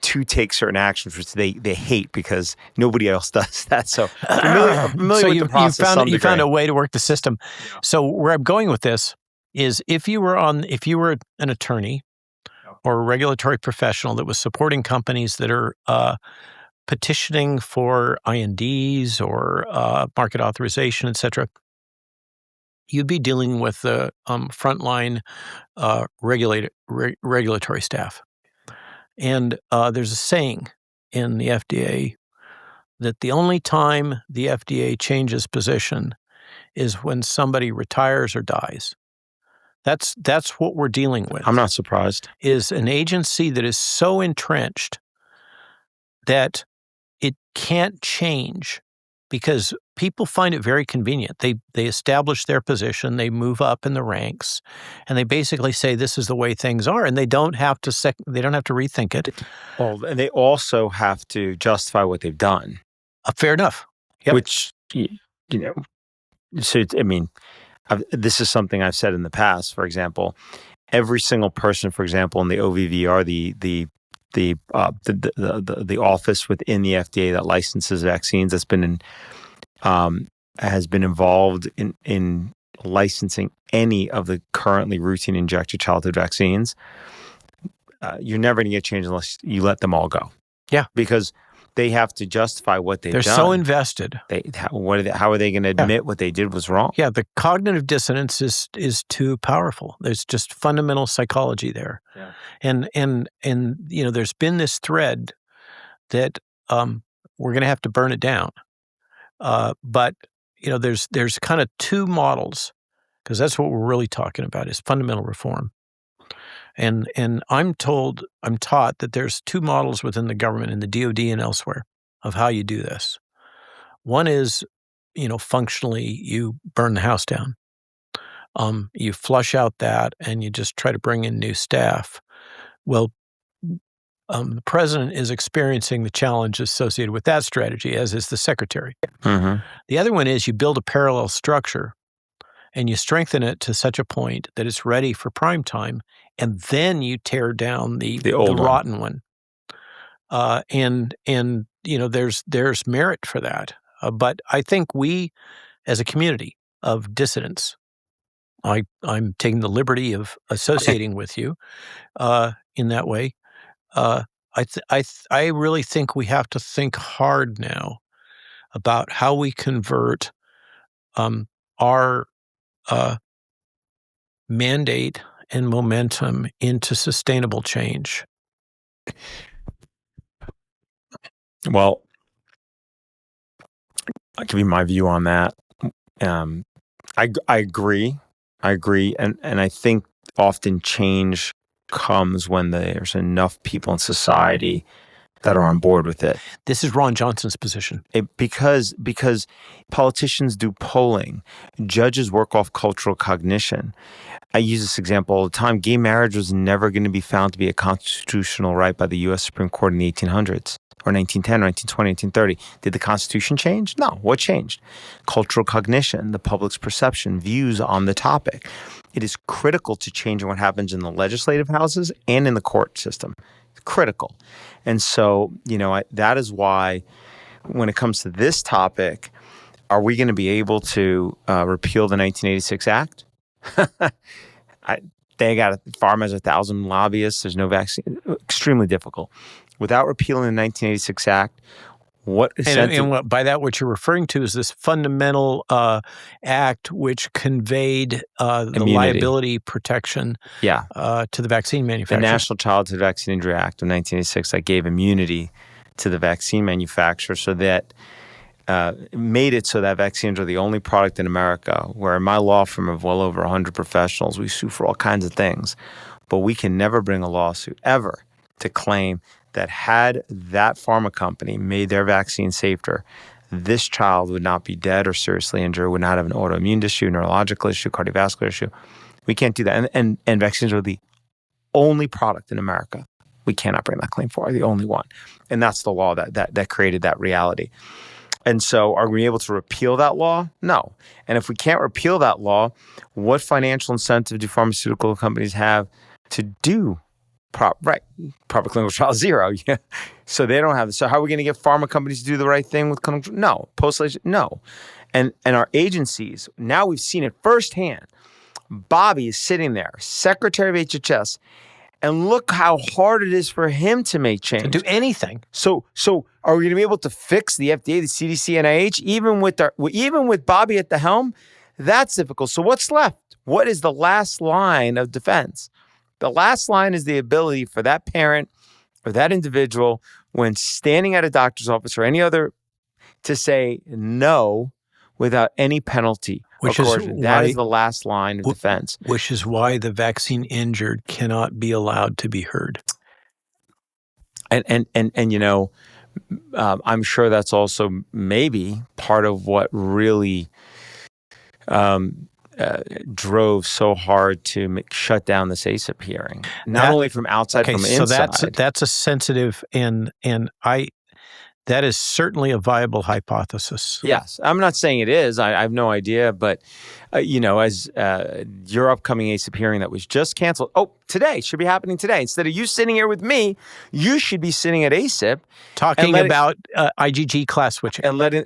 S1: to take certain actions, which they hate because nobody else does that. So familiar with the process.
S2: You found a way to work the system. Yeah. So where I'm going with this is if you were an attorney or a regulatory professional that was supporting companies that are petitioning for INDs or market authorization, et cetera, you'd be dealing with the frontline regulatory staff. And there's a saying in the FDA that the only time the FDA changes position is when somebody retires or dies. That's what we're dealing with.
S1: I'm not surprised.
S2: Is an agency that is so entrenched that it can't change because people find it very convenient. They establish their position, they move up in the ranks, and they basically say this is the way things are, and they don't have to rethink it.
S1: Well, and they also have to justify what they've done.
S2: Fair enough. Yep.
S1: Which so this is something I've said in the past. For example, every single person, for example, in the OVVR, the office within the FDA that licenses vaccines, has been involved in licensing any of the currently routine injected childhood vaccines. You're never going to get change unless you let them all go.
S2: Yeah,
S1: because they have to justify what they've done.
S2: They're so invested.
S1: How are they going to admit what they did was wrong?
S2: Yeah, the cognitive dissonance is too powerful. There's just fundamental psychology there. Yeah. And there's been this thread that we're going to have to burn it down. But there's kind of two models, because that's what we're really talking about is fundamental reform. And I'm taught that there's two models within the government, in the DoD and elsewhere, of how you do this. One is, functionally, you burn the house down. You flush out that, and you just try to bring in new staff. Well, the president is experiencing the challenge associated with that strategy, as is the secretary. Mm-hmm. The other one is you build a parallel structure, and you strengthen it to such a point that it's ready for prime time, and then you tear down the rotten one. There's merit for that. But I think we, as a community of dissidents, I'm taking the liberty of associating with you in that way. I really think we have to think hard now about how we convert our mandate and momentum into sustainable change.
S1: Well, I'll give you my view on that. I agree, and I think often change comes when there's enough people in society that are on board with it.
S2: This is Ron Johnson's position.
S1: Because politicians do polling, judges work off cultural cognition. I use this example all the time. Gay marriage was never going to be found to be a constitutional right by the U.S. Supreme Court in the 1800s, or 1910, 1920, 1930. Did the Constitution change? No. What changed? Cultural cognition, the public's perception, views on the topic. It is critical to changing what happens in the legislative houses and in the court system. It's critical. And so, that is why when it comes to this topic, are we going to be able to repeal the 1986 Act? They got farm has 1,000 lobbyists. There's no vaccine. Extremely difficult. Without repealing the 1986 Act,
S2: and by that, what you're referring to is this fundamental act which conveyed the liability protection to the vaccine manufacturer.
S1: The National Childhood Vaccine Injury Act of 1986 that gave immunity to the vaccine manufacturer, so that made it so that vaccines are the only product in America where in my law firm of well over 100 professionals, we sue for all kinds of things. But we can never bring a lawsuit ever to claim that had that pharma company made their vaccine safer, this child would not be dead or seriously injured, would not have an autoimmune issue, neurological issue, cardiovascular issue. We can't do that. And vaccines are the only product in America we cannot bring that claim for, the only one. And that's the law that created that reality. And so are we able to repeal that law? No. And if we can't repeal that law, what financial incentive do pharmaceutical companies have to do proper clinical trial zero? Yeah. So they don't have. So how are we going to get pharma companies to do the right thing with clinical? No. Post-legislation? No. And our agencies, now we've seen it firsthand. Bobby is sitting there, Secretary of HHS, and look how hard it is for him to make change.
S2: To do anything.
S1: So are we going to be able to fix the FDA, the CDC, NIH, even with Bobby at the helm? That's difficult. So what's left? What is the last line of defense? The last line is the ability for that parent or that individual, when standing at a doctor's office or any other, to say no without any penalty. That is the last line of defense.
S2: Which is why the vaccine injured cannot be allowed to be heard.
S1: And I'm sure that's also maybe part of what really drove so hard to shut down this ACIP hearing, not only from outside, from inside.
S2: So that's a sensitive that is certainly a viable hypothesis.
S1: Yes. I'm not saying it is. I have no idea. But, as your upcoming ACIP hearing that was just canceled, today, should be happening today. Instead of you sitting here with me, you should be sitting at ACIP.
S2: Talking about IgG class switching.
S1: And letting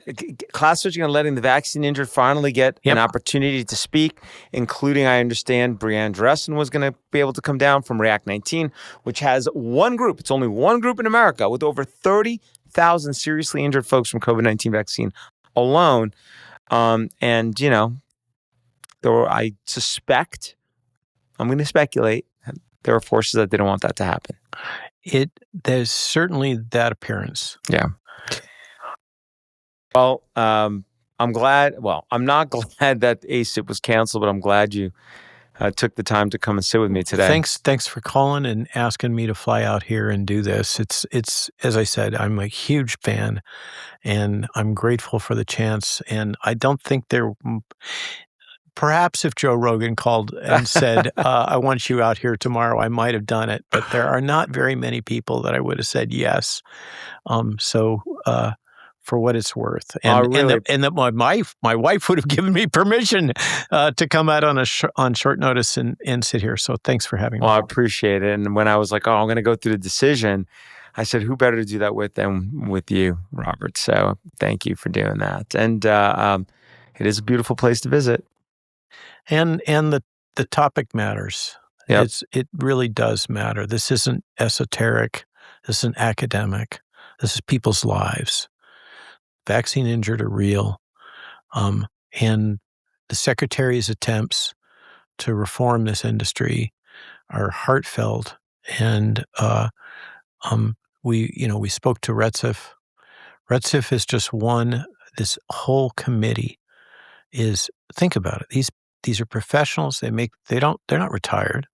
S1: the vaccine injured finally get an opportunity to speak, including, I understand, Brianne Dressen was going to be able to come down from React 19, which has one group. It's only one group in America with over 30,000 seriously injured folks from COVID-19 vaccine alone. I suspect, I'm going to speculate, there are forces that didn't want that to happen.
S2: There's certainly that appearance.
S1: Yeah. Well, I'm glad, I'm not glad that ACIP was canceled, but I'm glad you took the time to come and sit with me today.
S2: Thanks for calling and asking me to fly out here and do this. It's as I said, I'm a huge fan, and I'm grateful for the chance. And I don't think perhaps if Joe Rogan called and said, I want you out here tomorrow, I might have done it. But there are not very many people that I would have said yes. For what it's worth, and that my wife would have given me permission to come out on short notice and sit here. So thanks for having me.
S1: Well, I appreciate it. And when I was like, I'm going to go through the decision, I said, who better to do that with than with you, Robert? So thank you for doing that. And it is a beautiful place to visit.
S2: And the topic matters.
S1: Yep.
S2: It really does matter. This isn't esoteric. This isn't academic. This is people's lives. Vaccine injured are real. And the Secretary's attempts to reform this industry are heartfelt. And we spoke to Retsef. Retsef is just one. This whole committee think about it. These are professionals. They're not retired.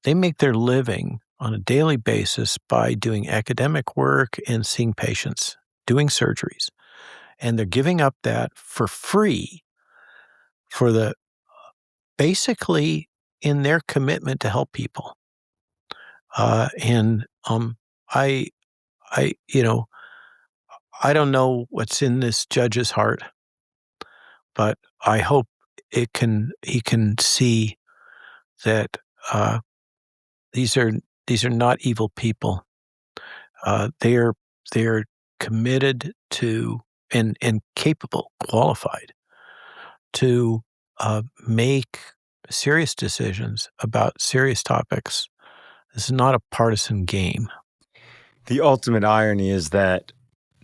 S2: They make their living on a daily basis by doing academic work and seeing patients, doing surgeries. And they're giving up that for free basically in their commitment to help people. I don't know what's in this judge's heart, but I hope he can see that these are not evil people. They're committed to and capable, qualified to make serious decisions about serious topics. This is not a partisan game.
S1: The ultimate irony is that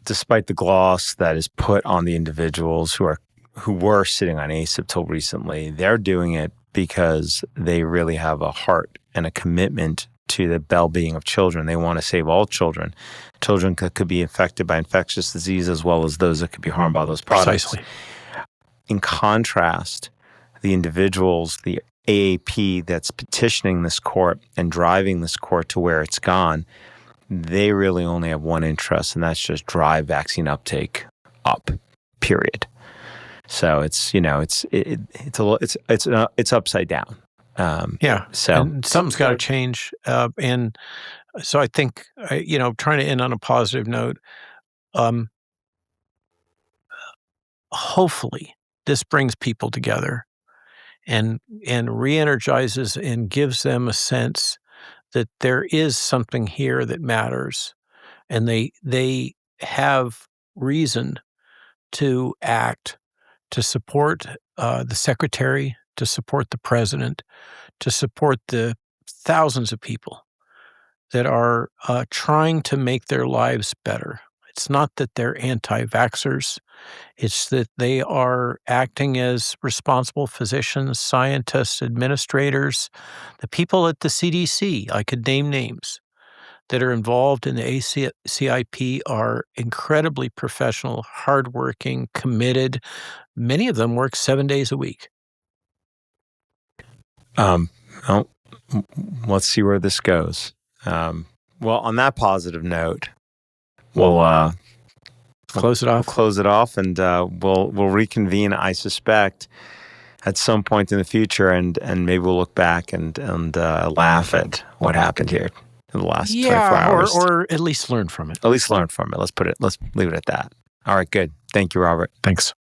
S1: despite the gloss that is put on the individuals who were sitting on ACIP till recently, they're doing it because they really have a heart and a commitment to the well-being of children. They want to save all children. Children could be affected by infectious disease as well as those that could be harmed by those products.
S2: Precisely.
S1: In contrast, the individuals, the AAP that's petitioning this court and driving this court to where it's gone, they really only have one interest, and that's just drive vaccine uptake up. Period. So it's upside down. So
S2: and something's got to change, and so I think trying to end on a positive note. Hopefully, this brings people together, and re-energizes and gives them a sense that there is something here that matters, and they have reason to act, to support the secretary, to support the president, to support the thousands of people that are trying to make their lives better. It's not that they're anti-vaxxers. It's that they are acting as responsible physicians, scientists, administrators, the people at the CDC, I could name names, that are involved in the ACIP are incredibly professional, hardworking, committed. Many of them work 7 days a week.
S1: Well, let's see where this goes. Well, on that positive note, we'll
S2: close it off.
S1: We'll close it off, and we'll reconvene, I suspect, at some point in the future, and maybe we'll look back and laugh at what happened here in the last 24 hours.
S2: or at least learn from it.
S1: At least learn from it. Let's leave it at that. All right, good. Thank you, Robert.
S2: Thanks.